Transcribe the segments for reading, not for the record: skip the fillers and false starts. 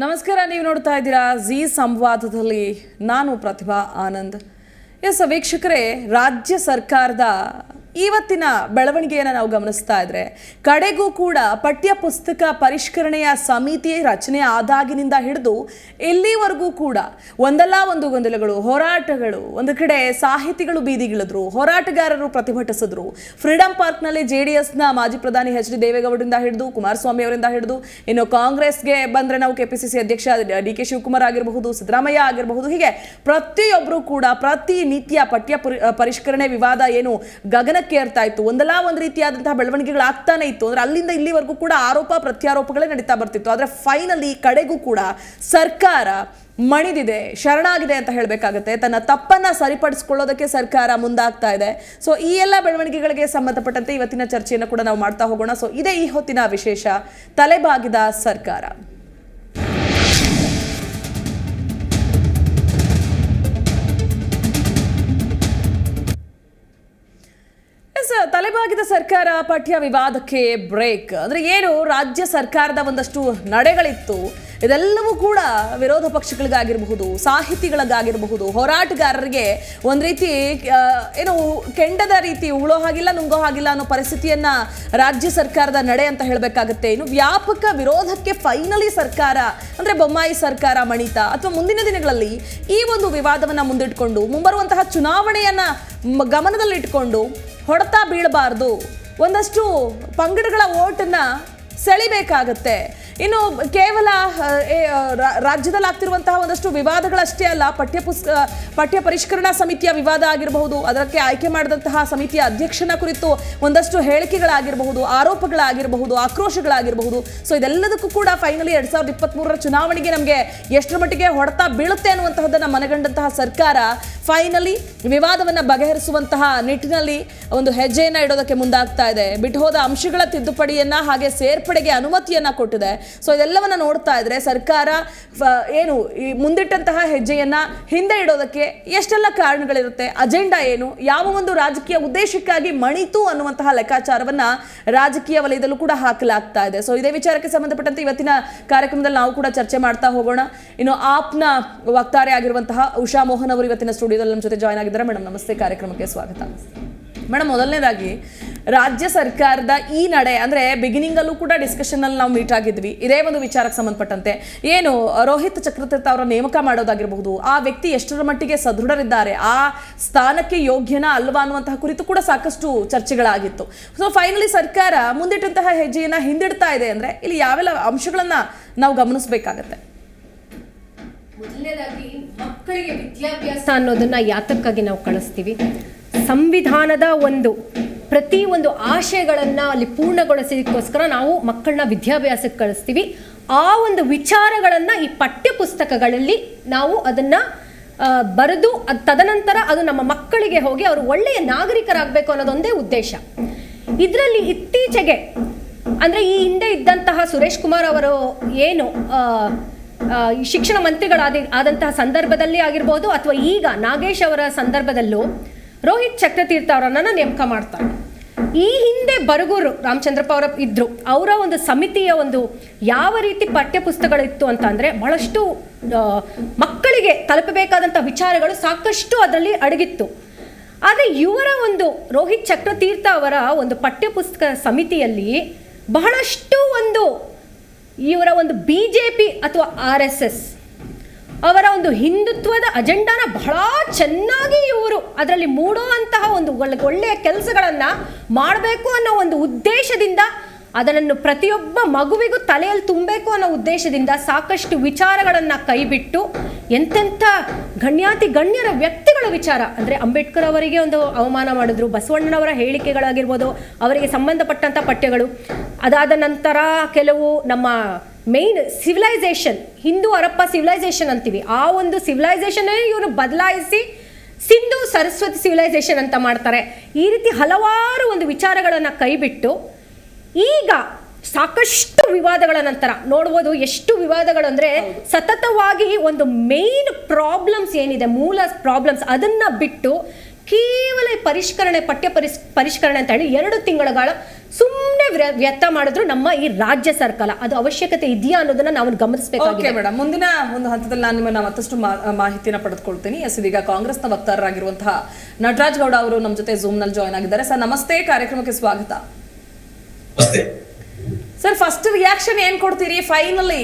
ನಮಸ್ಕಾರ, ನೀವು ನೋಡ್ತಾ ಇದ್ದೀರಾ ಜಿ ಸಂವಾದದಲ್ಲಿ. ನಾನು ಪ್ರತಿಭಾ ಆನಂದ್. ವೀಕ್ಷಕರೇ, ರಾಜ್ಯ ಸರ್ಕಾರದ ಇವತ್ತಿನ ಬೆಳವಣಿಗೆಯನ್ನು ನಾವು ಗಮನಿಸ್ತಾ ಇದ್ರೆ ಕಡೆಗೂ ಕೂಡ ಪಠ್ಯ ಪುಸ್ತಕ ಪರಿಷ್ಕರಣೆಯ ಸಮಿತಿ ರಚನೆ ಆದಾಗಿನಿಂದ ಹಿಡಿದು ಇಲ್ಲಿವರೆಗೂ ಕೂಡ ಒಂದಲ್ಲ ಒಂದು ಗೊಂದಲಗಳು, ಹೋರಾಟಗಳು. ಒಂದು ಕಡೆ ಸಾಹಿತಿಗಳು ಬೀದಿಗಿಳಿದ್ರು, ಹೋರಾಟಗಾರರು ಪ್ರತಿಭಟಿಸಿದ್ರು. ಫ್ರೀಡಂ ಪಾರ್ಕ್ನಲ್ಲಿ JDSನ ಮಾಜಿ ಪ್ರಧಾನಿ HD ದೇವೇಗೌಡರಿಂದ ಹಿಡಿದು ಕುಮಾರಸ್ವಾಮಿ ಅವರಿಂದ ಹಿಡಿದು ಇನ್ನು ಕಾಂಗ್ರೆಸ್ಗೆ ಬಂದರೆ ನಾವು KPCC ಅಧ್ಯಕ್ಷ DK ಶಿವಕುಮಾರ್ ಆಗಿರಬಹುದು, ಸಿದ್ದರಾಮಯ್ಯ ಆಗಿರಬಹುದು, ಹೀಗೆ ಪ್ರತಿಯೊಬ್ಬರು ಕೂಡ ಪ್ರತಿನಿತ್ಯ ಪಠ್ಯ ಪರಿಷ್ಕರಣೆ ವಿವಾದ ಏನು ಗಗನಕ್ಕೆ ಏರ್ತಾ ಇತ್ತು. ಒಂದಲ್ಲ ಒಂದು ರೀತಿಯಾದಂತಹ ಬೆಳವಣಿಗೆಗಳಾಗ್ತಾನೆ ಇತ್ತು. ಅಂದ್ರೆ ಅಲ್ಲಿಂದ ಇಲ್ಲಿವರೆಗೂ ಕೂಡ ಆರೋಪ ಪ್ರತ್ಯಾರೋಪಗಳೇ ನಡೀತಾ ಬರ್ತಿತ್ತು. ಆದ್ರೆ ಫೈನಲಿ ಕಡೆಗೂ ಕೂಡ ಸರ್ಕಾರ ಮಣಿದಿದೆ, ಶರಣಾಗಿದೆ ಅಂತ ಹೇಳಬೇಕಾಗುತ್ತೆ. ತನ್ನ ತಪ್ಪನ್ನ ಸರಿಪಡಿಸಿಕೊಳ್ಳೋದಕ್ಕೆ ಸರ್ಕಾರ ಮುಂದಾಗ್ತಾ ಇದೆ. ಸೊ ಈ ಎಲ್ಲ ಬೆಳವಣಿಗೆಗಳಿಗೆ ಸಂಬಂಧಪಟ್ಟಂತೆ ಇವತ್ತಿನ ಚರ್ಚೆಯನ್ನು ಕೂಡ ನಾವು ಮಾಡ್ತಾ ಹೋಗೋಣ. ಸೊ ಇದೇ ಈ ಹೊತ್ತಿನ ವಿಶೇಷ, ತಲೆಬಾಗಿದ ಸರ್ಕಾರ. ತಲೆಬಾಗಿದ ಸರ್ಕಾರ ಪಠ್ಯ ವಿವಾದಕ್ಕೆ ಬ್ರೇಕ್. ಅಂದ್ರೆ ಏನು, ರಾಜ್ಯ ಸರ್ಕಾರದ ಒಂದಷ್ಟು ನಡೆಗಳಿತ್ತು, ಇದೆಲ್ಲವೂ ಕೂಡ ವಿರೋಧ ಪಕ್ಷಗಳಿಗಾಗಿರಬಹುದು, ಸಾಹಿತಿಗಳಿಗಾಗಿರಬಹುದು, ಹೋರಾಟಗಾರರಿಗೆ ಒಂದು ರೀತಿ ಏನು ಕೆಂಡದ ರೀತಿ ಉಳೋ ಹಾಗಿಲ್ಲ, ನುಂಗೋ ಹಾಗಿಲ್ಲ ಅನ್ನೋ ಪರಿಸ್ಥಿತಿಯನ್ನ ರಾಜ್ಯ ಸರ್ಕಾರದ ನಡೆ ಅಂತ ಹೇಳಬೇಕಾಗುತ್ತೆ. ಇನ್ನು ವ್ಯಾಪಕ ವಿರೋಧಕ್ಕೆ ಫೈನಲಿ ಸರ್ಕಾರ ಅಂದ್ರೆ ಬೊಮ್ಮಾಯಿ ಸರ್ಕಾರ ಮಣಿತಾ, ಅಥವಾ ಮುಂದಿನ ದಿನಗಳಲ್ಲಿ ಈ ಒಂದು ವಿವಾದವನ್ನ ಮುಂದಿಟ್ಕೊಂಡು ಮುಂಬರುವಂತಹ ಚುನಾವಣೆಯನ್ನ ಗಮನದಲ್ಲಿಟ್ಕೊಂಡು ಹೊಡೆತ ಬೀಳಬಾರ್ದು, ಒಂದಷ್ಟು ಪಂಗಡಗಳ ಓಟನ್ನ ಸೆಳಿಬೇಕಾಗತ್ತೆ. ಇನ್ನು ಕೇವಲ ರಾಜ್ಯದಲ್ಲಿ ಆಗ್ತಿರುವಂತಹ ಒಂದಷ್ಟು ವಿವಾದಗಳಷ್ಟೇ ಅಲ್ಲ, ಪಠ್ಯ ಪರಿಷ್ಕರಣಾ ಸಮಿತಿಯ ವಿವಾದ ಆಗಿರಬಹುದು, ಅದಕ್ಕೆ ಆಯ್ಕೆ ಮಾಡಿದಂತಹ ಸಮಿತಿಯ ಅಧ್ಯಕ್ಷನ ಕುರಿತು ಒಂದಷ್ಟು ಹೇಳಿಕೆಗಳಾಗಿರಬಹುದು, ಆರೋಪಗಳಾಗಿರಬಹುದು, ಆಕ್ರೋಶಗಳಾಗಿರಬಹುದು. ಸೊ ಇದೆಲ್ಲದಕ್ಕೂ ಕೂಡ ಫೈನಲಿ 2023ರ ಚುನಾವಣೆಗೆ ನಮಗೆ ಎಷ್ಟರ ಮಟ್ಟಿಗೆ ಹೊಡೆತ ಬೀಳುತ್ತೆ ಅನ್ನುವಂತಹದ್ದನ್ನು ಮನಗಂಡಂತಹ ಸರ್ಕಾರ ಫೈನಲಿ ವಿವಾದವನ್ನು ಬಗೆಹರಿಸುವಂತಹ ನಿಟ್ಟಿನಲ್ಲಿ ಒಂದು ಹೆಜ್ಜೆಯನ್ನ ಇಡೋದಕ್ಕೆ ಮುಂದಾಗ್ತಾ ಇದೆ. ಬಿಟ್ಟು ಹೋದ ಅಂಶಗಳ ತಿದ್ದುಪಡಿಯನ್ನ ಹಾಗೆ ಸೇರ್ಪಡೆಗೆ ಅನುಮತಿಯನ್ನ ಕೊಟ್ಟಿದೆ. ಸೊ ಇದೆಲ್ಲವನ್ನ ನೋಡ್ತಾ ಇದ್ರೆ ಸರ್ಕಾರ ಏನು ಈ ಮುಂದಿಟ್ಟಂತಹ ಹೆಜ್ಜೆಯನ್ನ ಹಿಂದೆ ಇಡೋದಕ್ಕೆ ಎಷ್ಟೆಲ್ಲ ಕಾರಣಗಳಿರುತ್ತೆ, ಅಜೆಂಡಾ ಏನು, ಯಾವ ಒಂದು ರಾಜಕೀಯ ಉದ್ದೇಶಕ್ಕಾಗಿ ಮಣಿತು ಅನ್ನುವಂತಹ ಲೆಕ್ಕಾಚಾರವನ್ನ ರಾಜಕೀಯ ವಲಯದಲ್ಲೂ ಕೂಡ ಹಾಕಲಾಗ್ತಾ ಇದೆ. ಸೊ ಇದೇ ವಿಚಾರಕ್ಕೆ ಸಂಬಂಧಪಟ್ಟಂತೆ ಇವತ್ತಿನ ಕಾರ್ಯಕ್ರಮದಲ್ಲಿ ನಾವು ಕೂಡ ಚರ್ಚೆ ಮಾಡ್ತಾ ಹೋಗೋಣ. ಇನ್ನು ಆಪ್ನ ವಕ್ತಾರೆ ಆಗಿರುವಂತಹ ಉಷಾ ಮೋಹನ್ ಅವರು ಇವತ್ತಿನ ಸ್ಟುಡಿಯೋದಲ್ಲಿ ನಮ್ಮ ಜೊತೆ ಜಾಯ್ನ್ ಆಗಿದ್ದಾರೆ. ಮೇಡಮ್ ನಮಸ್ತೆ, ಕಾರ್ಯಕ್ರಮಕ್ಕೆ ಸ್ವಾಗತ. ಮೇಡಮ್, ಮೊದಲನೇದಾಗಿ ರಾಜ್ಯ ಸರ್ಕಾರದ ಈ ನಡೆ ಅಂದ್ರೆ ಬಿಗಿನಿಂಗ್ ಅಲ್ಲೂ ಕೂಡ ಡಿಸ್ಕಷನ್ ಅಲ್ಲಿ ನಾವು ಮೀಟ್ ಆಗಿದ್ವಿ ಇದೇ ಒಂದು ವಿಚಾರಕ್ಕೆ ಸಂಬಂಧಪಟ್ಟಂತೆ. ಏನು ರೋಹಿತ್ ಚಕ್ರತೀರ್ಥ ಅವರ ನೇಮಕ ಮಾಡೋದಾಗಿರಬಹುದು, ಆ ವ್ಯಕ್ತಿ ಎಷ್ಟರ ಮಟ್ಟಿಗೆ ಸದೃಢರಿದ್ದಾರೆ, ಆ ಸ್ಥಾನಕ್ಕೆ ಯೋಗ್ಯನಾ ಅಲ್ವಾ ಅನ್ನುವಂತಹ ಕುರಿತು ಕೂಡ ಸಾಕಷ್ಟು ಚರ್ಚೆಗಳಾಗಿತ್ತು. ಸೊ ಫೈನಲಿ ಸರ್ಕಾರ ಮುಂದಿಟ್ಟಂತಹ ಹೆಜ್ಜೆಯನ್ನ ಹಿಂದಿಡ್ತಾ ಇದೆ ಅಂದ್ರೆ ಇಲ್ಲಿ ಯಾವೆಲ್ಲ ಅಂಶಗಳನ್ನ ನಾವು ಗಮನಿಸಬೇಕಾಗತ್ತೆ? ಮೊದಲನೇದಾಗಿ ಮಕ್ಕಳಿಗೆ ವಿದ್ಯಾಭ್ಯಾಸ ಅನ್ನೋದನ್ನ ಯಾತಕ್ಕಾಗಿ ನಾವು ಕಳಿಸ್ತೀವಿ, ಸಂವಿಧಾನದ ಪ್ರತಿ ಒಂದು ಆಶಯಗಳನ್ನು ಅಲ್ಲಿ ಪೂರ್ಣಗೊಳಿಸೋದಕ್ಕೋಸ್ಕರ ನಾವು ಮಕ್ಕಳನ್ನ ವಿದ್ಯಾಭ್ಯಾಸಕ್ಕೆ ಕಳಿಸ್ತೀವಿ. ಆ ಒಂದು ವಿಚಾರಗಳನ್ನು ಈ ಪಠ್ಯ ಪುಸ್ತಕಗಳಲ್ಲಿ ನಾವು ಅದನ್ನು ಬರೆದು ತದನಂತರ ಅದು ನಮ್ಮ ಮಕ್ಕಳಿಗೆ ಹೋಗಿ ಅವರು ಒಳ್ಳೆಯ ನಾಗರಿಕರಾಗಬೇಕು ಅನ್ನೋದೊಂದೇ ಉದ್ದೇಶ. ಇದರಲ್ಲಿ ಇತ್ತೀಚೆಗೆ ಅಂದರೆ ಈ ಹಿಂದೆ ಇದ್ದಂತಹ ಸುರೇಶ್ ಕುಮಾರ್ ಅವರು ಏನು ಶಿಕ್ಷಣ ಮಂತ್ರಿಗಳಾದಂತಹ ಸಂದರ್ಭದಲ್ಲಿ ಆಗಿರ್ಬೋದು, ಅಥವಾ ಈಗ ನಾಗೇಶ್ ಅವರ ಸಂದರ್ಭದಲ್ಲೂ ರೋಹಿತ್ ಚಕ್ರತೀರ್ಥ ಅವರನ್ನ ನೇಮಕ ಮಾಡ್ತಾರೆ. ಈ ಹಿಂದೆ ಬರಗೂರು ರಾಮಚಂದ್ರಪ್ಪ ಅವರ ಇದ್ರು, ಅವರ ಒಂದು ಸಮಿತಿಯ ಯಾವ ರೀತಿ ಪಠ್ಯ ಪುಸ್ತಕಗಳಿತ್ತು ಅಂತ ಅಂದರೆ ಬಹಳಷ್ಟು ಮಕ್ಕಳಿಗೆ ತಲುಪಬೇಕಾದಂಥ ವಿಚಾರಗಳು ಸಾಕಷ್ಟು ಅದರಲ್ಲಿ ಅಡಗಿತ್ತು. ಆದರೆ ಇವರ ರೋಹಿತ್ ಚಕ್ರತೀರ್ಥ ಅವರ ಪಠ್ಯ ಪುಸ್ತಕ ಸಮಿತಿಯಲ್ಲಿ ಬಹಳಷ್ಟು ಇವರ BJP ಅಥವಾ RSS ಅವರ ಹಿಂದುತ್ವದ ಅಜೆಂಡಾನ ಬಹಳ ಚೆನ್ನಾಗಿ ಇವರು ಅದರಲ್ಲಿ ಮೂಡುವಂತಹ ಒಳ್ಳೆಯ ಕೆಲಸಗಳನ್ನು ಮಾಡಬೇಕು ಅನ್ನೋ ಉದ್ದೇಶದಿಂದ, ಅದನ್ನು ಪ್ರತಿಯೊಬ್ಬ ಮಗುವಿಗೂ ತಲೆಯಲ್ಲಿ ತುಂಬಬೇಕು ಅನ್ನೋ ಉದ್ದೇಶದಿಂದ ಸಾಕಷ್ಟು ವಿಚಾರಗಳನ್ನು ಕೈಬಿಟ್ಟು ಎಂತೆಂಥ ಗಣ್ಯರ ವ್ಯಕ್ತಿಗಳ ವಿಚಾರ ಅಂದರೆ ಅಂಬೇಡ್ಕರ್ ಅವರಿಗೆ ಅವಮಾನ ಮಾಡಿದ್ರು, ಬಸವಣ್ಣನವರ ಹೇಳಿಕೆಗಳಾಗಿರ್ಬೋದು, ಅವರಿಗೆ ಸಂಬಂಧಪಟ್ಟಂಥ ಪಠ್ಯಗಳು. ಅದಾದ ನಂತರ ಕೆಲವು ನಮ್ಮ main civilisation, Hindu Harappa civilisation ಅಂತೀವಿ, ಆ ಸಿವಿಲೈಸೇಷನ್ನೇ ಇವರು ಬದಲಾಯಿಸಿ ಸಿಂಧು ಸರಸ್ವತಿ ಸಿವಿಲೈಸೇಷನ್ ಅಂತ ಮಾಡ್ತಾರೆ. ಈ ರೀತಿ ಹಲವಾರು ವಿಚಾರಗಳನ್ನು ಕೈಬಿಟ್ಟು ಈಗ ಸಾಕಷ್ಟು ವಿವಾದಗಳ ನಂತರ ನೋಡ್ಬೋದು, ಎಷ್ಟು ವಿವಾದಗಳು ಅಂದರೆ ಸತತವಾಗಿ ಮೇನ್ ಪ್ರಾಬ್ಲಮ್ಸ್ ಏನಿದೆ, ಮೂಲ ಪ್ರಾಬ್ಲಮ್ಸ್ ಅದನ್ನು ಬಿಟ್ಟು ಕೇವಲ ಪರಿಷ್ಕರಣೆ ಪರಿಷ್ಕರಣೆ ಅಂತ ಹೇಳಿ 2 ತಿಂಗಳ ಸುಮ್ಮನೆ ವ್ಯರ್ಥ ಮಾಡಿದ್ರು ನಮ್ಮ ಈ ರಾಜ್ಯ ಸರ್ಕಾರ. ಅದು ಅವಶ್ಯಕತೆ ಇದೆಯಾ ಅನ್ನೋದನ್ನ ನಾವು ಗಮನಿಸಬೇಕಾಗಿದೆ. ಮೇಡಮ್, ಮುಂದಿನ ಒಂದು ಹಂತದಲ್ಲಿ ನಾನು ನಿಮ್ಮನ್ನ ಮತ್ತಷ್ಟು ಮಾಹಿತಿನ ಪಡೆದುಕೊಳ್ತೀನಿ. ಇದೀಗ ಕಾಂಗ್ರೆಸ್ನ ವಕ್ತಾರರಾಗಿರುವಂತಹ ನಟರಾಜ್ ಗೌಡ ಅವರು ನಮ್ಮ ಜೊತೆ ಝೂಮ್ ನಲ್ಲಿ ಜಾಯ್ನ್ ಆಗಿದ್ದಾರೆ. ಸರ್ ನಮಸ್ತೆ, ಕಾರ್ಯಕ್ರಮಕ್ಕೆ ಸ್ವಾಗತ. ಸರ್, ಫಸ್ಟ್ ರಿಯಾಕ್ಷನ್ ಏನ್ ಕೊಡ್ತೀರಿ? ಫೈನಲಿ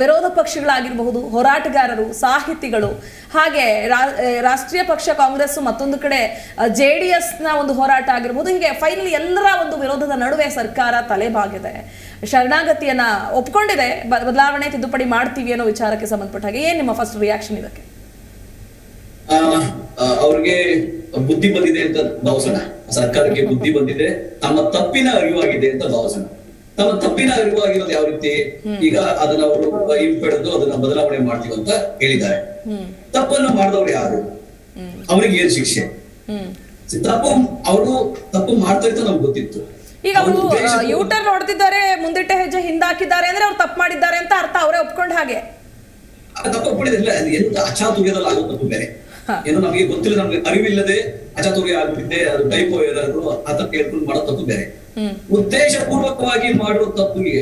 ವಿರೋಧ ಪಕ್ಷಗಳಾಗಿರಬಹುದು, ಹೋರಾಟಗಾರರು, ಸಾಹಿತಿಗಳು, ಹಾಗೆ ರಾಷ್ಟ್ರೀಯ ಪಕ್ಷ ಕಾಂಗ್ರೆಸ್, ಮತ್ತೊಂದು ಕಡೆ JDS ನ ಒಂದು ಹೋರಾಟ ಆಗಿರಬಹುದು, ಹೀಗೆ ಫೈನಲಿ ಎಲ್ಲರ ಒಂದು ವಿರೋಧದ ನಡುವೆ ಸರ್ಕಾರ ತಲೆಬಾಗಿದೆ, ಶರಣಾಗತಿಯನ್ನ ಒಪ್ಕೊಂಡಿದೆ, ಬದಲಾವಣೆ ತಿದ್ದುಪಡಿ ಮಾಡ್ತೀವಿ ಅನ್ನೋ ವಿಚಾರಕ್ಕೆ ಸಂಬಂಧಪಟ್ಟ ಹಾಗೆ ಏನ್ ನಿಮ್ಮ ಫಸ್ಟ್ ರಿಯಾಕ್ಷನ್ ಇದಕ್ಕೆ? ಅವ್ರಿಗೆ ಬುದ್ಧಿ ಬಂದಿದೆ ಅಂತ ಭಾವಿಸೋಣ. ಸರ್ಕಾರಕ್ಕೆ ಬುದ್ಧಿ ಬಂದಿದೆ, ತಮ್ಮ ತಪ್ಪಿನ ಅರಿವಾಗಿದೆ ಅಂತ ಭಾವಿಸೋಣ. ತಮ್ಮ ತಪ್ಪಿನ ಅರಿವಾಗಿರೋದು ಯಾವ ರೀತಿ? ಈಗ ಅದನ್ನ ಅವರು ಹಿಂಪಡೆದು ಅದನ್ನ ಬದಲಾವಣೆ ಮಾಡ್ತೀವಿ ಅಂತ ಹೇಳಿದ್ದಾರೆ. ತಪ್ಪನ್ನು ಮಾಡಿದವ್ರು ಯಾರು? ಅವ್ರಿಗೆ ಏನ್ ಶಿಕ್ಷೆ? ಅವರು ತಪ್ಪು ಮಾಡ್ತಾ ಇರ್ತ ನಮ್ಗೆ ಗೊತ್ತಿತ್ತು. ಈಗ ಅವರು ಯೂಟರ್ನ್ ಹೊಡೆದಿದ್ದಾರೆ, ಮುಂದಿಟ್ಟ ಹೆಜ್ಜೆ ಹಿಂದಾಕಿದ್ದಾರೆ ಅಂದ್ರೆ ಅವ್ರು ತಪ್ಪು ಮಾಡಿದ್ದಾರೆ ಅಂತ ಅರ್ಥ. ಅವರೇ ಒಪ್ಕೊಂಡ್ ಹಾಗೆ ತಪ್ಪು ಒಪ್ಕೊಂಡಿಲ್ಲ. ಏನು ಅಚಾತುರ್ಯದಲ್ಲಿ ಆಗೋ ತಪ್ಪು ಬೇರೆ, ಏನು ನಮಗೆ ಗೊತ್ತಿಲ್ಲ, ನಮ್ಗೆ ಅರಿವಿಲ್ಲದೆ ಅಚಾತುರ್ಯ ಆಗ್ಬಿಟ್ಟಿದೆ, ಅದು ಟೈಪೋ ಏನಾದ್ರು ಆತ ಕೇಳ್ಕೊಂಡು ಮಾಡೋ ತಪ್ಪು ಬೇರೆ. ಉದ್ದೇಶ ಪೂರ್ವಕವಾಗಿ ಮಾಡುವ ತಪ್ಪಿಗೆ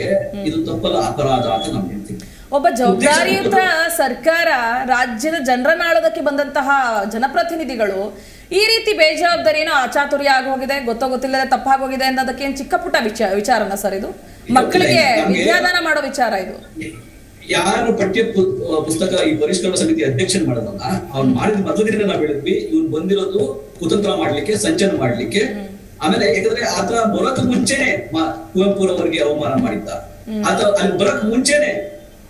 ಇದು ತಪ್ಪಲ್ಲ, ಅಪರಾಧ ಅಂತ ನಾವು ಹೇಳ್ತೀವಿ. ಒಬ್ಬ ಜವಾಬ್ದಾರಿಯುತ ಸರ್ಕಾರ, ರಾಜ್ಯದ ಜನರನ್ನ ಆಳೋದಕ್ಕೆ ಬಂದಂತಹ ಜನಪ್ರತಿನಿಧಿಗಳು ಈ ರೀತಿ ಬೇಜವಾಬ್ದಾರಿನೋ ಅಚಾತುರ್ಯ ಆಗೋಗಿದೆ, ಗೊತ್ತಿಲ್ಲದೆ ತಪ್ಪಾಗೋಗಿದೆ ಅನ್ನೋದಕ್ಕೆ ಏನ್ ಚಿಕ್ಕ ಪುಟ್ಟ ವಿಚಾರನ ಸರ್ ಇದು? ಮಕ್ಕಳಿಗೆ ವಿದ್ಯಾದಾನ ಮಾಡೋ ವಿಚಾರ ಇದು. ಯಾರು ಪಠ್ಯ ಪುಸ್ತಕ ಈ ಪರಿಷ್ಕರಣಾ ಸಮಿತಿ ಅಧ್ಯಕ್ಷನ್ ಮಾಡೋದನ್ನ ಅವ್ರು ಮಾಡಿದ ಮೊದಲಿನಿಂದ ನಾವ್ ಹೇಳಿದ್ವಿ, ಇವ್ರು ಬಂದಿರೋದು ಕುತಂತ್ರ ಮಾಡ್ಲಿಕ್ಕೆ, ಸಂಚಲನ ಮಾಡ್ಲಿಕ್ಕೆ. ಆಮೇಲೆ ಯಾಕಂದ್ರೆ ಆತ ಬರೋಕ್ ಮುಂಚೆನೆ ಕುವೆಂಪುರವರಿಗೆ ಅವಮಾನ ಮಾಡಿದ್ದ, ಆತ ಅಲ್ಲಿ ಬರಕ್ ಮುಂಚೆನೆ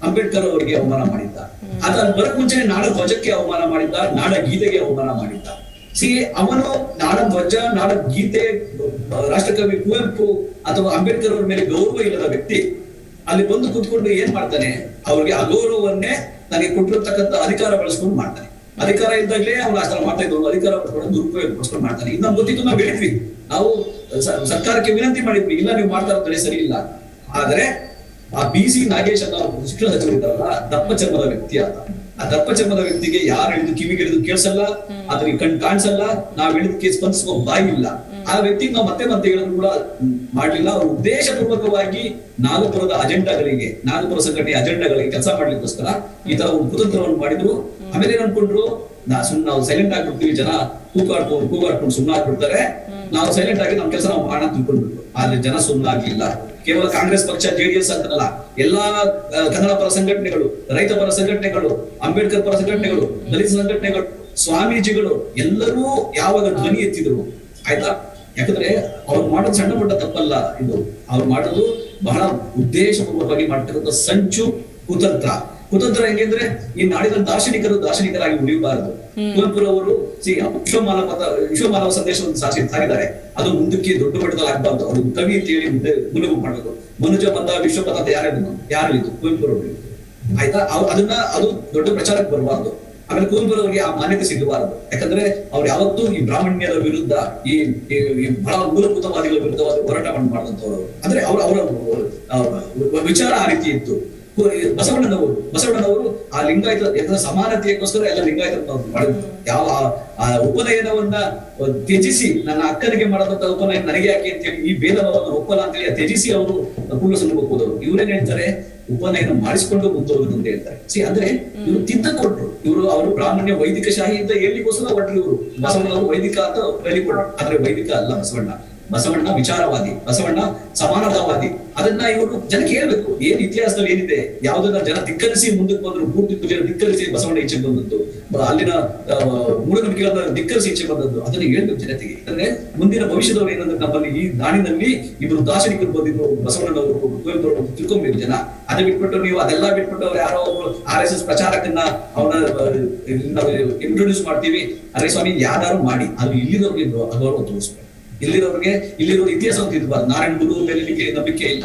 ಅಂಬೇಡ್ಕರ್ ಅವರಿಗೆ ಅವಮಾನ ಮಾಡಿದ್ದ, ಆತ ಅಲ್ಲಿ ಬರಕ್ ಮುಂಚೆನೆ ನಾಡ ಧ್ವಜಕ್ಕೆ ಅವಮಾನ ಮಾಡಿದ್ದ, ನಾಡ ಗೀತೆಗೆ ಅವಮಾನ ಮಾಡಿದ್ದ. ಅವನು ನಾಡ ಧ್ವಜ, ನಾಡ ಗೀತೆ, ರಾಷ್ಟ್ರಕವಿ ಕುವೆಂಪು ಅಥವಾ ಅಂಬೇಡ್ಕರ್ ಅವರ ಮೇಲೆ ಗೌರವ ಇಲ್ಲದ ವ್ಯಕ್ತಿ ಅಲ್ಲಿ ಬಂದು ಕೂತ್ಕೊಂಡು ಏನ್ ಮಾಡ್ತಾನೆ? ಅವ್ರಿಗೆ ಅಗೌರವನ್ನೇ ನನಗೆ ಕೊಟ್ಟಿರ್ತಕ್ಕಂಥ ಅಧಿಕಾರ ಬಳಸ್ಕೊಂಡು ಮಾಡ್ತಾನೆ. ಅಧಿಕಾರ ಇದ್ದಾಗಲೇ ಅವ್ರು ಅಷ್ಟರ ಮಾಡ್ತಾ ಇದ್ರು, ಅಧಿಕಾರ ದುರುಪಯೋಗಪಡಿಸ್ಕೊಂಡು ಮಾಡ್ತಾನೆ. ಇದು ನಮ್ಗೆ ಗೊತ್ತಿತ್ತು, ನಾವು ಹೇಳಿದ್ವಿ, ನಾವು ಸರ್ಕಾರಕ್ಕೆ ವಿನಂತಿ ಮಾಡಿದ್ವಿ, ಇಲ್ಲ ನೀವು ಮಾಡ್ತಾ ಇರೋ ಸರಿ ಇಲ್ಲ. ಆದ್ರೆ ಆ BC ನಾಗೇಶ್ ಅನ್ನೋ ಶಿಕ್ಷಣ ಸಚಿವರು ಇದ್ದಾರಲ್ಲ, ದಪ್ಪ ಚರ್ಮದ ವ್ಯಕ್ತಿ ಆತ. ಆ ದಪ್ಪ ಚರ್ಮದ ವ್ಯಕ್ತಿಗೆ ಯಾರು ಹೇಳಿದ್ದು ಕಿವಿಗೆ ಹೇಳಿದ್ದು ಕೇಳಿಸಲ್ಲ, ಅದ್ರಿಗೆ ಕಣ್ ಕಾಣಿಸಲ್ಲ, ನಾವ್ ಹೇಳಿದಕ್ಕೆ ಸ್ಪಂದಿಸುವ ಬಾಯಿ ಇಲ್ಲ. ಆ ವ್ಯಕ್ತಿಗೆ ನಾವು ಮತ್ತೆ ಹೇಳಿದ್ರು ಕೂಡ ಮಾಡ್ಲಿಲ್ಲ. ಅವ್ರು ಉದ್ದೇಶ ಪೂರ್ವಕವಾಗಿ ನಾಗಪುರದ ಅಜೆಂಡಾಗಳಿಗೆ, ನಾಗಪುರ ಸಂಘಟನೆಯ ಅಜೆಂಡಾಗಳಿಗೆ ಕೆಲಸ ಮಾಡ್ಲಿಕ್ಕೋಸ್ಕರ ಈ ತರ ಒಂದು ಕುತಂತ್ರವನ್ನು ಮಾಡಿದ್ರು. ಆಮೇಲೆ ಏನ್ ಅನ್ಕೊಂಡ್ರು, ನಾವು ಸೈಲೆಂಟ್ ಆಗ್ಬಿಡ್ತೀವಿ, ಜನ ಕೂಗಾಡ್ಕೊಂಡು ಸುಮ್ಮನೆ ಆಗ್ಬಿಡ್ತಾರೆ, ನಾವು ಸೈಲೆಂಟ್ ಆಗಿ ನಮ್ ಕೆಲಸ ನಾವು ಮಾಡೋಣ ತಿಳ್ಕೊಂಡ್ಬಿಟ್ರು. ಆದ್ರೆ ಜನ ಸುಮ್ಮನಾಗ್ಲಿಲ್ಲ. ಕೇವಲ ಕಾಂಗ್ರೆಸ್ ಪಕ್ಷ, JDS ಅಂತಲ್ಲ, ಎಲ್ಲಾ ಕನ್ನಡ ಪರ ಸಂಘಟನೆಗಳು, ರೈತ ಪರ ಸಂಘಟನೆಗಳು, ಅಂಬೇಡ್ಕರ್ ಪರ ಸಂಘಟನೆಗಳು, ದಲಿತ ಸಂಘಟನೆಗಳು, ಸ್ವಾಮೀಜಿಗಳು ಎಲ್ಲರೂ ಯಾವಾಗ ಧ್ವನಿ ಎತ್ತಿದ್ರು, ಆಯ್ತಾ? ಯಾಕಂದ್ರೆ ಅವ್ರು ಮಾಡೋದು ಸಣ್ಣ ಪುಟ್ಟ ತಪ್ಪಲ್ಲ, ಇದು ಅವ್ರು ಮಾಡೋದು ಬಹಳ ಉದ್ದೇಶಪೂರ್ವಕವಾಗಿ ಮಾಡ್ತಿರೋದು ಸಂಚು, ಕುತಂತ್ರ ಹೆಂಗಂದ್ರೆ ಈ ನಾಡಿನ ದಾರ್ಶನಿಕರಾಗಿ ಉಳಿಯಬಾರದು. ಕುವೆಂಪುರವರು ವಿಶ್ವಮಾನವ ಸಂದೇಶವನ್ನು ಸಾಗಿದ್ದಾರೆ, ಅದು ಮುಂದಕ್ಕೆ ದೊಡ್ಡ ಮಟ್ಟದಲ್ಲಿ ಆಗ್ಬಾರ್ದು. ಅದು ಕವಿ ಅಂತ ಹೇಳಿ ಮುಳುಗು ಮಾಡಬೇಕು. ಮನುಜ ಪದ, ವಿಶ್ವಪದ ಅಂತ ಯಾರಿದ್ದು? ಕುವೆಂಪುರವರು, ಆಯ್ತಾ? ಅದು ದೊಡ್ಡ ಪ್ರಚಾರಕ್ಕೆ ಬರಬಾರ್ದು. ಆಮೇಲೆ ಕುವೆಂಪುರವರಿಗೆ ಆ ಮಾನ್ಯತೆ ಸಿಗಬಾರದು. ಯಾಕಂದ್ರೆ ಅವ್ರು ಯಾವತ್ತೂ ಈ ಬ್ರಾಹ್ಮಣ್ಯದ ವಿರುದ್ಧ, ಈ ಬಹಳ ಮೂಲಭೂತವಾದಿಗಳ ವಿರುದ್ಧವಾದ ಹೋರಾಟ ಮಾಡಿದಂತವ್ರು. ಅಂದ್ರೆ ಅವರ ವಿಚಾರ ಆ ರೀತಿ ಇತ್ತು. ಬಸವಣ್ಣನವರು ಆ ಲಿಂಗಾಯತ ಸಮಾನತೆಗೋಸ್ಕರ ಎಲ್ಲ ಲಿಂಗಾಯತ ಮಾಡಿದ್ರು. ಯಾವ ಆ ಉಪನಯನವನ್ನ ತ್ಯಜಿಸಿ, ನನ್ನ ಅಕ್ಕನಿಗೆ ಮಾಡದಂತ ಉಪನಯನ ನನಗೆ ಯಾಕೆ ಅಂತ ಹೇಳಿ ಈ ಭೇದವನ್ನು ಒಪ್ಪಲ್ಲ ಅಂತ ಹೇಳಿ ತ್ಯಜಿಸಿ ಅವರು ಕೂಡಲ ಸಂಗಮಕ್ಕೆ ಹೋದವರು. ಇವ್ರೇನ್ ಹೇಳ್ತಾರೆ? ಉಪನಯನ ಮಾಡಿಸಿಕೊಂಡು ಮುಂದೋಗುದು ಅಂತ ಹೇಳ್ತಾರೆ. ಅಂದ್ರೆ ಇವರು ತಿದ್ದ ಕೊಟ್ರು. ಅವರು ಬ್ರಾಹ್ಮಣ್ಯ ವೈದಿಕ ಶಾಹಿ ಅಂತ ಹೇಳಿಗೋಸ್ಕರ ಹೊರಟ್ರು. ಇವರು ಬಸವಣ್ಣವರು ವೈದಿಕ ಅಂತ ಹೇಳಿಕೊಟ್ರು. ಆದ್ರೆ ವೈದಿಕ ಅಲ್ಲ ಬಸವಣ್ಣ ವಿಚಾರವಾದಿ, ಬಸವಣ್ಣ ಸಮಾನತಾವಾದಿ. ಅದನ್ನ ಇವರು ಜನಕ್ಕೆ ಹೇಳ್ಬೇಕು. ಏನ್ ಇತಿಹಾಸದಲ್ಲಿ ಏನಿದೆ, ಯಾವ್ದನ್ನ ಜನ ಧಿಕ್ಕರಿಸಿ ಮುಂದಕ್ಕೆ ಬಂದ್ರು, ಪೂರ್ತಿ ಜನ ಧಿಕ್ಕರಿಸಿ ಬಸವಣ್ಣ ಈಚೆ ಬಂದದ್ದು, ಅಲ್ಲಿನ ಮೂಢನಂಬಿಕೆಗಳನ್ನ ಧಿಕ್ಕರಿಸಿ ಈಚೆ ಬಂದದ್ದು, ಅದನ್ನ ಹೇಳ್ಬೇಕು ಜನತೆಗೆ. ಯಾಕಂದ್ರೆ ಮುಂದಿನ ಭವಿಷ್ಯದವರು ಏನಂದ್ರೆ, ನಮ್ಮಲ್ಲಿ ಈ ನಾಡಿನಲ್ಲಿ ಇಬ್ಬರು ದಾರ್ಶನಿಕರು ಬಂದಿದ್ರು, ಬಸವಣ್ಣನವರು, ಕುವೆಂಪುರವರು ತಿಳ್ಕೊಂಬೇಕು ಜನ. ಅದನ್ನ ಬಿಟ್ಬಿಟ್ಟು ನೀವು ಅದೆಲ್ಲ ಬಿಟ್ಬಿಟ್ಟು ಅವ್ರು ಯಾರೋ ಒಬ್ರು RSS ಪ್ರಚಾರಕನ್ನ ಅವನ್ನ ಇಂಟ್ರೊಡ್ಯೂಸ್ ಮಾಡ್ತೀವಿ, ಅರೆ ಸ್ವಾಮಿ ಯಾರು ಮಾಡಿ, ಅದು ಇಲ್ಲಿದವ್ರಿಗೆ ಅಗೌರವ ತೋರಿಸ್ಬೇಕು. ಇಲ್ಲಿರೋ ಇತಿಹಾಸ ಅಂತ ಇರ್ಬಾರ್ದು. ನಾರಾಯಣ ಗುರು ಮೇಲೆ ನಂಬಿಕೆ ಇಲ್ಲ.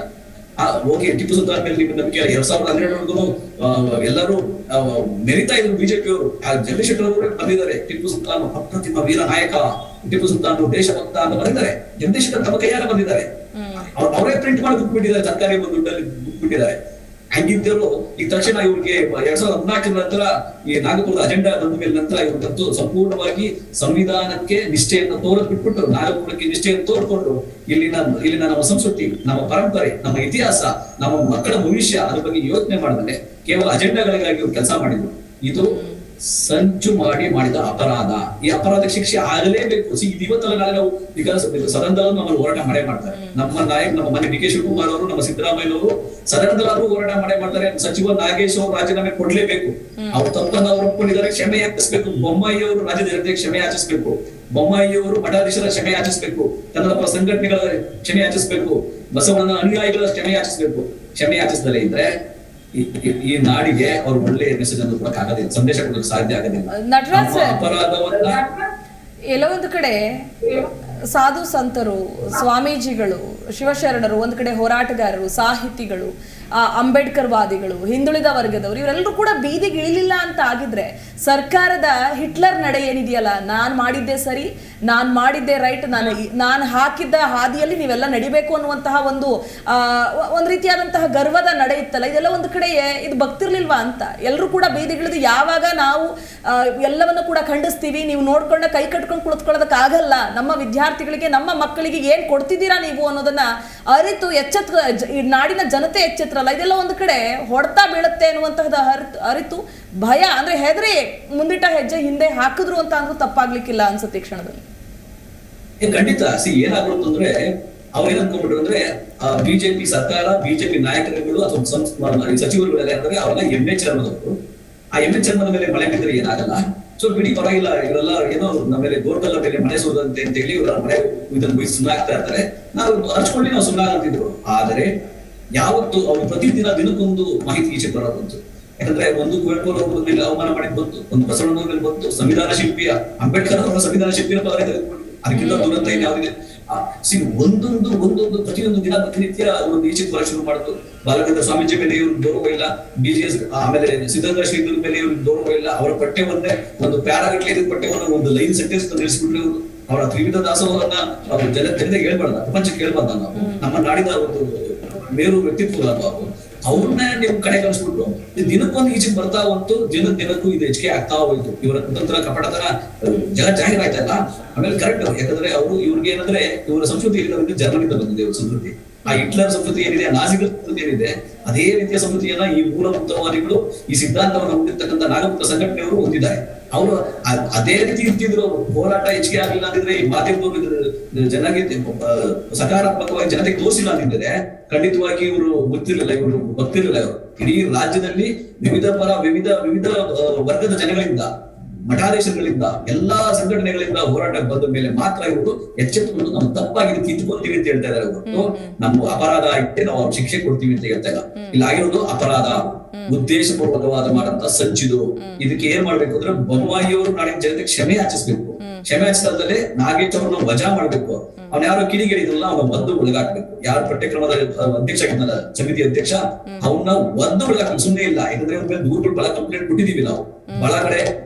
ಓಕೆ, ಟಿಪ್ಪು ಸುಲ್ತಾನ್ ಮೇಲೆ ನಿಮ್ಗೆ ನಂಬಿಕೆ ಇಲ್ಲ. 2012 ಎಲ್ಲರೂ ಮೆರಿತಾ ಇದ್ರು ಬಿಜೆಪಿಯವರು. ಜಗದೀಶ್ ಶೆಟ್ಟರ್ ಅವರು ಬಂದಿದ್ದಾರೆ, ಟಿಪ್ಪು ಸುಲ್ತಾನ್ ಅಪ್ರತಿಮ ವೀರ ನಾಯಕ, ಟಿಪ್ಪು ಸುಲ್ತಾನ್ ದೇಶಭಕ್ತ ಅಂತ ಬಂದಿದ್ದಾರೆ. ಜಗದೀಶ್ ಶೆಟ್ಟರ್ ತಮ್ಮ ಕೈಯಾರ ಬಂದಿದ್ದಾರೆ. ಅವರೇ ಪ್ರಿಂಟ್ ಮಾಡಿ ಬಿಟ್ಬಿಟ್ಟಿದ್ದಾರೆ, ಸರ್ಕಾರಿ ದುಡ್ಡಲ್ಲಿ ಬಿಟ್ಬಿಟ್ಟಿದ್ದಾರೆ. ಹಂಗಿದ್ದರು ಈ ತಕ್ಷಣ ಇವ್ರಿಗೆ 2014 ನಂತರ ಈ ನಾಗಪುರದ ಅಜೆಂಡಾ ಬಂದ ಮೇಲೆ ನಂತರ ಇವ್ರು ಸಂಪೂರ್ಣವಾಗಿ ಸಂವಿಧಾನಕ್ಕೆ ನಿಷ್ಠೆಯನ್ನು ಬಿಟ್ಬಿಟ್ಟು ನಾಗಪುರಕ್ಕೆ ನಿಷ್ಠೆಯನ್ನು ತೋರ್ಕೊಂಡು ಇಲ್ಲಿನ ನಮ್ಮ ಸಂಸ್ಕೃತಿ, ನಮ್ಮ ಪರಂಪರೆ, ನಮ್ಮ ಇತಿಹಾಸ, ನಮ್ಮ ಮಕ್ಕಳ ಭವಿಷ್ಯ ಅದ್ರ ಬಗ್ಗೆ ಯೋಚನೆ ಮಾಡಿದ್ರೆ ಕೇವಲ ಅಜೆಂಡಾಗಳಿಗಾಗಿ ಇವ್ರು ಕೆಲಸ ಮಾಡಿದ್ರು. ಇದು ಸಂಚು ಮಾಡಿದ ಅಪರಾಧ. ಈ ಅಪರಾಧಕ್ಕೆ ಶಿಕ್ಷೆ ಆಗಲೇಬೇಕು. ಇವತ್ತಲ್ಲ ನಾಳೆ ನಾವು ಈಗ ಸದನದಲ್ಲೂ ನಮ್ಮಲ್ಲಿ ಹೋರಾಟ ಮಾಡ್ತಾರೆ. ನಮ್ಮ ನಾಯಕ, ನಮ್ಮ ಮನೆ ಡಿ ಕೆ ಶಿವಕುಮಾರ್ ಅವರು, ನಮ್ಮ ಸಿದ್ದರಾಮಯ್ಯನವರು ಸದನದಲ್ಲಾದ್ರೂ ಹೋರಾಟ ಮಾಡ್ತಾರೆ. ಸಚಿವ ನಾಗೇಶ್ ಅವರು ರಾಜೀನಾಮೆ ಕೊಡ್ಲೇಬೇಕು. ಅವ್ರು ತಪ್ಪನ್ನು ಅವ್ರು ಒಪ್ಕೊಂಡಿದ್ದಾರೆ, ಕ್ಷಮೆ ಯಾಚಿಸ್ಬೇಕು. ಬೊಮ್ಮಾಯಿ ಅವರು ರಾಜ್ಯದ ಜನತೆಗೆ ಕ್ಷಮೆ ಯಾಚಿಸ್ಬೇಕು. ಬೊಮ್ಮಾಯಿ ಅವರು ಮಠಾಧೀಶರ ಕ್ಷಮೆ ಯಾಚಿಸ್ಬೇಕು. ಕನ್ನಡ ಪರ ಸಂಘಟನೆಗಳ ಕ್ಷಮೆ ಯಾಚಿಸ್ಬೇಕು. ಬಸವಣ್ಣನ ಅನುಯಾಯಿಗಳ ಕ್ಷಮೆ ಯಾಚಿಸ್ಬೇಕು. ಕ್ಷಮೆ ಯಾಚಿಸದಲ್ಲೇ ಇದ್ರೆ ಈ ನಾಡಿಗೆ ಅವ್ರು ಒಳ್ಳೆ ಮೆಸೇಜ್ ಅನ್ನು ಕೊಡಕ್ ಆಗೋದಿಲ್ಲ, ಸಂದೇಶ ಕೊಡಕ್ಕೆ ಸಾಧ್ಯ ಆಗೋದಿಲ್ಲ. ನಟರಾಜ್ ಅಪರಾಧವನ್ನ ಎಲ್ಲೋ ಒಂದು ಕಡೆ ಸಾಧು ಸಂತರು, ಸ್ವಾಮೀಜಿಗಳು, ಶಿವಶರಣರು, ಒಂದು ಕಡೆ ಹೋರಾಟಗಾರರು, ಸಾಹಿತಿಗಳು, ಅಂಬೇಡ್ಕರ್ ವಾದಿಗಳು, ಹಿಂದುಳಿದ ವರ್ಗದವರು ಇವರೆಲ್ಲರೂ ಕೂಡ ಬೀದಿಗೆ ಇಳಿಲಿಲ್ಲ ಅಂತ ಆಗಿದ್ರೆ ಸರ್ಕಾರದ ಹಿಟ್ಲರ್ ನಡೆ ಏನಿದೆಯಲ್ಲ, ನಾನು ಮಾಡಿದ್ದೆ ಸರಿ, ನಾನು ಮಾಡಿದ್ದೆ ರೈಟ್, ನಾನು ಹಾಕಿದ್ದ ಹಾದಿಯಲ್ಲಿ ನೀವೆಲ್ಲ ನಡಿಬೇಕು ಅನ್ನುವಂತಹ ಒಂದು ರೀತಿಯಾದಂತಹ ಗರ್ವದ ನಡೆ ಇತ್ತಲ್ಲ, ಇದೆಲ್ಲ ಒಂದು ಕಡೆ ಇದು ಭಕ್ತಿರ್ಲಿಲ್ವಾ ಅಂತ ಎಲ್ಲರೂ ಕೂಡ ಬೀದಿಗಿಳಿದು ಯಾವಾಗ ನಾವು ಎಲ್ಲವನ್ನು ಕೂಡ ಖಂಡಿಸ್ತೀವಿ, ನೀವು ನೋಡ್ಕೊಂಡ ಕೈ ಕಟ್ಕೊಂಡು ಕುಳಿತುಕೊಳ್ಳೋದಕ್ಕಾಗಲ್ಲ, ನಮ್ಮ ವಿದ್ಯಾರ್ಥಿಗಳಿಗೆ, ನಮ್ಮ ಮಕ್ಕಳಿಗೆ ಏನ್ ಕೊಡ್ತಿದ್ದೀರಾ ನೀವು ಅನ್ನೋದನ್ನ ಅರಿತು ಈ ನಾಡಿನ ಜನತೆ ಎಚ್ಚೆತ್ತರಲ್ಲ, ಇದೆಲ್ಲ ಒಂದು ಕಡೆ ಹೊಡ್ತಾ ಬೀಳುತ್ತೆ ಅನ್ನುವಂತಹದ ಅರಿತು ಭಯ ಅಂದ್ರೆ ಹೆದರಿ ಮುಂದಿಟ್ಟ ಹೆಜ್ಜೆ ಹಿಂದೆ ಹಾಕಿದ್ರು ಅಂತ ಅಂದ್ರೂ ತಪ್ಪಾಗ್ಲಿಕ್ಕಿಲ್ಲ ಅನ್ಸುತ್ತೆ ಈ ಕ್ಷಣದಲ್ಲಿ. ಖಂಡಿತ. ಏನಾಗ್ಬಿಡುತ್ತೆ ಅಂದ್ರೆ ಅವ್ರೇನ್ ಅನ್ಕೊಂಡ್ಬಿಟ್ರು ಅಂದ್ರೆ ಬಿಜೆಪಿ ಸರ್ಕಾರ, ಬಿಜೆಪಿ ನಾಯಕರುಗಳು ಅಥವಾ ಸಚಿವರುಗಳೆಲ್ಲ ಅಂದ್ರೆ ಅವೆಲ್ಲ ಎಮ್ಮೆ ಚರ್ಮದವರು. ಆ ಎಮ್ಮೆ ಚರ್ಮದ ಮೇಲೆ ಮಳೆ ಬಿದ್ದರೆ ಏನಾಗಲ್ಲ, ಸೊ ಬಿಡಿ ಪರವಾಗಿಲ್ಲ, ಇವರೆಲ್ಲ ಏನೋ ನಮ್ಮ ಮೇಲೆ ಗೋರ್ಕಲ್ಲ ಮೇಲೆ ಮನೆ ಸೋದಂತೆ ಅಂತ ಹೇಳಿ ಇವರ ಮನೆ ಇದನ್ನು ಸುಮ್ಮನಾಗ್ತಾ ಇರ್ತಾರೆ, ನಾವು ಹರ್ಚ್ಕೊಳ್ಳಿ ನಾವು ಸುಮ್ಮನಾಗ್ತಿದ್ರು. ಆದರೆ ಯಾವತ್ತು ಅವ್ರು ಪ್ರತಿದಿನ ದಿನಕ್ಕೊಂದು ಮಾಹಿತಿ ಈಚೆ ಬರೋದಂತು. ಯಾಕಂದ್ರೆ ಒಂದು ಕುವೆಂಪು ಅವರ ಮೇಲೆ ಅವಮಾನ ಮಾಡಿ ಬಂತು, ಒಂದು ಬಸವಣ್ಣನವರ ಮೇಲೆ ಬಂತು, ಸಂವಿಧಾನ ಶಿಲ್ಪಿಯ ಅಂಬೇಡ್ಕರ್ ಅವರ ಸಂವಿಧಾನ ಶಿಲ್ಪಿಯ ಅದಕ್ಕಿಂತ ದುರಂತ ಯಾವುದಿದೆ. ಒಂದೊಂದು ಪ್ರತಿಯೊಂದು ದಿನ ಪ್ರತಿನಿತ್ಯ ಒಂದು ಈಚೆ ಬರ ಶುರು ಮಾಡಿದ್ರು. ಬಾಲಗಂಗಾಧರ ಸ್ವಾಮೀಜಿ ಮೇಲೆ ಇವ್ರಿಗೆ ಗೌರವ ಇಲ್ಲ, ಬಿಜಿಎಸ್ ಆಮೇಲೆ ಸಿದ್ಧಗಂಗಾ ಶ್ರೀಧರ ಮೇಲೆ ಇವ್ರಿಗೆ ಗೌರವ ಇಲ್ಲ. ಅವರ ಪಠ್ಯವನ್ನೇ ಒಂದು ಪ್ಯಾರಾಗಟ್ಲೆ ಪಠ್ಯವನ್ನು ಒಂದು ಲೈನ್ ಸೆಂಟೆನ್ಸ್ ನಿಲ್ಲಿಸ್ಬಿಟ್ರು ಇವರು. ಅವರ ತ್ರಿವಿಧ ದಾಸೋಹವನ್ನ ಜನತೆಗೆ ಹೇಳ್ಬಾರ್ದ, ಪ್ರಪಂಚಕ್ಕೆ ಹೇಳ್ಬಾರ್ದ. ನಾವು ನಮ್ಮ ನಾಡಿನ ಒಂದು ಮೇರು ವ್ಯಕ್ತಿತ್ವ ಅವ್ರನ್ನ ನೀವು ಕಡೆ ಕಳಿಸ್ಬಿಟ್ರು. ದಿನಕ್ಕೊಂದು ಈಚೆಗೆ ಬರ್ತಾ ಹೋಯ್ತು, ದಿನಕ್ಕೂ ಇದು ಹೆಚ್ಚಿಗೆ ಆಗ್ತಾ ಹೋಯ್ತು. ಇವರ ಕುತಂತ್ರ ಕಪಟತನ ಜಾಹೀರಾಯ್ತಲ್ಲ. ಆಮೇಲೆ ಕರೆಕ್ಟ್, ಯಾಕಂದ್ರೆ ಇವ್ರಿಗೆ ಏನಂದ್ರೆ ಇವರ ಸಂಸ್ಕೃತಿ ಜರ್ಮನಿಂದ ಬಂದಿದೆ. ಇವ್ರ ಸಂಸ್ಕೃತಿ ಆ ಹಿಟ್ಲರ್ ಸಂಸ್ಕೃತಿ ಏನಿದೆ, ನಾಜಿಗಳ ಸಂಸ್ಕೃತಿ ಏನಿದೆ, ಅದೇ ರೀತಿಯ ಸಂಸ್ಕೃತಿಯನ್ನ ಈ ಮೂಲಭೂತವಾದಿಗಳು, ಈ ಸಿದ್ಧಾಂತವನ್ನು ಹೊಂದಿರ್ತಕ್ಕಂಥ ನಾಗಪುರ ಸಂಘಟನೆಯವರು ಹೊಂದಿದ್ದಾರೆ. ಅವರು ಅದೇ ರೀತಿ ಇರ್ತಿದ್ರು. ಹೋರಾಟ ಹೆಚ್ಚಿಗೆ ಆಗಿಲ್ಲ ಅಂದಿದ್ರೆ, ಈ ಮಾಧ್ಯಮದವರು ಜನಗೆ ಸಕಾರಾತ್ಮಕವಾಗಿ ಜನತೆಗೆ ತೋರಿಸಿಲ್ಲ ಅಂತಿದ್ರೆ ಖಂಡಿತವಾಗಿ ಇವರು ಗೊತ್ತಿರಲಿಲ್ಲ, ಇವರು ಭಕ್ತಿರಲಿಲ್ಲ. ಇವರು ಇಡೀ ರಾಜ್ಯದಲ್ಲಿ ವಿವಿಧ ವರ್ಗದ ಜನಗಳಿಂದ, ಮಠಾಧೀಶಗಳಿಂದ, ಎಲ್ಲಾ ಸಂಘಟನೆಗಳಿಂದ ಹೋರಾಟ ಬಂದ ಮೇಲೆ ಮಾತ್ರ ಇವರು ಎಚ್ಚೆತ್ತುಕೊಂಡು ನಾವು ತಪ್ಪಾಗಿದೆ ತಿದ್ದುಕೊಳ್ತೀವಿ ಅಂತ ಹೇಳ್ತಾ ಇದ್ದಾರೆ ಹೊರತು ನಮ್ಮ ಅಪರಾಧ ಆಗಿದೆ ನಾವು ಶಿಕ್ಷೆ ಕೊಡ್ತೀವಿ ಅಂತ ಹೇಳ್ತಾ ಇಲ್ಲ. ಇಲ್ಲ ಆಗಿರೋದು ಅಪರಾಧ, ಉದ್ದೇಶಪೂರ್ವಕವಾದ ಮಾಡಂತ ಸಂಚಿದು. ಇದಕ್ಕೆ ಏನ್ ಮಾಡ್ಬೇಕು ಅಂದ್ರೆ ಬೊಮ್ಮಾಯಿಯವರು ನಾಡಿನ ಜನತೆ ಕ್ಷಮೆ ಯಾಚಿಸ್ಬೇಕು. ಕ್ಷಮೆ ಯಾಚಿಸದಲ್ಲೇ ನಾಗೇಶ್ ಅವ್ರನ್ನ ವಜಾ ಮಾಡ್ಬೇಕು. ಅವ್ನ ಯಾರೋ ಕಿಡಿಗೇಡಿದ್ರಲ್ಲ ಅವನ ಒದ್ದು ಒಳಗಾಕ್ಬೇಕು. ಯಾರು ಪಠ್ಯಕ್ರಮದ ಅಧ್ಯಕ್ಷ ಆಗಿದ್ನಲ್ಲ, ಸಮಿತಿ ಅಧ್ಯಕ್ಷ, ಅವನ್ನ ಒದ್ದು ಒಳಗಾಕ್ಬೇಕು. ಸುಮ್ಮನೆ ಇಲ್ಲ, ಯಾಕಂದ್ರೆ ಅವ್ರ ಮೇಲೆ ದೂರಗಳು ಬಹಳ ಕಂಪ್ಲೇಂಟ್ ಕೊಟ್ಟಿದೀವಿ ನಾವು, ಬಹಳ ಕಡೆ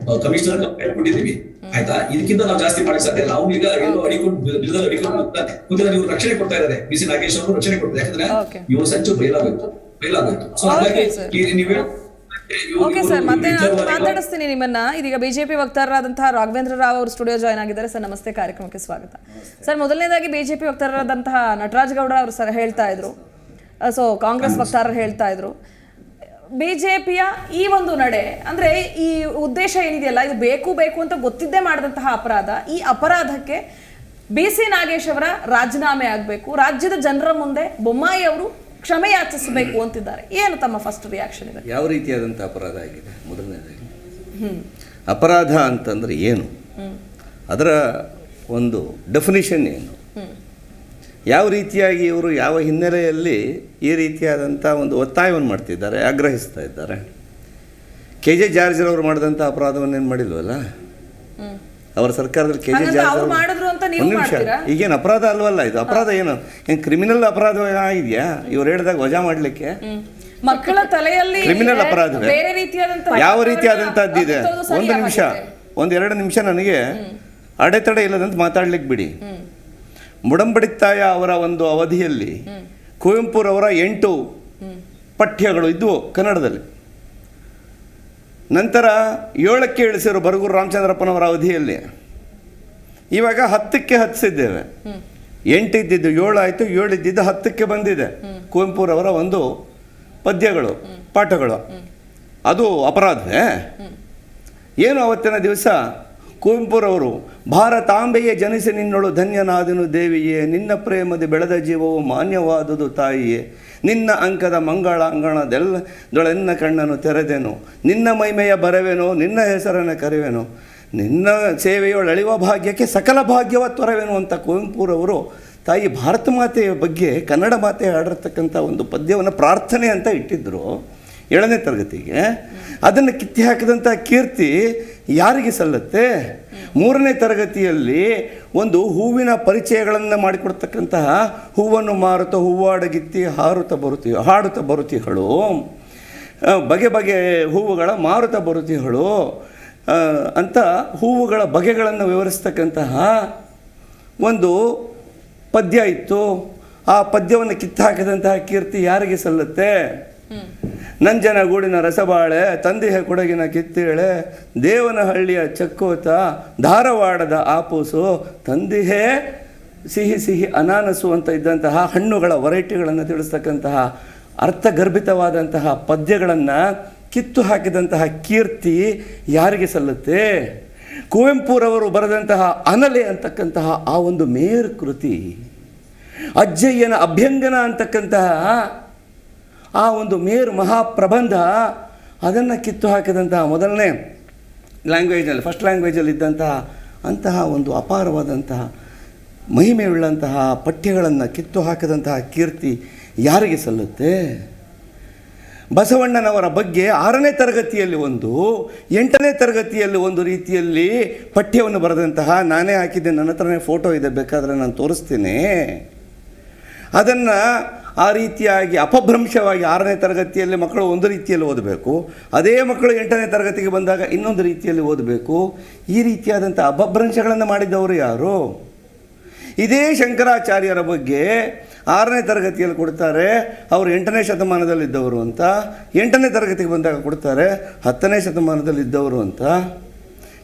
ಕಮಿಷನರ್ ಕಂಪ್ಲೇಂಟ್ ಕೊಟ್ಟಿದೀವಿ. ಆಯ್ತಾ, ಇದಕ್ಕಿಂತ ನಾವು ಜಾಸ್ತಿ ಮಾಡಕ್ ಸಾಧ್ಯ ಇಲ್ಲ. ಅವ್ನೀಗ ಎಲ್ಲೋ ಅಡಿಕೊಂಡು ನೀವು ರಕ್ಷಣೆ ಕೊಡ್ತಾ ಇದ್ದಾರೆ. ಬಿಸಿ ನಾಗೇಶ್ ಅವರು ರಕ್ಷಣೆ ಕೊಡ್ತಾರೆ. ಯಾಕಂದ್ರೆ ಇವ್ರ ಸಂಚು ಬಯಲಾಗೋಯ್ತು. ಸೊ ಹಾಗಾಗಿ ನೀವೇ ಓಕೆ ಸರ್, ಮತ್ತೆ ನಾನು ಮಾತಾಡಿಸ್ತೀನಿ ನಿಮ್ಮನ್ನ. ಇದೀಗ ಬಿಜೆಪಿ ವಕ್ತಾರರಾದಂತಹ ರಾಘವೇಂದ್ರ ರಾವ್ ಅವರು ಸ್ಟುಡಿಯೋ ಜಾಯ್ನ್ ಆಗಿದ್ದಾರೆ. ಸರ್ ನಮಸ್ತೆ, ಕಾರ್ಯಕ್ರಮಕ್ಕೆ ಸ್ವಾಗತ. ಸರ್, ಮೊದಲನೇದಾಗಿ ಬಿಜೆಪಿ ವಕ್ತಾರರಾದಂತಹ ನಟರಾಜ್ ಗೌಡ ಅವರು ಸರ್ ಹೇಳ್ತಾ ಇದ್ರು, ಸೊ ಕಾಂಗ್ರೆಸ್ ವಕ್ತಾರರು ಹೇಳ್ತಾ ಇದ್ರು, ಬಿಜೆಪಿಯ ಈ ಒಂದು ನಡೆ ಅಂದ್ರೆ ಈ ಉದ್ದೇಶ ಏನಿದೆಯಲ್ಲ, ಇದು ಬೇಕು ಅಂತ ಗೊತ್ತಿದ್ದೇ ಮಾಡಿದಂತಹ ಅಪರಾಧ. ಈ ಅಪರಾಧಕ್ಕೆ ಬಿಸಿ ನಾಗೇಶ್ ಅವರ ರಾಜೀನಾಮೆ ಆಗಬೇಕು, ರಾಜ್ಯದ ಜನರ ಮುಂದೆ ಬೊಮ್ಮಾಯಿ ಅವರು ಕ್ಷಮೆ ಯಾಚಿಸಬೇಕು ಅಂತಿದ್ದಾರೆ. ಏನು ತಮ್ಮ ಫಸ್ಟ್ ರಿಯಾಕ್ಷನ್ ಇದೆ? ಯಾವ ರೀತಿಯಾದಂಥ ಅಪರಾಧ ಆಗಿದೆ? ಮೊದಲನೇದಾಗಿ ಅಪರಾಧ ಅಂತಂದ್ರೆ ಏನು, ಅದರ ಒಂದು ಡೆಫಿನಿಷನ್ ಏನು, ಯಾವ ರೀತಿಯಾಗಿ ಇವರು ಯಾವ ಹಿನ್ನೆಲೆಯಲ್ಲಿ ಈ ರೀತಿಯಾದಂಥ ಒಂದು ಒತ್ತಾಯವನ್ನು ಮಾಡ್ತಿದ್ದಾರೆ, ಆಗ್ರಹಿಸ್ತಾ ಇದ್ದಾರೆ. ಕೆ ಜೆ ಜಾರ್ಜ್ರವರು ಮಾಡಿದಂಥ ಅಪರಾಧವನ್ನೇನು ಮಾಡಿಲ್ವಲ್ಲ ಅವರ ಸರ್ಕಾರದಲ್ಲಿ. ಕೆ ಜೆ ಜಾರ್ಜ್ ಒಂದು ನಿಮಿಷ, ಈಗೇನು ಅಪರಾಧ ಅಲ್ವಲ್ಲ ಇದು? ಅಪರಾಧ ಏನು ಕ್ರಿಮಿನಲ್ ಅಪರಾಧ ಇದೆಯಾ? ಇವ್ರು ಹೇಳಿದಾಗ ವಜಾ ಮಾಡಲಿಕ್ಕೆ ಮಕ್ಕಳ ತಲೆಯಲ್ಲಿ ಕ್ರಿಮಿನಲ್ ಅಪರಾಧವೇ? ಯಾವ ರೀತಿಯಾದಂಥದ್ದಿದೆ? ಒಂದೆರಡು ನಿಮಿಷ ನನಗೆ ಅಡೆತಡೆ ಇಲ್ಲದಂತ ಮಾತಾಡ್ಲಿಕ್ಕೆ ಬಿಡಿ. ಮುಡಂಬಡಿತ್ತಾಯ ಅವರ ಒಂದು ಅವಧಿಯಲ್ಲಿ ಕುವೆಂಪುರವರ 8 ಪಠ್ಯಗಳು ಇದ್ವು ಕನ್ನಡದಲ್ಲಿ. ನಂತರ 7ಕ್ಕೆ ಇಳಿಸಿರು ಬರಗೂರು ರಾಮಚಂದ್ರಪ್ಪನವರ ಅವಧಿಯಲ್ಲಿ. ಇವಾಗ 10ಕ್ಕೆ ಹತ್ತಿಸಿದ್ದೇವೆ. 8 ಇದ್ದಿದ್ದು 7 ಆಯಿತು, 7 ಇದ್ದಿದ್ದು 10ಕ್ಕೆ ಬಂದಿದೆ. ಕುವೆಂಪುರವರ ಒಂದು ಪದ್ಯಗಳು, ಪಾಠಗಳು. ಅದು ಅಪರಾಧವೇ? ಏನು ಅವತ್ತಿನ ದಿವಸ ಕುವೆಂಪುರವರು ಭಾರತಾಂಬೆಯೇ ಜನಿಸಿ ನಿನ್ನೊಳು ಧನ್ಯನಾದನು ದೇವಿಯೇ, ನಿನ್ನ ಪ್ರೇಮದಿ ಬೆಳೆದ ಜೀವವು ಮಾನ್ಯವಾದುದು ತಾಯಿಯೇ, ನಿನ್ನ ಅಂಕದ ಮಂಗಳಾಂಗಣದೊಳೆನ್ನ ಕಣ್ಣನ್ನು ತೆರೆದೆನು, ನಿನ್ನ ಮೈಮೆಯ ಬರವೆನೋ, ನಿನ್ನ ಹೆಸರನ್ನು ಕರೆವೆನು, ನಿನ್ನ ಸೇವೆಯೊಳು ಅಳಿವ ಭಾಗ್ಯಕ್ಕೆ ಸಕಲ ಭಾಗ್ಯವ ತೊರವೆನು ಅಂತ ಕುವೆಂಪುರವರು ತಾಯಿ ಭಾರತ ಮಾತೆಯ ಬಗ್ಗೆ ಕನ್ನಡ ಮಾತೆ ಹಾಡಿರ್ತಕ್ಕಂಥ ಒಂದು ಪದ್ಯವನ್ನು ಪ್ರಾರ್ಥನೆ ಅಂತ ಇಟ್ಟಿದ್ದರು 7ನೇ ತರಗತಿಗೆ. ಅದನ್ನು ಕಿತ್ತಿ ಹಾಕಿದಂಥ ಕೀರ್ತಿ ಯಾರಿಗೆ ಸಲ್ಲತ್ತೆ? 3ನೇ ತರಗತಿಯಲ್ಲಿ ಒಂದು ಹೂವಿನ ಪರಿಚಯಗಳನ್ನು ಮಾಡಿಕೊಡ್ತಕ್ಕಂತಹ ಹೂವನ್ನು ಮಾರುತ್ತ ಹೂವಾಡಗಿತ್ತಿ ಹಾಡುತ್ತಾ ಬರುತಿಗಳು, ಬಗೆ ಬಗೆ ಹೂವುಗಳ ಮಾರುತ ಬರುತಿಗಳು ಅಂತ ಹೂವುಗಳ ಬಗೆಗಳನ್ನು ವಿವರಿಸ್ತಕ್ಕಂತಹ ಒಂದು ಪದ್ಯ ಇತ್ತು. ಆ ಪದ್ಯವನ್ನು ಕಿತ್ತಾಕಿದಂತಹ ಕೀರ್ತಿ ಯಾರಿಗೆ ಸಲ್ಲುತ್ತೆ? ನಂಜನಗೂಡಿನ ರಸಬಾಳೆ, ತಂದಿಹೆ ಕೊಡಗಿನ ಕಿತ್ತೇಳೆ, ದೇವನಹಳ್ಳಿಯ ಚಕ್ಕೋತ, ಧಾರವಾಡದ ಆಪೂಸು, ತಂದಿಹೆ ಸಿಹಿ ಸಿಹಿ ಅನಾನಸು ಅಂತ ಇದ್ದಂತಹ ಹಣ್ಣುಗಳ ವೆರೈಟಿಗಳನ್ನು ತಿಳಿಸ್ತಕ್ಕಂತಹ ಅರ್ಥಗರ್ಭಿತವಾದಂತಹ ಪದ್ಯಗಳನ್ನು ಕಿತ್ತು ಹಾಕಿದಂತಹ ಕೀರ್ತಿ ಯಾರಿಗೆ ಸಲ್ಲುತ್ತೆ? ಕುವೆಂಪುರವರು ಬರೆದಂತಹ ಅನಲೆ ಅಂತಕ್ಕಂತಹ ಆ ಒಂದು ಮೇರು ಕೃತಿ, ಅಜ್ಜಯ್ಯನ ಅಭ್ಯಂಗನ ಅಂತಕ್ಕಂತಹ ಆ ಒಂದು ಮೇರು ಮಹಾಪ್ರಬಂಧ, ಅದನ್ನು ಕಿತ್ತು ಹಾಕಿದಂತಹ ಮೊದಲನೇ ಲ್ಯಾಂಗ್ವೇಜಲ್ಲಿ, ಫಸ್ಟ್ ಲ್ಯಾಂಗ್ವೇಜಲ್ಲಿ ಇದ್ದಂತಹ ಅಂತಹ ಒಂದು ಅಪಾರವಾದಂತಹ ಮಹಿಮೆಯುಳ್ಳಂತಹ ಪಠ್ಯಗಳನ್ನು ಕಿತ್ತು ಹಾಕಿದಂತಹ ಕೀರ್ತಿ ಯಾರಿಗೆ ಸಲ್ಲುತ್ತೆ? ಬಸವಣ್ಣನವರ ಬಗ್ಗೆ 6ನೇ ತರಗತಿಯಲ್ಲಿ ಒಂದು, 8ನೇ ತರಗತಿಯಲ್ಲಿ ಒಂದು ರೀತಿಯಲ್ಲಿ ಪಠ್ಯವನ್ನು ಬರೆದಂತಹ, ನಾನೇ ಹಾಕಿದ್ದೆ, ನನ್ನ ಹತ್ರನೇ ಫೋಟೋ ಇದೆ, ಬೇಕಾದರೆ ನಾನು ತೋರಿಸ್ತೀನಿ. ಅದನ್ನು ಆ ರೀತಿಯಾಗಿ ಅಪಭ್ರಂಶವಾಗಿ 6ನೇ ತರಗತಿಯಲ್ಲಿ ಮಕ್ಕಳು ಒಂದು ರೀತಿಯಲ್ಲಿ ಓದಬೇಕು, ಅದೇ ಮಕ್ಕಳು 8ನೇ ತರಗತಿಗೆ ಬಂದಾಗ ಇನ್ನೊಂದು ರೀತಿಯಲ್ಲಿ ಓದಬೇಕು. ಈ ರೀತಿಯಾದಂಥ ಅಪಭ್ರಂಶಗಳನ್ನು ಮಾಡಿದವರು ಯಾರು? ಇದೇ ಶಂಕರಾಚಾರ್ಯರ ಬಗ್ಗೆ 6ನೇ ತರಗತಿಯಲ್ಲಿ ಕೊಡ್ತಾರೆ, ಅವರು 8ನೇ ಶತಮಾನದಲ್ಲಿದ್ದವರು ಅಂತ. 8ನೇ ತರಗತಿಗೆ ಬಂದಾಗ ಕೊಡ್ತಾರೆ 10ನೇ ಶತಮಾನದಲ್ಲಿದ್ದವರು ಅಂತ.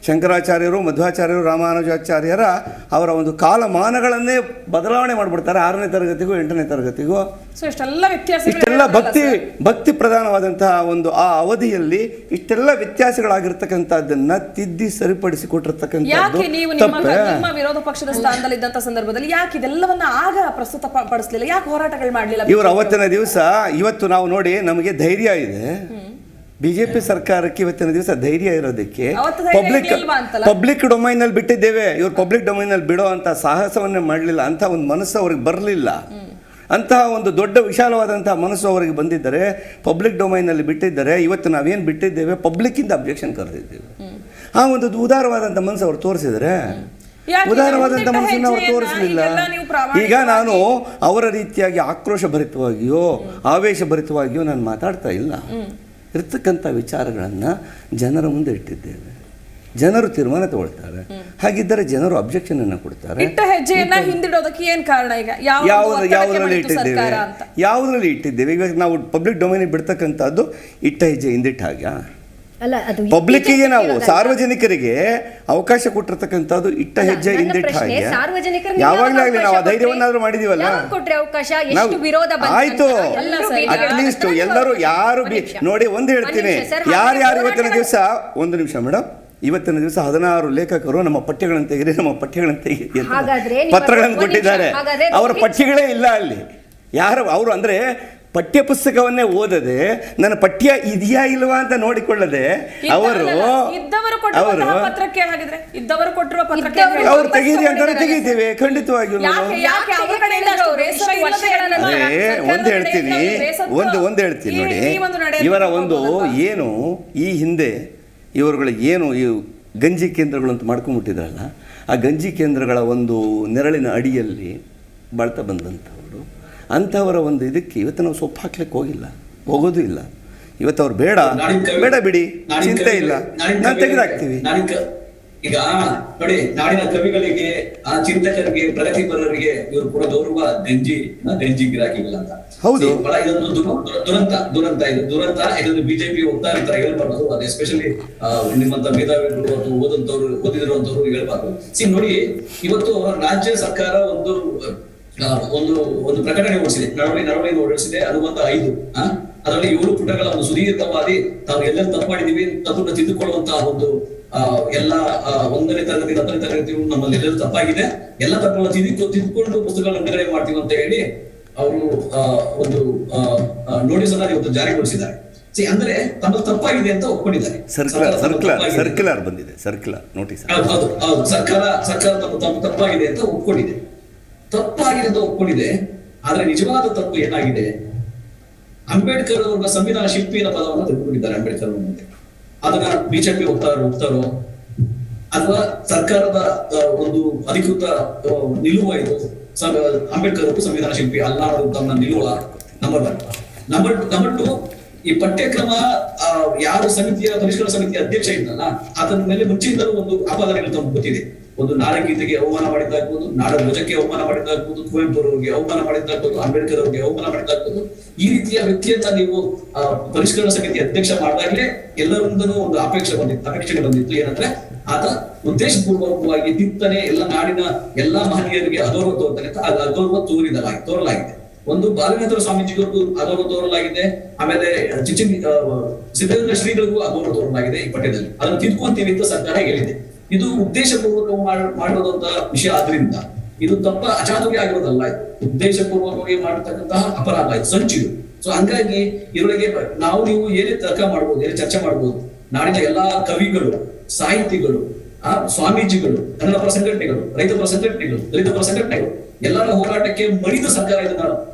ಶಂಕರಾಚಾರ್ಯರು, ಮಧ್ವಾಚಾರ್ಯರು, ರಾಮಾನುಜಾಚಾರ್ಯರ ಅವರ ಒಂದು ಕಾಲಮಾನಗಳನ್ನೇ ಬದಲಾವಣೆ ಮಾಡಿಬಿಡ್ತಾರೆ 6ನೇ ತರಗತಿಗೂ 8ನೇ ತರಗತಿಗೂ. ಸೊ ಇಷ್ಟೆಲ್ಲ ವ್ಯತ್ಯಾಸ, ಇಷ್ಟೆಲ್ಲ ಭಕ್ತಿ ಪ್ರಧಾನವಾದಂತಹ ಒಂದು ಆ ಅವಧಿಯಲ್ಲಿ ಇಷ್ಟೆಲ್ಲ ವ್ಯತ್ಯಾಸಗಳಾಗಿರ್ತಕ್ಕಂಥದ್ದನ್ನು ತಿದ್ದಿ ಸರಿಪಡಿಸಿ ಕೊಟ್ಟಿರ್ತಕ್ಕಂಥದ್ದು ಯಾಕೆ ನೀವು ನಿಮ್ಮ ವಿರೋಧ ಪಕ್ಷದ ಸ್ಥಾನದಲ್ಲಿದ್ದಂಥ ಸಂದರ್ಭದಲ್ಲಿ ಯಾಕೆ ಇದೆಲ್ಲವನ್ನ ಆಗ ಪ್ರಸ್ತುತ ಪಡಿಸಲಿಲ್ಲ? ಯಾಕೆ ಹೋರಾಟಗಳು ಮಾಡಲಿಲ್ಲ? ಇವರು ಅವತ್ತಿನ ದಿವಸ, ಇವತ್ತು ನಾವು ನೋಡಿ ನಮಗೆ ಧೈರ್ಯ ಇದೆ, ಬಿಜೆಪಿ ಸರ್ಕಾರಕ್ಕೆ ಇವತ್ತಿನ ದಿವಸ ಧೈರ್ಯ ಇರೋದಕ್ಕೆ ಪಬ್ಲಿಕ್ ಡೊಮೈನಲ್ಲಿ ಬಿಟ್ಟಿದ್ದೇವೆ. ಇವರು ಪಬ್ಲಿಕ್ ಡೊಮೈನಲ್ಲಿ ಬಿಡೋ ಅಂತ ಸಾಹಸವನ್ನೇ ಮಾಡಲಿಲ್ಲ, ಅಂಥ ಒಂದು ಮನಸ್ಸು ಅವ್ರಿಗೆ ಬರಲಿಲ್ಲ. ಅಂತಹ ಒಂದು ದೊಡ್ಡ ವಿಶಾಲವಾದಂತಹ ಮನಸ್ಸು ಅವರಿಗೆ ಬಂದಿದ್ದರೆ ಪಬ್ಲಿಕ್ ಡೊಮೈನಲ್ಲಿ ಬಿಟ್ಟಿದ್ದರೆ ಇವತ್ತು ನಾವೇನು ಬಿಟ್ಟಿದ್ದೇವೆ ಪಬ್ಲಿಕ್ಕಿಂದ ಅಬ್ಜೆಕ್ಷನ್ ಕರೆದಿದ್ದೇವೆ. ಆ ಒಂದು ಉದಾರವಾದಂಥ ಮನಸ್ಸು ಅವರು ತೋರಿಸಿದರೆ, ಉದಾರವಾದಂಥ ಮನಸ್ಸನ್ನು ಅವರು ತೋರಿಸಲಿಲ್ಲ. ಈಗ ನಾನು ಅವರ ರೀತಿಯಾಗಿ ಆಕ್ರೋಶ ಭರಿತವಾಗಿಯೋ ಆವೇಶ ಭರಿತವಾಗಿಯೋ ನಾನು ಮಾತಾಡ್ತಾ ಇಲ್ಲ. ಇರ್ತಕ್ಕಂಥ ವಿಚಾರಗಳನ್ನು ಜನರ ಮುಂದೆ ಇಟ್ಟಿದ್ದೇವೆ, ಜನರು ತೀರ್ಮಾನ ತಗೊಳ್ತಾರೆ. ಹಾಗಿದ್ದರೆ ಜನರು ಅಬ್ಜೆಕ್ಷನ್ ಅನ್ನು ಕೊಡ್ತಾರೆ. ಹಿಂದಿಡೋದಕ್ಕೆ ಏನು ಕಾರಣ? ಈಗ ಯಾವುದರಲ್ಲಿ ಇಟ್ಟಿದ್ದೇವೆ? ಇವಾಗ ನಾವು ಪಬ್ಲಿಕ್ ಡೊಮೈನಿಗೆ ಬಿಡ್ತಕ್ಕಂಥದ್ದು ಇಟ್ಟ ಹೆಜ್ಜೆ ಹಿಂದಿಟ್ಟಾಗ ಅಲ್ಲ, ಅದು ಪಬ್ಲಿಕ್ಕಿಗೆ ನಾವು ಸಾರ್ವಜನಿಕರಿಗೆ ಅವಕಾಶ ಕೊಟ್ಟಿರ್ತಕ್ಕಂಥದ್ದು ಇಟ್ಟ ಹೆಜ್ಜೆ ಹಿಂದಿಟ್ಟ ಹಾಗೆ. ಯಾವಾಗಲಾಗಲಿ ನಾವು ಆ ಧೈರ್ಯವನ್ನಾದ್ರೂ ಮಾಡಿದೀವಲ್ಲ. ಆಯ್ತು, ಅಟ್ಲೀಸ್ಟ್ ಎಲ್ಲರೂ ಯಾರು ನೋಡಿ ಒಂದು ಹೇಳ್ತೀನಿ, ಯಾರ್ಯಾರು ಇವತ್ತಿನ ದಿವಸ, ಒಂದು ನಿಮಿಷ ಮೇಡಮ್, ಇವತ್ತಿನ ದಿವಸ 16 ಲೇಖಕರು ನಮ್ಮ ಪಠ್ಯಗಳನ್ನು ತೆಗೆದು ಪತ್ರಗಳನ್ನು ಕೊಟ್ಟಿದ್ದಾರೆ. ಅವರ ಪಠ್ಯಗಳೇ ಇಲ್ಲ ಅಲ್ಲಿ. ಯಾರು ಅವರು ಅಂದರೆ ಪಠ್ಯ ಪುಸ್ತಕವನ್ನೇ ಓದದೆ ನನ್ನ ಪಠ್ಯ ಇದೆಯಾ ಇಲ್ವಾ ಅಂತ ನೋಡಿಕೊಳ್ಳದೆ ಅವರು ತೆಗೀರಿ ಅಂತಾರೆ, ತೆಗೀತೀವಿ ಖಂಡಿತವಾಗಿಯೂ. ಒಂದು ಹೇಳ್ತೀನಿ ನೋಡಿ, ಇವರ ಒಂದು ಏನು ಈ ಹಿಂದೆ ಇವರುಗಳು ಏನು ಈ ಗಂಜಿ ಕೇಂದ್ರಗಳು ಅಂತ ಮಾಡ್ಕೊಂಡ್ಬಿಟ್ಟಿದ್ರಲ್ಲ, ಆ ಗಂಜಿ ಕೇಂದ್ರಗಳ ಒಂದು ನೆರಳಿನ ಅಡಿಯಲ್ಲಿ ಬಾಳ್ತಾ ಬಂದಂಥವ್ರು, ಅಂಥವರ ಒಂದು ಇದಕ್ಕೆ ಇವತ್ತು ನಾವು ಸೊಪ್ಪು ಹಾಕ್ಲಿಕ್ಕೆ ಹೋಗೋದು ಇಲ್ಲ. ಇವತ್ತು ಅವ್ರು ಬೇಡ ಬಿಡಿ, ಚಿಂತೆ ಇಲ್ಲ, ನಾನು ತೆಗೆದಾಕ್ತೀವಿ. ಈಗ ನೋಡಿ, ನಾಡಿನ ಕವಿಗಳಿಗೆ, ಆ ಚಿಂತಕರಿಗೆ, ಪ್ರಗತಿಪರರಿಗೆ ಇವರು ಕೂಡ ಗೌರವ ಗಂಜಿ ಗಿರಾಕಿಗಳು ಅಂತ. ಹೌದು. ಬಹಳ ಇದೊಂದು ದುರಂತ. ಇದೊಂದು ಬಿಜೆಪಿ ಹೋಗ್ತಾ ಇರ್ತಾರೆ, ಹೇಳ್ಬಾರ್ದು. ಅದು ಎಸ್ಪೆಷಲಿ ನಿಮ್ಮಂತ ಮೇಧಾವಿಗಳು ಅಥವಾ ಓದಿದಿರುವಂತವ್ರು ಹೇಳ್ಬಾರ್ದು. ನೋಡಿ, ಇವತ್ತು ರಾಜ್ಯ ಸರ್ಕಾರ ಒಂದು ಪ್ರಕಟಣೆ ಹೊರಡಿಸಿದೆ, ನಡವಳಿಕೆ ಹೊರಡಿಸಿದೆ. ಅದು ಒಂದು 5 ಅದರಲ್ಲಿ 7 ಪುಟಗಳ ಒಂದು ಸುದೀರ್ಘವಾದಿ ತಾವು ಎಲ್ಲರೂ ತಪ್ಪು ಮಾಡಿದೀವಿ, ತಪ್ಪನ್ನು ತಿದ್ದುಕೊಳ್ಳುವಂತಹ ಒಂದು ಎಲ್ಲ 1ನೇ ತರಗತಿ 10ನೇ ತರಗತಿ ನಮ್ಮಲ್ಲಿ ಎಲ್ಲರೂ ತಪ್ಪಾಗಿದೆ, ಎಲ್ಲ ತಪ್ಪನ್ನು ತಿದ್ದುಕೊಂಡು ಪುಸ್ತಕಗಳನ್ನು ಬಿಡುಗಡೆ ಮಾಡ್ತೀವಿ ಅಂತ ಹೇಳಿ ಅವರು ಒಂದು ನೋಟಿಸ್ ಅನ್ನ ಇವತ್ತು ಜಾರಿಗೊಳಿಸಿದ್ದಾರೆ. ಅಂದ್ರೆ ತಮ್ಮ ತಪ್ಪಾಗಿದೆ ಅಂತ ಒಪ್ಕೊಂಡಿದ್ದಾರೆ. ಸರ್ಕ್ಯುಲರ್ ಬಂದಿದೆ, ಸರ್ಕ್ಯುಲರ್ ನೋಟಿಸ್. ಹೌದು, ಸರ್ಕಾರ ತಮ್ಮ ತಪ್ಪಾಗಿದೆ ಅಂತ ಒಪ್ಕೊಂಡಿದೆ. ಆದ್ರೆ ನಿಜವಾದ ತಪ್ಪು ಏನಾಗಿದೆ, ಅಂಬೇಡ್ಕರ್ ಅವರ ಸಂವಿಧಾನ ಶಿಲ್ಪಿಯ ಪದವನ್ನು ತೆಗೆದುಕೊಂಡಿದ್ದಾರೆ ಅಂಬೇಡ್ಕರ್ ಮುಂದೆ. ಅದನ್ನ ಬಿಜೆಪಿ ಹೋಗ್ತಾರೋ ಅಥವಾ ಸರ್ಕಾರದ ಒಂದು ಅಧಿಕೃತ ನಿಲುವ ಇದು, ಅಂಬೇಡ್ಕರ್ ಅವರು ಸಂವಿಧಾನ ಶಿಲ್ಪಿ ಅಲ್ಲ ಅನ್ನೋದು ತಮ್ಮ ನಿಲುವ. ನಂಬರ್ 2, ಈ ಪಠ್ಯಕ್ರಮ ಯಾರು ಪರಿಷ್ಕರಣ ಸಮಿತಿಯ ಅಧ್ಯಕ್ಷ ಇದ್ದಲ್ಲ, ಅದರ ಮೇಲೆ ಮುಂಚಿನಿಂದಲೂ ಒಂದು ಆಪಾದನೆಗಳು ತಮ್ಮ ಗೊತ್ತಿದೆ. ಒಂದು ನಾಡಗೀತೆಗೆ ಅವಮಾನ ಮಾಡಿದ್ದಾಗ್ಬೋದು, ನಾಡ ಧ್ವಜಕ್ಕೆ ಅವಮಾನ ಮಾಡಿದ್ದಾಗ್ಬೋದು, ಕುವೆಂಪು ಅವರಿಗೆ ಅವಮಾನ ಮಾಡಿದ್ದಾಗ್ಬೋದು, ಅಂಬೇಡ್ಕರ್ ಅವರಿಗೆ ಅವಮಾನ ಮಾಡಿದ್ದಾಗ್ಬೋದು. ಈ ರೀತಿಯ ವ್ಯಕ್ತಿಯನ್ನ ನೀವು ಪರಿಷ್ಕರಣ ಸಮಿತಿ ಅಧ್ಯಕ್ಷ ಮಾಡಿದಾಗಲೇ ಎಲ್ಲರಿಂದನೂ ಒಂದು ಅಪೇಕ್ಷೆಗಳು ಬಂದಿತ್ತು. ಏನಂದ್ರೆ ಆತ ಉದ್ದೇಶಪೂರ್ವಕವಾಗಿ ತಿತ್ತನೆ ಎಲ್ಲ ನಾಡಿನ ಎಲ್ಲಾ ಮಹನೀಯರಿಗೆ ಅಗೌರವ ತೋರ್ತಾನೆ ಅಂತ ಅಗೌರವ ತೋರಲಾಗಿದೆ. ಒಂದು ಬಾಲಗಂಗಾಧರ ಸ್ವಾಮೀಜಿಗಳಿಗೂ ಅಗೌರವ ತೋರಲಾಗಿದೆ, ಆಮೇಲೆ ಸಿದ್ಧಗಂಗಾ ಶ್ರೀಗಳಿಗೂ ಅಗೌರವ ತೋರಲಾಗಿದೆ. ಈ ಪಠ್ಯದಲ್ಲಿ ಅದನ್ನು ತಿದ್ದುಕೊಂತೀವಿ ಅಂತ ಸರ್ಕಾರ ಹೇಳಿದೆ. ಇದು ಉದ್ದೇಶಪೂರ್ವಕ ಮಾಡಿರೋದಂತ ವಿಷಯ ಆದ್ರಿಂದ ಇದು ತಪ್ಪ ಅಚಾತುರ್ಯ ಆಗಿರೋದಲ್ಲ, ಉದ್ದೇಶಪೂರ್ವಕವಾಗಿ ಮಾಡತಕ್ಕಂತಹ ಅಪರಾಧ, ಇದು ಸಂಚಿದು. ಸೊ ಹಂಗಾಗಿ ಇದರೊಳಗೆ ನೀವು ಏನೇ ತರ್ಕ ಮಾಡ್ಬೋದು, ಏನೇ ಚರ್ಚೆ ಮಾಡ್ಬೋದು. ನಾಡಿನ ಎಲ್ಲಾ ಕವಿಗಳು, ಸಾಹಿತಿಗಳು, ಸ್ವಾಮೀಜಿಗಳು, ಕನ್ನಡ ಪರ ಸಂಘಟನೆಗಳು, ರೈತ ಪರ ಸಂಘಟನೆಗಳು, ದಲಿತ ಪರ ಸಂಘಟನೆಗಳು ಎಲ್ಲರ ಹೋರಾಟಕ್ಕೆ ಮಣಿದ ಸರ್ಕಾರ ಇದನ್ನ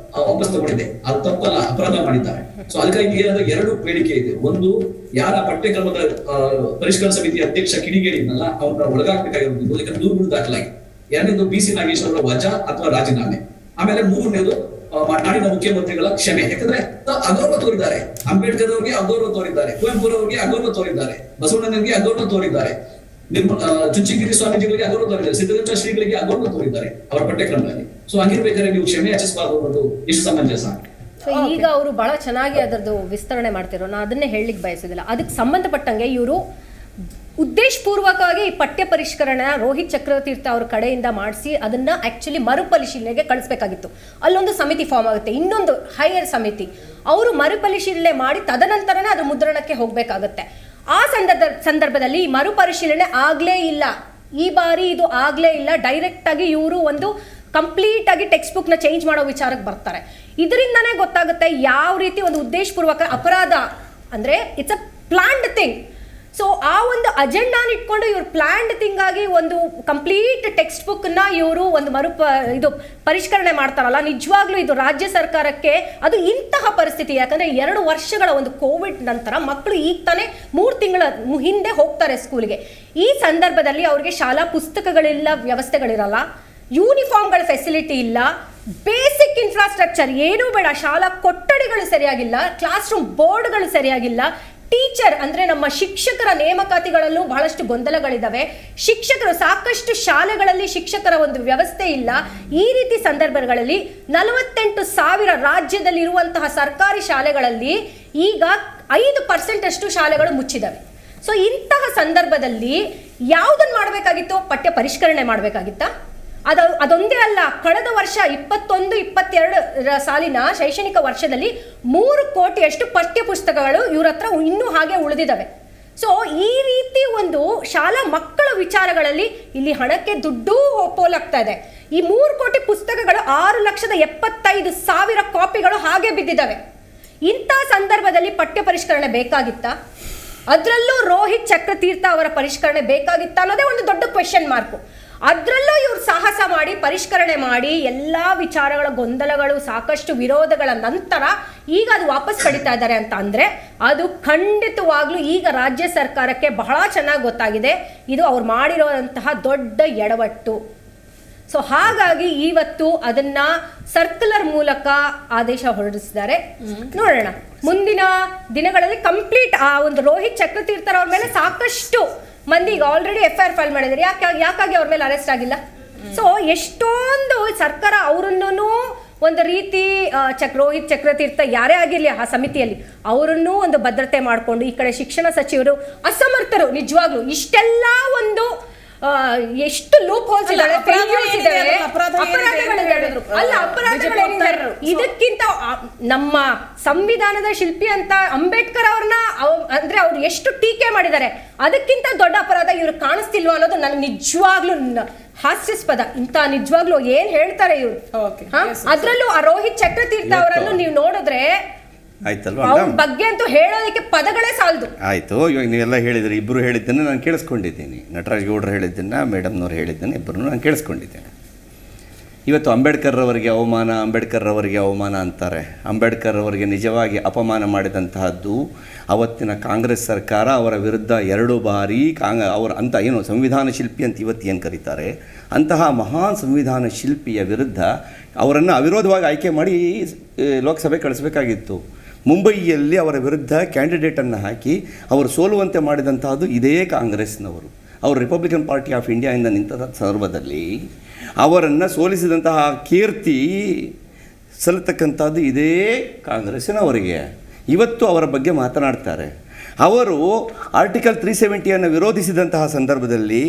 ವಾಪಸ್ ತಗೊಂಡಿದೆ. ಅದು ತಪ್ಪಲ್ಲ, ಅಪರಾಧ ಮಾಡಿದ್ದಾರೆ. ಸೊ ಅದಕ್ಕಾಗಿ ಏನಂದ್ರೆ 2 ಬೇಡಿಕೆ ಇದೆ. ಒಂದು, ಯಾರ ಪಠ್ಯಕ್ರಮದ ಪರಿಷ್ಕರಣ ಸಮಿತಿ ಅಧ್ಯಕ್ಷ ಕಿಡಿಗೇಡಿನಲ್ಲ ಅವ್ರನ್ನ ಒಳಗಾಗಬೇಕಾಗಿರೋದು, ಯಾಕಂದ್ರೆ ದೂರುಗಳು ದಾಖಲಾಗಿದೆ. 2ನೇದು BC ನಾಗೇಶ್ ಅವರ ವಜಾ ಅಥವಾ ರಾಜೀನಾಮೆ. ಆಮೇಲೆ 3ನೇದು ನಾಡಿನ ಮುಖ್ಯಮಂತ್ರಿಗಳ ಕ್ಷಮೆ. ಯಾಕಂದ್ರೆ ಅಗೌರವ ತೋರಿದ್ದಾರೆ, ಅಂಬೇಡ್ಕರ್ ಅವರಿಗೆ ಅಗೌರವ ತೋರಿದ್ದಾರೆ, ಕುವೆಂಪು ಅವರಿಗೆ ಅಗೌರವ ತೋರಿದ್ದಾರೆ, ಬಸವಣ್ಣನಿಗೆ ಅಗೌರವ ತೋರಿದ್ದಾರೆ, ಚುಂಚನಗಿರಿ ಸ್ವಾಮೀಜಿಗಳಿಗೆ ಅಗೌರವ ತೋರಿದ್ದಾರೆ, ಸಿದ್ಧಗಂಗಾ ಶ್ರೀಗಳಿಗೆ ಅಗೌರವ ತೋರಿದ್ದಾರೆ ಅವರ ಪಠ್ಯಕ್ರಮದಲ್ಲಿ. ಸೊ ಹಂಗಿರ್ಬೇಕಾದ್ರೆ ನೀವು ಕ್ಷಮೆ ಯಾಚಿಸಬಾರದು ಅನ್ನೋದು ಎಷ್ಟು ಸಮಂಜಸ. ಈಗ ಅವರು ಬಹಳ ಚೆನ್ನಾಗಿ ಅದರದ್ದು ವಿಸ್ತರಣೆ ಮಾಡ್ತಿರೋ, ನಾನು ಅದನ್ನೇ ಹೇಳಲಿಕ್ಕೆ ಬಯಸಿದಿಲ್ಲ. ಅದಕ್ಕೆ ಸಂಬಂಧಪಟ್ಟಂಗೆ ಇವರು ಉದ್ದೇಶಪೂರ್ವಕವಾಗಿ ಈ ಪಠ್ಯ ಪರಿಷ್ಕರಣೆ ರೋಹಿತ್ ಚಕ್ರತೀರ್ಥ ಅವ್ರ ಕಡೆಯಿಂದ ಮಾಡಿಸಿ ಅದನ್ನ ಆಕ್ಚುಲಿ ಮರುಪರಿಶೀಲನೆಗೆ ಕಳಿಸ್ಬೇಕಾಗಿತ್ತು. ಅಲ್ಲೊಂದು ಸಮಿತಿ ಫಾರ್ಮ್ ಆಗುತ್ತೆ, ಇನ್ನೊಂದು ಹೈಯರ್ ಸಮಿತಿ, ಅವರು ಮರುಪರಿಶೀಲನೆ ಮಾಡಿ ತದನಂತರನೇ ಅದ್ರ ಮುದ್ರಣಕ್ಕೆ ಹೋಗ್ಬೇಕಾಗತ್ತೆ. ಆ ಸಂದರ್ಭದಲ್ಲಿ ಮರುಪರಿಶೀಲನೆ ಆಗ್ಲೇ ಇಲ್ಲ, ಈ ಬಾರಿ ಇದು ಆಗ್ಲೇ ಇಲ್ಲ. ಡೈರೆಕ್ಟ್ ಆಗಿ ಇವರು ಒಂದು ಕಂಪ್ಲೀಟ್ ಆಗಿ ಟೆಕ್ಸ್ಟ್ ಬುಕ್ ನ ಚೇಂಜ್ ಮಾಡೋ ವಿಚಾರಕ್ಕೆ ಬರ್ತಾರೆ. ಇದರಿಂದನೇ ಗೊತ್ತಾಗುತ್ತೆ ಯಾವ ರೀತಿ ಒಂದು ಉದ್ದೇಶಪೂರ್ವಕ ಅಪರಾಧ ಅಂದ್ರೆ it's a planned thing. So ಆ ಒಂದು ಅಜೆಂಡಾನ ಇಟ್ಕೊಂಡು ಇವ್ರು ಪ್ಲಾನ್ಡ್ ಥಿಂಗ್ ಆಗಿ ಒಂದು ಕಂಪ್ಲೀಟ್ ಟೆಕ್ಸ್ಟ್ ಬುಕ್ ನ ಇವರು ಒಂದು ಇದು ಪರಿಷ್ಕರಣೆ ಮಾಡ್ತಾರಲ್ಲ, ನಿಜವಾಗ್ಲೂ ಇದು ರಾಜ್ಯ ಸರ್ಕಾರಕ್ಕೆ ಅದು ಇಂತಹ ಪರಿಸ್ಥಿತಿ. ಯಾಕಂದ್ರೆ 2 ವರ್ಷಗಳ ಒಂದು ಕೋವಿಡ್ ನಂತರ ಮಕ್ಕಳು ಈಗ ತಾನೇ 3 ತಿಂಗಳ ಹಿಂದೆ ಹೋಗ್ತಾರೆ ಸ್ಕೂಲ್ಗೆ. ಈ ಸಂದರ್ಭದಲ್ಲಿ ಅವ್ರಿಗೆ ಶಾಲಾ ಪುಸ್ತಕಗಳಿಲ್ಲ, ವ್ಯವಸ್ಥೆಗಳಿರಲ್ಲ, ಯೂನಿಫಾರ್ಮ್ಗಳ ಫೆಸಿಲಿಟಿ ಇಲ್ಲ, ಬೇಸಿಕ್ ಇನ್ಫ್ರಾಸ್ಟ್ರಕ್ಚರ್ ಏನೂ ಬೇಡ, ಶಾಲಾ ಕೊಠಡಿಗಳು ಸರಿಯಾಗಿಲ್ಲ, ಕ್ಲಾಸ್ ರೂಮ್ ಬೋರ್ಡ್ಗಳು ಸರಿಯಾಗಿಲ್ಲ, ಟೀಚರ್ ಅಂದ್ರೆ ನಮ್ಮ ಶಿಕ್ಷಕರ ನೇಮಕಾತಿಗಳಲ್ಲೂ ಬಹಳಷ್ಟು ಗೊಂದಲಗಳಿದಾವೆ, ಶಿಕ್ಷಕರು ಸಾಕಷ್ಟು ಶಾಲೆಗಳಲ್ಲಿ ಶಿಕ್ಷಕರ ಒಂದು ವ್ಯವಸ್ಥೆ ಇಲ್ಲ. ಈ ರೀತಿ ಸಂದರ್ಭಗಳಲ್ಲಿ 48,000 ರಾಜ್ಯದಲ್ಲಿರುವಂತಹ ಸರ್ಕಾರಿ ಶಾಲೆಗಳಲ್ಲಿ ಈಗ 5% ಅಷ್ಟು ಶಾಲೆಗಳು ಮುಚ್ಚಿದವೆ. ಸೊ ಇಂತಹ ಸಂದರ್ಭದಲ್ಲಿ ಯಾವುದನ್ನು ಮಾಡಬೇಕಾಗಿತ್ತು? ಪಠ್ಯ ಪರಿಷ್ಕರಣೆ ಮಾಡಬೇಕಾಗಿತ್ತಾ? ಅದೊಂದೇ ಅಲ್ಲ, ಕಳೆದ ವರ್ಷ 21-22 ಸಾಲಿನ ಶೈಕ್ಷಣಿಕ ವರ್ಷದಲ್ಲಿ 3 ಕೋಟಿಯಷ್ಟು ಪಠ್ಯ ಪುಸ್ತಕಗಳು ಇವ್ರ ಹತ್ರ ಇನ್ನೂ ಹಾಗೆ ಉಳಿದಿದ್ದಾವೆ. ಸೊ ಈ ರೀತಿ ಒಂದು ಶಾಲಾ ಮಕ್ಕಳ ವಿಚಾರಗಳಲ್ಲಿ ಇಲ್ಲಿ ಹಣಕ್ಕೆ ದುಡ್ಡು ಪೋಲಾಗ್ತಾ ಇದೆ. ಈ 3 ಕೋಟಿ ಪುಸ್ತಕಗಳು 6,75,000 ಕಾಪಿಗಳು ಹಾಗೆ ಬಿದ್ದಿದ್ದಾವೆ. ಇಂಥ ಸಂದರ್ಭದಲ್ಲಿ ಪಠ್ಯ ಪರಿಷ್ಕರಣೆ ಬೇಕಾಗಿತ್ತಾ? ಅದರಲ್ಲೂ ರೋಹಿತ್ ಚಕ್ರತೀರ್ಥ ಅವರ ಪರಿಷ್ಕರಣೆ ಬೇಕಾಗಿತ್ತಾ ಅನ್ನೋದೇ ಒಂದು ದೊಡ್ಡ ಕ್ವೆಶ್ಚನ್ ಮಾರ್ಕು. ಅದರಲ್ಲೂ ಇವ್ರು ಸಾಹಸ ಮಾಡಿ ಪರಿಷ್ಕರಣೆ ಮಾಡಿ ಎಲ್ಲ ವಿಚಾರಗಳ ಗೊಂದಲಗಳು, ಸಾಕಷ್ಟು ವಿರೋಧಗಳ ನಂತರ ಈಗ ಅದು ವಾಪಸ್ ಪಡಿತಾ ಇದ್ದಾರೆ ಅಂತ ಅಂದರೆ ಅದು ಖಂಡಿತವಾಗ್ಲೂ ಈಗ ರಾಜ್ಯ ಸರ್ಕಾರಕ್ಕೆ ಬಹಳ ಚೆನ್ನಾಗಿ ಗೊತ್ತಾಗಿದೆ ಇದು ಅವ್ರು ಮಾಡಿರೋಂತಹ ದೊಡ್ಡ ಎಡವಟ್ಟು. ಸೊ ಹಾಗಾಗಿ ಇವತ್ತು ಅದನ್ನ ಸರ್ಕ್ಯುಲರ್ ಮೂಲಕ ಆದೇಶ ಹೊರಡಿಸಿದ್ದಾರೆ. ನೋಡೋಣ ಮುಂದಿನ ದಿನಗಳಲ್ಲಿ ಕಂಪ್ಲೀಟ್ ಆ ಒಂದು ರೋಹಿತ್ ಚಕ್ರತೀರ್ಥರವ್ರ ಮೇಲೆ ಸಾಕಷ್ಟು ಮಂದಿಗೆ ಆಲ್ರೆಡಿ FIR ಫೈಲ್ ಮಾಡಿದ್ದಾರೆ, ಯಾಕಾಗಿ ಅವ್ರ ಮೇಲೆ ಅರೆಸ್ಟ್ ಆಗಿಲ್ಲ? ಸೊ ಎಷ್ಟೊಂದು ಸರ್ಕಾರ ಅವರನ್ನು ಒಂದು ರೀತಿ ರೋಹಿತ್ ಚಕ್ರತೀರ್ಥ ಯಾರೇ ಆಗಿರಲಿ ಆ ಸಮಿತಿಯಲ್ಲಿ ಅವರನ್ನು ಒಂದು ಭದ್ರತೆ ಮಾಡಿಕೊಂಡು, ಈ ಕಡೆ ಶಿಕ್ಷಣ ಸಚಿವರು ಅಸಮರ್ಥರು ನಿಜವಾಗ್ಲೂ. ಇಷ್ಟೆಲ್ಲ ಒಂದು ಎಷ್ಟು ಲೂಪ್ ಹೋಲ್ಸ್ ಇದಾವೆ, ಇದಕ್ಕಿಂತ ನಮ್ಮ ಸಂವಿಧಾನದ ಶಿಲ್ಪಿ ಅಂತ ಅಂಬೇಡ್ಕರ್ ಅವ್ರನ್ನ ಅಂದ್ರೆ ಅವ್ರು ಎಷ್ಟು ಟೀಕೆ ಮಾಡಿದ್ದಾರೆ, ಅದಕ್ಕಿಂತ ದೊಡ್ಡ ಅಪರಾಧ ಇವ್ರು ಕಾಣಿಸ್ತಿಲ್ವ ಅನ್ನೋದು ನನಗೆ ನಿಜವಾಗ್ಲೂ ಹಾಸ್ಯಾಸ್ಪದ. ಇಂತ ನಿಜವಾಗ್ಲೂ ಏನ್ ಹೇಳ್ತಾರೆ ಇವ್ರು. ಅದ್ರಲ್ಲೂ ಆ ರೋಹಿತ್ ಚಕ್ರತೀರ್ಥ ಅವರನ್ನು ನೀವು ನೋಡಿದ್ರೆ ಆಯ್ತಲ್ವಾ, ಅವ್ರ ಬಗ್ಗೆ ಅಂತೂ ಹೇಳೋದಕ್ಕೆ ಪದಗಳೇ ಸಾಲದು. ಆಯಿತು, ಇವಾಗ ನೀವೆಲ್ಲ ಹೇಳಿದ್ರಿ, ಇಬ್ಬರು ಹೇಳಿದ್ದನ್ನು ನಾನು ಕೇಳಿಸ್ಕೊಂಡಿದ್ದೀನಿ. ನಟರಾಜ್ ಗೌಡರು ಹೇಳಿದ್ದನ್ನು, ಮೇಡಮ್ನವ್ರು ಹೇಳಿದ್ದನ್ನು ಇಬ್ಬರೂ ನಾನು ಕೇಳಿಸ್ಕೊಂಡಿದ್ದೇನೆ. ಇವತ್ತು ಅಂಬೇಡ್ಕರ್ ಅವರಿಗೆ ಅವಮಾನ ಅಂತಾರೆ. ಅಂಬೇಡ್ಕರ್ ಅವರಿಗೆ ನಿಜವಾಗಿ ಅಪಮಾನ ಮಾಡಿದಂತಹದ್ದು ಅವತ್ತಿನ ಕಾಂಗ್ರೆಸ್ ಸರ್ಕಾರ ಅವರ ವಿರುದ್ಧ 2 ಬಾರಿ ಅವರ ಅಂತ ಏನು ಸಂವಿಧಾನ ಶಿಲ್ಪಿ ಅಂತ ಇವತ್ತು ಏನು ಕರೀತಾರೆ ಅಂತಹ ಮಹಾನ್ ಸಂವಿಧಾನ ಶಿಲ್ಪಿಯ ವಿರುದ್ಧ ಅವರನ್ನು ಅವಿರೋಧವಾಗಿ ಆಯ್ಕೆ ಮಾಡಿ ಲೋಕಸಭೆ ಕಳಿಸಬೇಕಾಗಿತ್ತು. ಮುಂಬಯಿಯಲ್ಲಿ ಅವರ ವಿರುದ್ಧ ಕ್ಯಾಂಡಿಡೇಟನ್ನು ಹಾಕಿ ಅವರು ಸೋಲುವಂತೆ ಮಾಡಿದಂತಹದ್ದು ಇದೇ ಕಾಂಗ್ರೆಸ್ನವರು. ಅವರು ರಿಪಬ್ಲಿಕನ್ ಪಾರ್ಟಿ ಆಫ್ ಇಂಡಿಯಾದಿಂದ ನಿಂತ ಸಂದರ್ಭದಲ್ಲಿ ಅವರನ್ನು ಸೋಲಿಸಿದಂತಹ ಕೀರ್ತಿ ಸಲ್ಲತಕ್ಕಂಥದ್ದು ಇದೇ ಕಾಂಗ್ರೆಸ್ಸಿನವರಿಗೆ. ಇವತ್ತು ಅವರ ಬಗ್ಗೆ ಮಾತನಾಡ್ತಾರೆ. ಅವರು ಆರ್ಟಿಕಲ್ 370 ವಿರೋಧಿಸಿದಂತಹ ಸಂದರ್ಭದಲ್ಲಿ,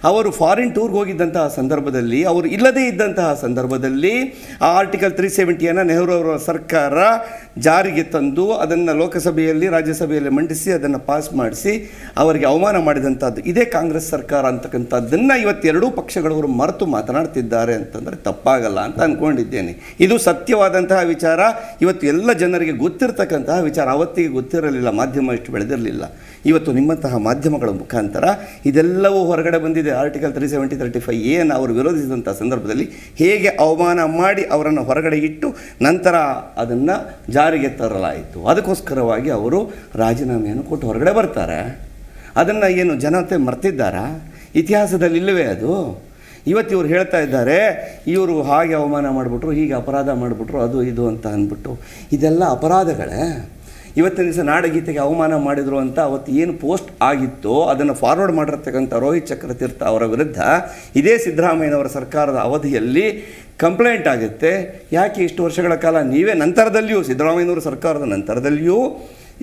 ಅವರು ಫಾರಿನ್ ಟೂರ್ಗೆ ಹೋಗಿದ್ದಂತಹ ಸಂದರ್ಭದಲ್ಲಿ, ಅವರು ಇಲ್ಲದೇ ಇದ್ದಂತಹ ಸಂದರ್ಭದಲ್ಲಿ ಆ ಆರ್ಟಿಕಲ್ 370 ನೆಹರು ಅವರ ಸರ್ಕಾರ ಜಾರಿಗೆ ತಂದು ಅದನ್ನು ಲೋಕಸಭೆಯಲ್ಲಿ ರಾಜ್ಯಸಭೆಯಲ್ಲಿ ಮಂಡಿಸಿ ಅದನ್ನು ಪಾಸ್ ಮಾಡಿಸಿ ಅವರಿಗೆ ಅವಮಾನ ಮಾಡಿದಂಥದ್ದು ಇದೇ ಕಾಂಗ್ರೆಸ್ ಸರ್ಕಾರ ಅಂತಕ್ಕಂಥದ್ದನ್ನು ಇವತ್ತು 2 ಪಕ್ಷಗಳವರು ಮರೆತು ಮಾತನಾಡ್ತಿದ್ದಾರೆ ಅಂತಂದರೆ ತಪ್ಪಾಗಲ್ಲ ಅಂತ ಅಂದ್ಕೊಂಡಿದ್ದೇನೆ. ಇದು ಸತ್ಯವಾದಂತಹ ವಿಚಾರ, ಇವತ್ತು ಎಲ್ಲ ಜನರಿಗೆ ಗೊತ್ತಿರತಕ್ಕಂತಹ ವಿಚಾರ. ಅವತ್ತಿಗೆ ಗೊತ್ತಿರಲಿಲ್ಲ, ಮಾಧ್ಯಮ ಇಷ್ಟು ಬೆಳೆದಿರಲಿಲ್ಲ. ಇವತ್ತು ನಿಮ್ಮಂತಹ ಮಾಧ್ಯಮಗಳ ಮುಖಾಂತರ ಇದೆಲ್ಲವೂ ಹೊರಗಡೆ ಬಂದಿದೆ. ಆರ್ಟಿಕಲ್ 370-35A ಅವರು ವಿರೋಧಿಸಿದಂಥ ಸಂದರ್ಭದಲ್ಲಿ ಹೇಗೆ ಅವಮಾನ ಮಾಡಿ ಅವರನ್ನು ಹೊರಗಡೆ ಇಟ್ಟು ನಂತರ ಅದನ್ನು ಜಾರಿಗೆ ತರಲಾಯಿತು. ಅದಕ್ಕೋಸ್ಕರವಾಗಿ ಅವರು ರಾಜೀನಾಮೆಯನ್ನು ಕೊಟ್ಟು ಹೊರಗಡೆ ಬರ್ತಾರೆ. ಅದನ್ನು ಏನು ಜನತೆ ಮರ್ತಿದ್ದಾರಾ? ಇತಿಹಾಸದಲ್ಲಿ ಇಲ್ಲವೇ ಅದು? ಇವತ್ತು ಇವರು ಹೇಳ್ತಾ ಇದ್ದಾರೆ, ಇವರು ಹಾಗೆ ಅವಮಾನ ಮಾಡಿಬಿಟ್ರು, ಹೀಗೆ ಅಪರಾಧ ಮಾಡಿಬಿಟ್ರು, ಅದು ಇದು ಅಂತ ಅಂದ್ಬಿಟ್ಟು. ಇದೆಲ್ಲ ಅಪರಾಧಗಳೇ. ಇವತ್ತಿನ ದಿವಸ ನಾಡಗೀತೆಗೆ ಅವಮಾನ ಮಾಡಿದರು ಅಂತ ಅವತ್ತು ಏನು ಪೋಸ್ಟ್ ಆಗಿತ್ತೋ ಅದನ್ನು ಫಾರ್ವರ್ಡ್ ಮಾಡಿರ್ತಕ್ಕಂಥ ರೋಹಿತ್ ಚಕ್ರತೀರ್ಥ ಅವರ ವಿರುದ್ಧ ಇದೇ ಸಿದ್ದರಾಮಯ್ಯನವರ ಸರ್ಕಾರದ ಅವಧಿಯಲ್ಲಿ ಕಂಪ್ಲೇಂಟ್ ಆಗುತ್ತೆ. ಯಾಕೆ ಇಷ್ಟು ವರ್ಷಗಳ ಕಾಲ ನೀವೇ ನಂತರದಲ್ಲಿಯೂ ಸಿದ್ದರಾಮಯ್ಯನವರ ಸರ್ಕಾರದ ನಂತರದಲ್ಲಿಯೂ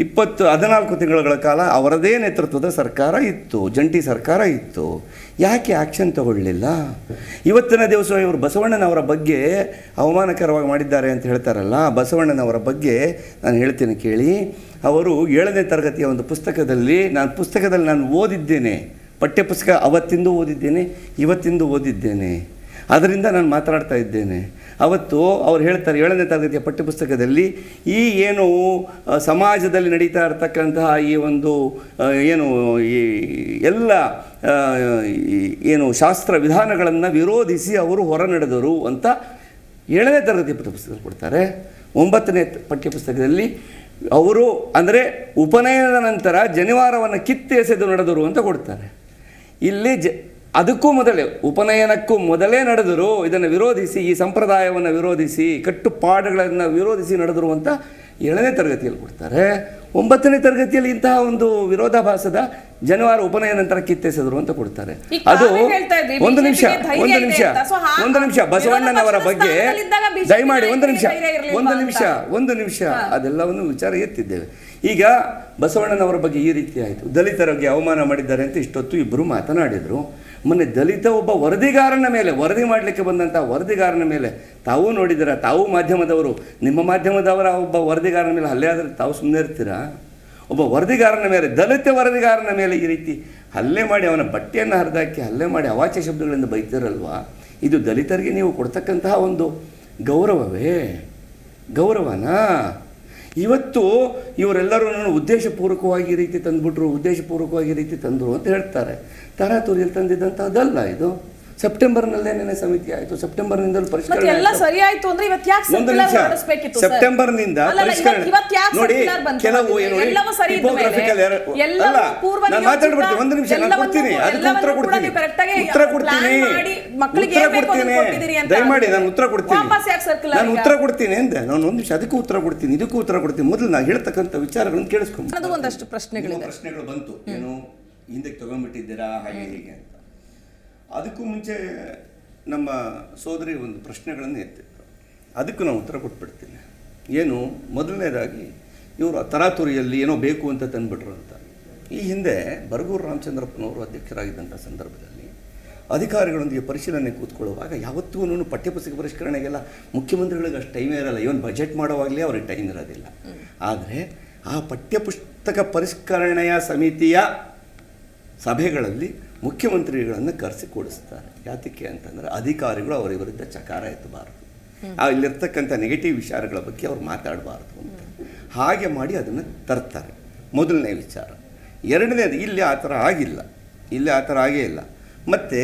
14 ತಿಂಗಳ ಕಾಲ ಅವರದೇ ನೇತೃತ್ವದ ಸರ್ಕಾರ ಇತ್ತು, ಜಂಟಿ ಸರ್ಕಾರ ಇತ್ತು. ಯಾಕೆ ಆ್ಯಕ್ಷನ್ ತಗೊಳ್ಳಲಿಲ್ಲ? ಇವತ್ತಿನ ದಿವಸ ಇವರು ಬಸವಣ್ಣನವರ ಬಗ್ಗೆ ಅವಮಾನಕರವಾಗಿ ಮಾಡಿದ್ದಾರೆ ಅಂತ ಹೇಳ್ತಾರಲ್ಲ, ಬಸವಣ್ಣನವರ ಬಗ್ಗೆ ನಾನು ಹೇಳ್ತೀನಿ ಕೇಳಿ. ಅವರು 7ನೇ ತರಗತಿಯ ಒಂದು ಪುಸ್ತಕದಲ್ಲಿ ನಾನು ಓದಿದ್ದೇನೆ, ಪಠ್ಯಪುಸ್ತಕ ಅವತ್ತಿಂದು ಓದಿದ್ದೇನೆ, ಇವತ್ತಿಂದು ಓದಿದ್ದೇನೆ, ಅದರಿಂದ ನಾನು ಮಾತನಾಡ್ತಾ ಇದ್ದೇನೆ. ಅವತ್ತು ಅವ್ರು ಹೇಳ್ತಾರೆ 7ನೇ ತರಗತಿಯ ಪಠ್ಯಪುಸ್ತಕದಲ್ಲಿ ಈ ಏನು ಸಮಾಜದಲ್ಲಿ ನಡೀತಾ ಇರತಕ್ಕಂತಹ ಈ ಒಂದು ಏನು ಈ ಎಲ್ಲ ಏನು ಶಾಸ್ತ್ರ ವಿಧಾನಗಳನ್ನು ವಿರೋಧಿಸಿ ಅವರು ಹೊರ ನಡೆದರು ಅಂತ 7ನೇ ತರಗತಿಯ ಪಠ್ಯಪುಸ್ತಕ ಕೊಡ್ತಾರೆ. 9ನೇ ಪಠ್ಯಪುಸ್ತಕದಲ್ಲಿ ಅವರು ಅಂದರೆ ಉಪನಯನದ ನಂತರ ಜನಿವಾರವನ್ನು ಕಿತ್ತೆಸೆದು ನಡೆದರು ಅಂತ ಕೊಡ್ತಾರೆ. ಇಲ್ಲಿ ಅದಕ್ಕೂ ಮೊದಲೇ ಉಪನಯನಕ್ಕೂ ಮೊದಲೇ ನಡೆದರು, ಇದನ್ನು ವಿರೋಧಿಸಿ, ಈ ಸಂಪ್ರದಾಯವನ್ನು ವಿರೋಧಿಸಿ, ಕಟ್ಟುಪಾಡುಗಳನ್ನು ವಿರೋಧಿಸಿ ನಡೆದರು ಅಂತ 7ನೇ ತರಗತಿಯಲ್ಲಿ ಕೊಡ್ತಾರೆ. 9ನೇ ತರಗತಿಯಲ್ಲಿ ಇಂತಹ ಒಂದು ವಿರೋಧಾಭಾಸದ ಜನಿವಾರ ಉಪನಯನ ನಂತರ ಕಿತ್ತೆಸೆದರು ಅಂತ ಕೊಡ್ತಾರೆ. ಅದು ಒಂದು ನಿಮಿಷ ಬಸವಣ್ಣನವರ ಬಗ್ಗೆ ದಯಮಾಡಿ ಒಂದು ನಿಮಿಷ ಅದೆಲ್ಲವನ್ನು ವಿಚಾರ ಎತ್ತಿದ್ದೇವೆ. ಈಗ ಬಸವಣ್ಣನವರ ಬಗ್ಗೆ ಈ ರೀತಿ ಆಯಿತು, ದಲಿತರಿಗೆ ಅವಮಾನ ಮಾಡಿದ್ದಾರೆ ಅಂತ ಇಷ್ಟೊತ್ತು ಇಬ್ಬರು ಮಾತನಾಡಿದರು. ಮೊನ್ನೆ ದಲಿತ ಒಬ್ಬ ವರದಿಗಾರನ ಮೇಲೆ, ವರದಿ ಮಾಡಲಿಕ್ಕೆ ಬಂದಂಥ ವರದಿಗಾರನ ಮೇಲೆ ತಾವು ನೋಡಿದ್ದೀರಾ, ತಾವು ಮಾಧ್ಯಮದವರು, ನಿಮ್ಮ ಮಾಧ್ಯಮದವರ ಒಬ್ಬ ವರದಿಗಾರನ ಮೇಲೆ ಹಲ್ಲೆ ಆದರೆ ತಾವು ಸುಮ್ಮನೆ ಇರ್ತೀರಾ? ಒಬ್ಬ ವರದಿಗಾರನ ಮೇಲೆ, ದಲಿತ ವರದಿಗಾರನ ಮೇಲೆ ಈ ರೀತಿ ಹಲ್ಲೆ ಮಾಡಿ ಅವನ ಬಟ್ಟೆಯನ್ನು ಹರಿದಾಕಿ ಹಲ್ಲೆ ಮಾಡಿ ಅವಾಚ್ಯ ಶಬ್ದಗಳಿಂದ ಬೈತಿರಲ್ವಾ? ಇದು ದಲಿತರಿಗೆ ನೀವು ಕೊಡ್ತಕ್ಕಂತಹ ಒಂದು ಗೌರವನಾ? ಇವತ್ತು ಇವರೆಲ್ಲರೂ ಉದ್ದೇಶಪೂರ್ವಕವಾಗಿ ಈ ರೀತಿ ತಂದರು ಅಂತ ಹೇಳ್ತಾರೆ. ತರಾತುರಿಯಲ್ಲಿ ತಂದಿದ್ದಂಥದ್ದಲ್ಲ ಇದು. ಸೆಪ್ಟೆಂಬರ್ನಲ್ಲೇನೇ ಸಮಿತಿ ಆಯಿತು, ಸೆಪ್ಟೆಂಬರ್ನಿಂದ ಪರಿಷ್ಕರಣೆ ಸೆಪ್ಟೆಂಬರ್ನಿಂದ ಪರಿಷ್ಕರಣೆ ನೋಡಿ. ಕೆಲವು ಏನು ನಾನು ಮಾತಾಡ್ಬಿಡ್ತೀನಿ, ಒಂದು ನಿಮಿಷ ನಾನು ಕೊಡ್ತೀನಿ, ಅದಕ್ಕೆ ಉತ್ತರ ಕೊಡ್ತೀನಿ ದಯಮಾಡಿ ನಾನು ಉತ್ತರ ಕೊಡ್ತೀನಿ ಅಂದೆ. ನಾನು ಒಂದು ನಿಮಿಷ ಅದಕ್ಕೂ ಉತ್ತರ ಕೊಡ್ತೀನಿ, ಇದಕ್ಕೂ ಉತ್ತರ ಕೊಡ್ತೀನಿ. ಮೊದಲು ನಾನು ಹೇಳ್ತಕ್ಕಂಥ ವಿಚಾರಗಳನ್ನು ಕೇಳಿಸ್ಕೊಂಡು ಒಂದಷ್ಟು ಪ್ರಶ್ನೆಗಳು ಬಂತು. ಏನು ಹಿಂದಕ್ಕೆ ತಗೊಂಡ್ಬಿಟ್ಟಿದ್ದೀರಾ ಹಾಗೆ ಹೀಗೆ ಅಂತ. ಅದಕ್ಕೂ ಮುಂಚೆ ನಮ್ಮ ಸೋದರಿ ಒಂದು ಪ್ರಶ್ನೆಗಳನ್ನು ಎತ್ತಿದ್ರು, ಅದಕ್ಕೂ ನಾನು ಉತ್ತರ ಕೊಟ್ಬಿಡ್ತೀನಿ. ಏನು, ಮೊದಲನೇದಾಗಿ ಇವರು ತರಾತುರಿಯಲ್ಲಿ ಏನೋ ಬೇಕು ಅಂತ ತಂದುಬಿಟ್ರು ಅಂತ. ಈ ಹಿಂದೆ ಬರಗೂರು ರಾಮಚಂದ್ರಪ್ಪನವರು ಅಧ್ಯಕ್ಷರಾಗಿದ್ದಂಥ ಸಂದರ್ಭದಲ್ಲಿ ಅಧಿಕಾರಿಗಳೊಂದಿಗೆ ಪರಿಶೀಲನೆ ಕೂತ್ಕೊಳ್ಳುವಾಗ ಯಾವತ್ತೂ ಪಠ್ಯಪುಸ್ತಕ ಪರಿಷ್ಕರಣೆಗೆಲ್ಲ ಮುಖ್ಯಮಂತ್ರಿಗಳಿಗೆ ಅಷ್ಟು ಟೈಮೇ ಇರಲ್ಲ. ಇವನ್ ಬಜೆಟ್ ಮಾಡುವಾಗಲೇ ಅವ್ರಿಗೆ ಟೈಮ್ ಇರೋದಿಲ್ಲ. ಆದರೆ ಆ ಪಠ್ಯಪುಸ್ತಕ ಪರಿಷ್ಕರಣೆಯ ಸಮಿತಿಯ ಸಭೆಗಳಲ್ಲಿ ಮುಖ್ಯಮಂತ್ರಿಗಳನ್ನು ಕರೆಸಿ ಕೊಡಿಸ್ತಾರೆ. ಯಾತಕ್ಕೆ ಅಂತಂದರೆ ಅಧಿಕಾರಿಗಳು ಅವರ ವಿರುದ್ಧ ಚಕಾರ ಎತ್ತಬಾರದು, ಇಲ್ಲಿರ್ತಕ್ಕಂಥ ನೆಗೆಟಿವ್ ವಿಚಾರಗಳ ಬಗ್ಗೆ ಅವ್ರು ಮಾತಾಡಬಾರ್ದು ಅಂತ. ಹಾಗೆ ಮಾಡಿ ಅದನ್ನು ತರ್ತಾರೆ. ಮೊದಲನೇ ವಿಚಾರ. ಎರಡನೇದು, ಇಲ್ಲಿ ಆ ಥರ ಆಗಿಲ್ಲ, ಇಲ್ಲಿ ಆ ಥರ ಆಗೇ ಇಲ್ಲ. ಮತ್ತು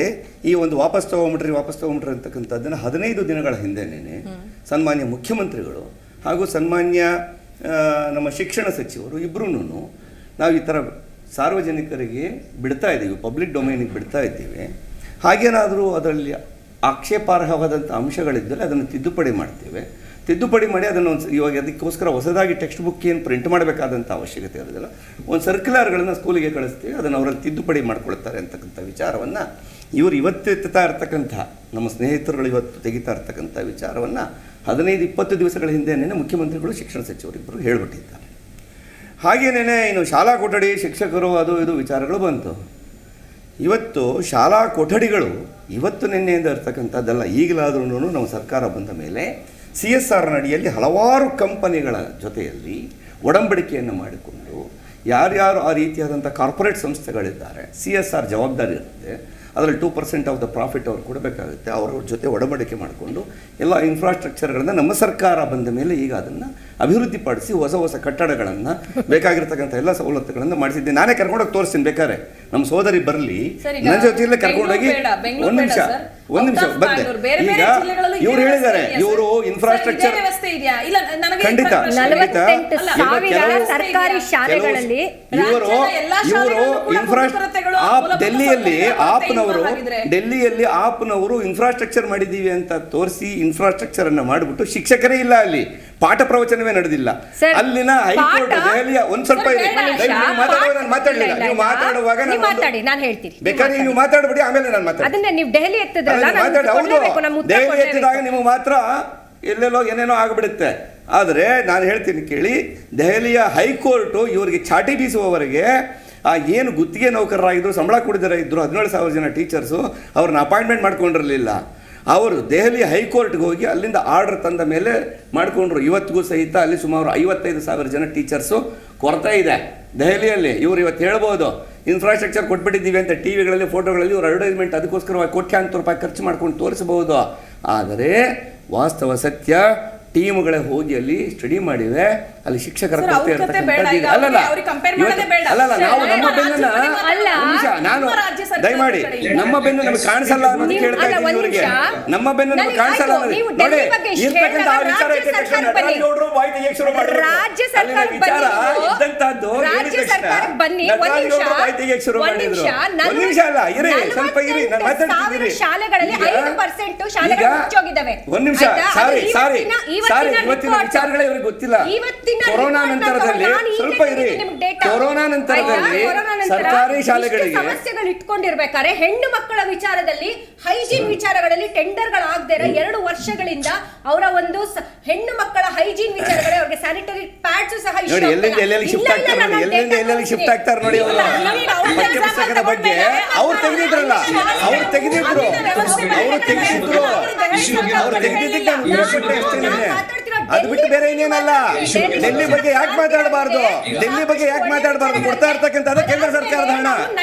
ಈ ಒಂದು ವಾಪಸ್ ತೊಗೊಂಬಿಟ್ರಿ ಅಂತಕ್ಕಂಥದ್ದನ್ನು 15 ದಿನಗಳ ಹಿಂದೆನೇ ಸನ್ಮಾನ್ಯ ಮುಖ್ಯಮಂತ್ರಿಗಳು ಹಾಗೂ ಸನ್ಮಾನ್ಯ ನಮ್ಮ ಶಿಕ್ಷಣ ಸಚಿವರು ಇಬ್ಬರೂ ನಾವು ಈ ಥರ ಸಾರ್ವಜನಿಕರಿಗೆ ಬಿಡ್ತಾ ಇದ್ದೀವಿ, ಪಬ್ಲಿಕ್ ಡೊಮೈನಿಗೆ ಬಿಡ್ತಾ ಇದ್ದೀವಿ. ಹಾಗೇನಾದರೂ ಅದರಲ್ಲಿ ಆಕ್ಷೇಪಾರ್ಹವಾದಂಥ ಅಂಶಗಳಿದ್ದರೆ ಅದನ್ನು ತಿದ್ದುಪಡಿ ಮಾಡ್ತೇವೆ. ತಿದ್ದುಪಡಿ ಮಾಡಿ ಅದನ್ನು ಇವಾಗ ಅದಕ್ಕೋಸ್ಕರ ಹೊಸದಾಗಿ ಟೆಕ್ಸ್ಟ್ ಬುಕ್ ಏನು ಪ್ರಿಂಟ್ ಮಾಡಬೇಕಾದಂಥ ಅವಶ್ಯಕತೆ ಇರೋದಿಲ್ಲ, ಒಂದು ಸರ್ಕ್ಯುಲರ್ಗಳನ್ನು ಸ್ಕೂಲಿಗೆ ಕಳಿಸ್ತೀವಿ, ಅದನ್ನು ಅವರಲ್ಲಿ ತಿದ್ದುಪಡಿ ಮಾಡ್ಕೊಳ್ತಾರೆ ಅಂತಕ್ಕಂಥ ವಿಚಾರವನ್ನು ಇವರು ಇವತ್ತು ಎತ್ತಾ ಇರ್ತಕ್ಕಂಥ ನಮ್ಮ ಸ್ನೇಹಿತರುಗಳು ಇವತ್ತು ತೆಗಿತಾ ಇರ್ತಕ್ಕಂಥ ವಿಚಾರವನ್ನು 15-20 ದಿವಸಗಳ ಹಿಂದೆನೇ ಮುಖ್ಯಮಂತ್ರಿಗಳು ಶಿಕ್ಷಣ ಸಚಿವರಿಬ್ಬರು ಹೇಳಿಬಿಟ್ಟಿದ್ದಾರೆ. ಹಾಗೇನೇ ಇನ್ನು ಶಾಲಾ ಕೊಠಡಿ ಶಿಕ್ಷಕರು ಅದು ಇದು ವಿಚಾರಗಳು ಬಂತು. ಇವತ್ತು ಶಾಲಾ ಕೊಠಡಿಗಳು ಇವತ್ತು ನಿನ್ನೆಯಿಂದ ಇರ್ತಕ್ಕಂಥದ್ದೆಲ್ಲ. ಈಗಲಾದ್ರೂ ನಾವು ಸರ್ಕಾರ ಬಂದ ಮೇಲೆ CSR ಅಡಿಯಲ್ಲಿ ಹಲವಾರು ಕಂಪನಿಗಳ ಜೊತೆಯಲ್ಲಿ ಒಡಂಬಡಿಕೆಯನ್ನು ಮಾಡಿಕೊಂಡು ಯಾರ್ಯಾರು ಆ ರೀತಿಯಾದಂಥ ಕಾರ್ಪೊರೇಟ್ ಸಂಸ್ಥೆಗಳಿದ್ದಾರೆ, CSR ಜವಾಬ್ದಾರಿ ಇರುತ್ತೆ, ಅದರಲ್ಲಿ 2% ಆಫ್ ದ ಪ್ರಾಫಿಟ್ ಅವ್ರು ಕೊಡಬೇಕಾಗುತ್ತೆ. ಅವರ ಜೊತೆ ಒಡಂಬಡಿಕೆ ಮಾಡಿಕೊಂಡು ಎಲ್ಲ ಇನ್ಫ್ರಾಸ್ಟ್ರಕ್ಚರ್ಗಳನ್ನು ನಮ್ಮ ಸರ್ಕಾರ ಬಂದ ಮೇಲೆ ಈಗ ಅದನ್ನು ಅಭಿವೃದ್ಧಿಪಡಿಸಿ ಹೊಸ ಕಟ್ಟಡಗಳನ್ನು ಬೇಕಾಗಿರ್ತಕ್ಕಂಥ ಎಲ್ಲ ಸವಲತ್ತುಗಳನ್ನು ಮಾಡಿಸಿದ್ದೀನಿ. ನಾನೇ ಕರ್ಕೊಂಡೋಗಿ ತೋರಿಸ್ತೀನಿ, ಬೇಕಾದ್ರೆ ನಮ್ಮ ಸೋದರಿ ಬರಲಿ, ನನ್ನ ಜೊತೆಯಲ್ಲೇ ಕರ್ಕೊಂಡೋಗಿ ಒಂದು ನಿಮಿಷ ಬಂದೆ. ಈಗ ಇವ್ರು ಹೇಳಿದ್ದಾರೆ, ಇವರು ಇನ್ಫ್ರಾಸ್ಟ್ರಕ್ಚರ್ ಖಂಡಿತ ಸರ್ಕಾರಿ ಶಾಲೆಗಳಲ್ಲಿ ಇವರು ಡೆಲ್ಲಿಯಲ್ಲಿ ಆಪ್ನವರು ಇನ್ಫ್ರಾಸ್ಟ್ರಕ್ಚರ್ ಮಾಡಿದ್ದೀವಿ ಅಂತ ತೋರಿಸಿ ಇನ್ಫ್ರಾಸ್ಟ್ರಕ್ಚರ್ ಅನ್ನ ಮಾಡಿಬಿಟ್ಟು ಶಿಕ್ಷಕರೇ ಇಲ್ಲ, ಅಲ್ಲಿ ಪಾಠ ಪ್ರವಚನವೇ ನಡೆದಿಲ್ಲ. ಅಲ್ಲಿನ ಹೈಕೋರ್ಟ್ ದೆಹಲಿಯ ಒಂದು ಸ್ವಲ್ಪ ಮಾತಾಡಲಿಲ್ಲ, ನೀವು ಮಾತಾಡುವಾಗ ನಾನು ಹೇಳ್ತೀನಿ, ಬೇಕಾದ್ರೆ ನೀವು ಮಾತಾಡ್ಬಿಡಿ, ಆಮೇಲೆ ನಾನು ಮಾತಾಡ್ತೀನಿ. ನೀವು ದೆಹಲಿ ಎತ್ತಿದಾಗ ದೆಹಲಿ ಎತ್ತಿದಾಗ ನಿಮಗೆ ಮಾತ್ರ ಎಲ್ಲೆಲ್ಲೋ ಏನೇನೋ ಆಗಿಬಿಡುತ್ತೆ. ಆದರೆ ನಾನು ಹೇಳ್ತೀನಿ ಕೇಳಿ, ದೆಹಲಿಯ ಹೈಕೋರ್ಟು ಇವರಿಗೆ ಚಾಟಿ ಬೀಸುವವರೆಗೆ ಏನು ಗುತ್ತಿಗೆ ನೌಕರರಾಗಿದ್ದರು, ಸಂಬಳ ಕೊಡಿದರ ಇದ್ದರು 17,000 ಜನ ಟೀಚರ್ಸು, ಅವ್ರನ್ನ ಅಪಾಯಿಂಟ್ಮೆಂಟ್ ಮಾಡ್ಕೊಂಡಿರಲಿಲ್ಲ. ಅವರು ದೆಹಲಿ ಹೈಕೋರ್ಟ್ಗೆ ಹೋಗಿ ಅಲ್ಲಿಂದ ಆರ್ಡರ್ ತಂದ ಮೇಲೆ ಮಾಡಿಕೊಂಡ್ರು. ಇವತ್ತಿಗೂ ಸಹಿತ ಅಲ್ಲಿ ಸುಮಾರು 55,000 ಜನ ಟೀಚರ್ಸು ಕೊರತೆ ಇದೆ ದೆಹಲಿಯಲ್ಲಿ. ಇವರು ಇವತ್ತು ಹೇಳ್ಬೋದು ಇನ್ಫ್ರಾಸ್ಟ್ರಕ್ಚರ್ ಕೊಟ್ಬಿಟ್ಟಿದ್ದೀವಿ ಅಂತ ಟಿವಿಗಳಲ್ಲಿ ಫೋಟೋಗಳಲ್ಲಿ ಇವರು ಅಡ್ವರ್ಟೈಸ್ಮೆಂಟ್ ಅದಕ್ಕೋಸ್ಕರವಾಗಿ ಕೋಟ್ಯಾಂತರ ರೂಪಾಯಿ ಖರ್ಚು ಮಾಡ್ಕೊಂಡು ತೋರಿಸಬಹುದು. ಆದರೆ ವಾಸ್ತವ ಸತ್ಯ ಟೀಮ್ಗಳೇ ಹೋಗಿ ಅಲ್ಲಿ ಸ್ಟಡಿ ಮಾಡಿವೆ, ಅಲ್ಲಿ ಶಿಕ್ಷಕರ ಕೊರತೆ ಇರತಕ್ಕಂಥದ್ದು. ಅಲ್ಲಲ್ಲ ನಾವು ನಮ್ಮ ಬೆನ್ನನ್ನ ನಾನು ದಯಮಾಡಿ ನಮ್ಮ ಬೆನ್ನು ನಮಗೆ ಕಾಣಿಸಲ್ಲ ಅನ್ನೋದು ಕೇಳ್ತಾ ಇದ್ದೀನಿ ಇವರಿಗೆ. ನಮ್ಮ ಬೆನ್ನು ನಮಗೆ ಕಾಣಿಸಲ್ಲ ಅನ್ನೋದು ನೋಡಿ, ಇರ್ತಕ್ಕಂಥ ಆ ವಿಚಾರ ನಟರಾಜಗೌಡರು ಬಾಯಿ ತೆಗೆಯಕ್ಕೆ ಶುರು ಮಾಡಿದ್ರು. ಅಲ್ಲಿನ ವಿಚಾರ ಇದ್ದಂತಹದ್ದು ನಟರಾಜಗೌಡರು ಬಾಯಿ ತೆಗೆಯಕ್ಕೆ ಶುರು ಮಾಡಿದ್ರು. ಒಂದು ನಿಮಿಷ ಅಲ್ಲ, ಇರಿ ಸ್ವಲ್ಪ ಇರಿ, ನಾನು ಮಾತಾಡ್ತಿದ್ದೀನಿ. ಒಂದು ನಿಮಿಷ, ಸಾರಿ ಇವತ್ತಿನ ವಿಚಾರಗಳೇ ಇವ್ರಿಗೆ ಗೊತ್ತಿಲ್ಲ. ಕೊರೋನಾ ನಂತರದಲ್ಲಿ ಸ್ವಲ್ಪ ಇರಿ, ಕೊರೋನಾ ನಂತರದಲ್ಲಿ ಸರ್ಕಾರಿ ಶಾಲೆಗಳಿಗೆ ಸಮಸ್ಯೆಗಳು ಇಟ್ಕೊಂಡಿರ್ಬೇಕಾದ್ರೆ ಹೆಣ್ಣು ಮಕ್ಕಳ ವಿಚಾರದಲ್ಲಿ ಹೈಜೀನ್ ವಿಚಾರಗಳಲ್ಲಿ ಟೆಂಡರ್ಗಳಾಗದೇ 2 ವರ್ಷಗಳಿಂದ ಅವರ ಒಂದು ಹೆಣ್ಣು ಮಕ್ಕಳ ಹೈಜೀನ್ ವಿಚಾರಗಳೇ ಅವ್ರಿಗೆ ಸ್ಯಾನಿಟರಿ ಪ್ಯಾಡ್ಸ್ ಸಹ ನೋಡಿ ಎಲ್ಲೆಲ್ಲಿ ಶಿಫ್ಟ್ ಆಗ್ತಾರೆ ನೋಡಿ, ಎಲ್ಲೆಲ್ಲಿ ಶಿಫ್ಟ್ ಆಗ್ತಾರೆ ನೋಡಿ. ಅವರು ಪಠ್ಯ ಪುಸ್ತಕದ ಬಗ್ಗೆ ಅವ್ರು ತೆಗೆದಿದ್ರಲ್ಲ, ಅವ್ರು ತೆಗೆದಿದ್ದಕ್ಕೆ ಅದು ಬಿಟ್ಟು ಬೇರೆ ಏನೇನಲ್ಲ. ಡೆಲ್ಲಿ ಬಗ್ಗೆ ಯಾಕೆ ಮಾತಾಡಬಾರ್ದು, ಕೊಡ್ತಾ ಇರ್ತಕ್ಕಂಥದ್ದು ಕೇಂದ್ರ ಸರ್ಕಾರದ ಹಣ,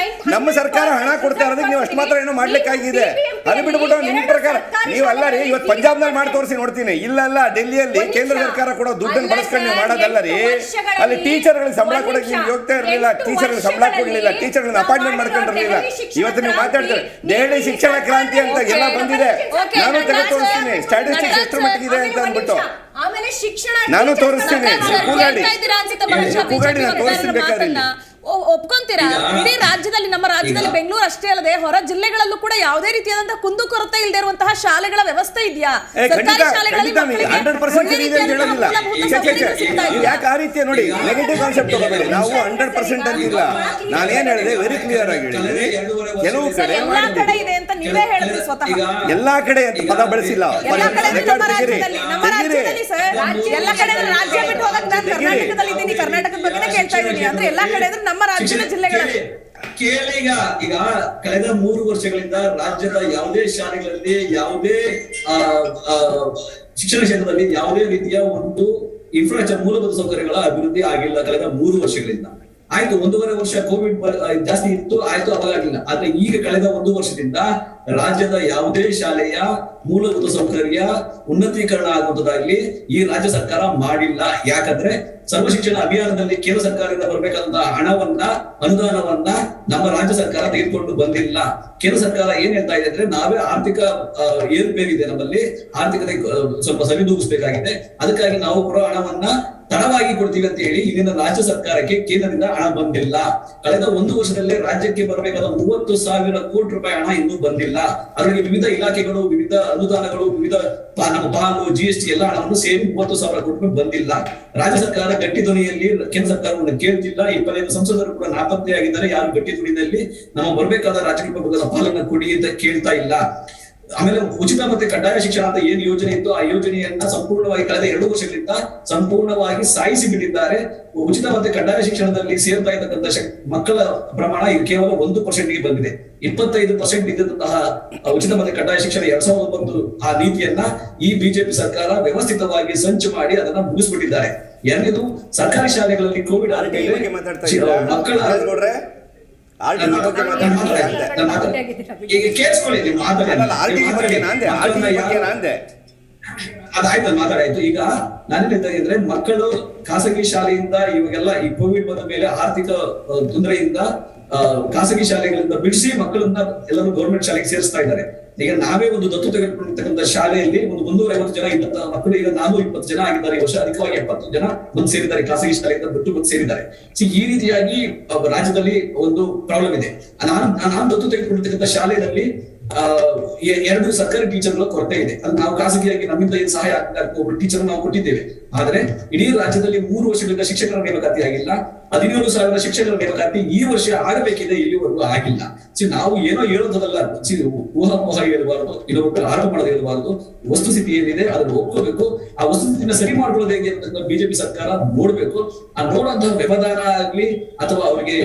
ನಮ್ಮ ಸರ್ಕಾರ ಹಣ ಕೊಡ್ತಾ ಇರೋದಕ್ಕೆ ನೀವು ಅಷ್ಟು ಮಾತ್ರ ಏನೋ ಮಾಡ್ಲಿಕ್ಕಾಗಿದೆ. ಅದು ಬಿಟ್ಬಿಟ್ಟು ನಿಮ್ಮ ಪ್ರಕಾರ ನೀವು ಅಲ್ಲ ರೀ, ಇವತ್ತು ಪಂಜಾಬ್ನಲ್ಲಿ ಮಾಡಿ ತೋರಿಸಿ ನೋಡ್ತೀನಿ. ಇಲ್ಲ ಡೆಲ್ಲಿಯಲ್ಲಿ ಕೇಂದ್ರ ಸರ್ಕಾರ ಕೊಡೋ ದುಡ್ಡನ್ನು ಬಳಸ್ಕೊಂಡು ಮಾಡೋದಲ್ಲ ರೀ. ಅಲ್ಲಿ ಟೀಚರ್ಗಳಿಗೆ ಸಂಬಳ ಕೊಡೋಕೆ ನೀವು ಹೋಗ್ತಾ ಇರಲಿಲ್ಲ, ಟೀಚರ್ಗಳಿಗೆ ಸಂಬಳ ಕೊಡಲಿಲ್ಲ, ಟೀಚರ್ಗಳನ್ನ ಅಪಾಯಿಂಟ್ಮೆಂಟ್ ಮಾಡ್ಕೊಂಡಿರಲಿಲ್ಲ. ಇವತ್ತು ನೀವು ಮಾತಾಡ್ತಾರೆ ದೆಹಲಿ ಶಿಕ್ಷಣ ಕ್ರಾಂತಿ ಅಂತ ಎಲ್ಲ ಬಂದಿದೆ, ನಾನು ತೆಗೆದು ತೋರಿಸ್ತೀನಿ ಸ್ಟ್ಯಾಟಿಸ್ಟಿಕ್ಸ್ ಎಷ್ಟು ಮಟ್ಟಿಗಿದೆ ಅಂತ ಅಂದ್ಬಿಟ್ಟು ನಾನು ತೋರಿಸ್ತೀನಿ. ಕೂಗಾಡಿ ನಾನು ತೋರಿಸ್ತೀನಿ ಬೇಕಾದ್ರೆ ಒಪ್ಕೊಂತೀರಾ? ಈಗ- ಇಡೀ ರಾಜ್ಯದಲ್ಲಿ, ನಮ್ಮ ರಾಜ್ಯದಲ್ಲಿ ಈಗ- ಬೆಂಗಳೂರು ಅಷ್ಟೇ ಅಲ್ಲದೆ ಹೊರ ಜಿಲ್ಲೆಗಳಲ್ಲೂ ಕೂಡ ಯಾವುದೇ ರೀತಿಯಾದಂತಹ ಕುಂದುಕೊರತೆ ಇಲ್ಲದೆ ಇರುವಂತಹ ಶಾಲೆಗಳ ವ್ಯವಸ್ಥೆ ಇದೆಯಾ? ಸರ್ಕಾರಿ ಶಾಲೆಗಳಲ್ಲಿ ಮಕ್ಕಳಿಗೆ 100% ಒಳ್ಳೆ ಇದೆ ಅಂತ ರೀತಿಯಾದಂತಹ ಹೇಳೋದಿಲ್ಲ. ಮೂಲಭೂತ ಸೌಕರ್ಯಗಳು ಸಿಗ್ತಾ ಇದೆಯಾ? ಯಾಕೆ ಆ ರೀತಿ ನೋಡಿ ನೆಗೆಟಿವ್ ಕಾನ್ಸೆಪ್ಟ್ ತಗೋಬೇಡಿ. ನಾವು 100% ಅಂತಿಲ್ಲ. ನಾನೇನ್ ಹೇಳಿದೆ ವೆರಿ ಕ್ಲಿಯರ್ ಆಗಿ ಹೇಳಿದೆ. ಕೆಲವು ಸರ್, ಕಡೆ ಎಲ್ಲಾ ಕಡೆ ಇದೆ ಅಂತ ನೀವೇ ಹೇಳಿದ್ರಿ ಸ್ವತಃ. ಎಲ್ಲಾ ಕಡೆ ಅಂತ ಪದ ಬಳಸಿಲ್ಲ. ಎಲ್ಲಾ ಕಡೆ ಅಂದ್ರೆ ರೆಕಾರ್ಡ್ ನಮ್ಮ ತೆಗೀರಿ. ರಾಜ್ಯದಲ್ಲಿ ಸರ್, ಎಲ್ಲ ಕಡೆ ಅಂದ್ರೆ ರಾಜ್ಯ ಬಿಟ್ಟು ಹೋಗಕ್ ನಾನು ಕರ್ನಾಟಕದಲ್ಲಿ ಇದ್ದೀನಿ, ಕರ್ನಾಟಕದ ಬಗ್ಗೆನೇ ಕೇಳ್ತಾ ಇದ್ದೀನಿ. ಅಂದ್ರೆ ಎಲ್ಲಾ ಕಡೆ ಅಂದ್ರೆ ನಮ್ಮ ರಾಜ್ಯದ ಜಿಲ್ಲೆಗಳಲ್ಲಿ ಕೇಳಿ ಈಗ ಕಳೆದ 3 ವರ್ಷಗಳಿಂದ ರಾಜ್ಯದ ಯಾವುದೇ ಶಾಲೆಗಳಲ್ಲಿ ಯಾವುದೇ ಶಿಕ್ಷಣ ಕ್ಷೇತ್ರದಲ್ಲಿ ಯಾವುದೇ ರೀತಿಯ ಒಂದು ಇನ್ಫ್ರಾಸ್ಟ್ರಕ್ಚರ್ ಮೂಲಭೂತ ಸೌಕರ್ಯಗಳ ಅಭಿವೃದ್ಧಿ ಆಗಿಲ್ಲ ಕಳೆದ 3 ವರ್ಷಗಳಿಂದ. ಆಯ್ತು, 1.5 ವರ್ಷ ಕೋವಿಡ್ ಜಾಸ್ತಿ ಇತ್ತು, ಆಯ್ತು, ಅವಾಗ ಆಗಿಲ್ಲ. ಆದ್ರೆ ಈಗ ಕಳೆದ 1 ವರ್ಷದಿಂದ ರಾಜ್ಯದ ಯಾವುದೇ ಶಾಲೆಯ ಮೂಲಭೂತ ಸೌಕರ್ಯ ಉನ್ನತೀಕರಣ ಆಗುವಂತದ್ದಾಗ್ಲಿ ಈ ರಾಜ್ಯ ಸರ್ಕಾರ ಮಾಡಿಲ್ಲ. ಯಾಕಂದ್ರೆ ಸರ್ವ ಶಿಕ್ಷಣ ಅಭಿಯಾನದಲ್ಲಿ ಕೇಂದ್ರ ಸರ್ಕಾರದಿಂದ ಬರಬೇಕಾದಂತಹ ಹಣವನ್ನ, ಅನುದಾನವನ್ನ ನಮ್ಮ ರಾಜ್ಯ ಸರ್ಕಾರ ತೆಗೆದುಕೊಂಡು ಬಂದಿಲ್ಲ. ಕೇಂದ್ರ ಸರ್ಕಾರ ಏನ್ ಹೇಳ್ತಾ ಇದೆ ಅಂದ್ರೆ ನಾವೇ ಆರ್ಥಿಕ ಏರುಪೇರಿದೆ, ನಮ್ಮಲ್ಲಿ ಆರ್ಥಿಕತೆ ಸ್ವಲ್ಪ ಸರಿದೂಗಿಸಬೇಕಾಗಿದೆ, ಅದಕ್ಕಾಗಿ ನಾವು ಕೊಡೋ ಹಣವನ್ನ ತಡವಾಗಿ ಕೊಡ್ತೀವಿ ಅಂತ ಹೇಳಿ ಇಲ್ಲಿನ ರಾಜ್ಯ ಸರ್ಕಾರಕ್ಕೆ ಕೇಂದ್ರದಿಂದ ಹಣ ಬಂದಿಲ್ಲ. ಕಳೆದ 1 ವರ್ಷದಲ್ಲೇ ರಾಜ್ಯಕ್ಕೆ ಬರಬೇಕಾದ 30,000 ಕೋಟಿ ರೂಪಾಯಿ ಹಣ ಇನ್ನೂ ಬಂದಿಲ್ಲ. ಅದರಲ್ಲಿ ವಿವಿಧ ಇಲಾಖೆಗಳು, ವಿವಿಧ ಅನುದಾನಗಳು, ವಿವಿಧ ನಮ್ಮ ಪಾಲು, GST ಎಲ್ಲ ಹಣವನ್ನು ಸೇರಿ 30,000 ಕೋಟಿ ರೂಪಾಯಿ ಬಂದಿಲ್ಲ. ರಾಜ್ಯ ಸರ್ಕಾರ ಗಟ್ಟಿ ಧ್ವನಿಯಲ್ಲಿ ಕೇಂದ್ರ ಸರ್ಕಾರವನ್ನು ಕೇಳ್ತಿಲ್ಲ. 25 ಸಂಸದರು ಕೂಡ ನಾಪತ್ತೆಯಾಗಿದ್ದಾರೆ. ಯಾರು ಗಟ್ಟಿ ಧ್ವನಿಯಲ್ಲಿ ನಮ್ಮ ಬರಬೇಕಾದ ರಾಜ್ಯಕ್ಕೆ ಪಾಲನ್ನ ಕೊಡಿ ಅಂತ ಕೇಳ್ತಾ ಇಲ್ಲ. ಆಮೇಲೆ ಉಚಿತ ಮತ್ತೆ ಕಡ್ಡಾಯ ಶಿಕ್ಷಣ ಅಂತ ಏನ್ ಯೋಜನೆ ಇತ್ತು, ಆ ಯೋಜನೆಯನ್ನ ಸಂಪೂರ್ಣವಾಗಿ ಕಳೆದ 2 ವರ್ಷಗಳಿಂದ ಸಂಪೂರ್ಣವಾಗಿ ಸಾಯಿಸಿ ಬಿಟ್ಟಿದ್ದಾರೆ. ಉಚಿತ ಮತ್ತೆ ಕಡ್ಡಾಯ ಶಿಕ್ಷಣದಲ್ಲಿ ಸೇರ್ತಾ ಇರ್ತಕ್ಕಂಥ ಮಕ್ಕಳ ಪ್ರಮಾಣ ಕೇವಲ 1% ಬಂದಿದೆ. 25% ಇದ್ದಂತಹ ಉಚಿತ ಮತ್ತೆ ಕಡ್ಡಾಯ ಶಿಕ್ಷಣ 2009 ಆ ನೀತಿಯನ್ನ ಈ ಬಿಜೆಪಿ ಸರ್ಕಾರ ವ್ಯವಸ್ಥಿತವಾಗಿ ಸಂಚು ಮಾಡಿ ಅದನ್ನ ಮುಗಿಸ್ಬಿಟ್ಟಿದ್ದಾರೆ. ಎರಡನೇದು, ಸರ್ಕಾರಿ ಶಾಲೆಗಳಲ್ಲಿ ಕೋವಿಡ್ ಆದ್ಮೇಲೆ ಮಕ್ಕಳ ಈಗ ಕೇಳಿಸ್ಕೊಳ್ಳಿ, ನೀವು ಅದಾಯ್ತು, ಮಾತಾಡಾಯ್ತು. ಈಗ ನಾನೇನ್ ಹೇಳ್ತಾ ಇದ್ರೆ, ಮಕ್ಕಳು ಖಾಸಗಿ ಶಾಲೆಯಿಂದ ಇವಾಗೆಲ್ಲ ಈ ಕೋವಿಡ್ ಬಂದ ಮೇಲೆ ಆರ್ಥಿಕ ತೊಂದರೆಯಿಂದ ಖಾಸಗಿ ಶಾಲೆಗಳಿಂದ ಬಿಡಿಸಿ ಮಕ್ಕಳನ್ನ ಎಲ್ಲರೂ ಗೌರ್ಮೆಂಟ್ ಶಾಲೆಗೆ ಸೇರಿಸ್ತಾ ಇದ್ದಾರೆ. ಈಗ ನಾವೇ ಒಂದು ದತ್ತು ತೆಗೆದುಕೊಂಡಿರ್ತಕ್ಕಂಥ ಶಾಲೆಯಲ್ಲಿ ಒಂದು 350 ಜನ ಇದ್ದಂತಹ ಮಕ್ಕಳು ಈಗ 420 ಜನ ಆಗಿದ್ದಾರೆ. ಈ ವರ್ಷ ಅಧಿಕವಾಗಿ 70 ಜನ ಬಂದು ಸೇರಿದ್ದಾರೆ, ಖಾಸಗಿ ಶಾಲೆಯಿಂದ ದತ್ತು ಬಂದು ಸೇರಿದ್ದಾರೆ. ಈ ರೀತಿಯಾಗಿ ರಾಜ್ಯದಲ್ಲಿ ಒಂದು ಪ್ರಾಬ್ಲಮ್ ಇದೆ. ನಾನು ದತ್ತು ತೆಗೆದುಕೊಂಡಿರ್ತಕ್ಕಂಥ ಶಾಲೆಯಲ್ಲಿ 2 ಸರ್ಕಾರಿ ಟೀಚರ್ಗಳ ಕೊರತೆ ಇದೆ. ಅದು ನಾವು ಖಾಸಗಿಯಾಗಿ ನಮ್ಮಿಂದ ಏನು ಸಹಾಯ ಆಗ್ತದೆ ಒಬ್ಬರು ಟೀಚರ್ ನಾವು ಕೊಟ್ಟಿದ್ದೇವೆ. ಆದ್ರೆ ಇಡೀ ರಾಜ್ಯದಲ್ಲಿ 3 ವರ್ಷಗಳಿಂದ ಶಿಕ್ಷಕರ ನೇಮಕಾತಿ ಆಗಿಲ್ಲ. 17,000 ಶಿಕ್ಷಕರ ನೇಮಕಾತಿ ಈ ವರ್ಷ ಆಗಬೇಕಿದೆ, ಇಲ್ಲಿವರೆಗೂ ಆಗಿಲ್ಲ. ನಾವು ಏನೋ ಹೇಳೋದಲ್ಲ, ಊಹಾಪೋಹ ಹೇಳಬಾರದು, ಇನ್ನೊಬ್ಬರು ಆರೋಪ ಮಾಡೋದು ಹೇಳಬಾರದು. ವಸ್ತುಸ್ಥಿತಿ ಏನಿದೆ ಅದನ್ನು ಒಪ್ಕೋಬೇಕು. ಆ ವಸ್ತುಸ್ಥಿತಿನ ಸರಿ ಮಾಡ್ಕೊಳ್ಳೋದು ಹೇಗೆ ಅಂತ ಬಿಜೆಪಿ ಸರ್ಕಾರ ನೋಡ್ಬೇಕು. ಆ ನೋಡುವಂತಹ ವ್ಯವಧಾನ ಆಗ್ಲಿ ಅಥವಾ ಅವರಿಗೆ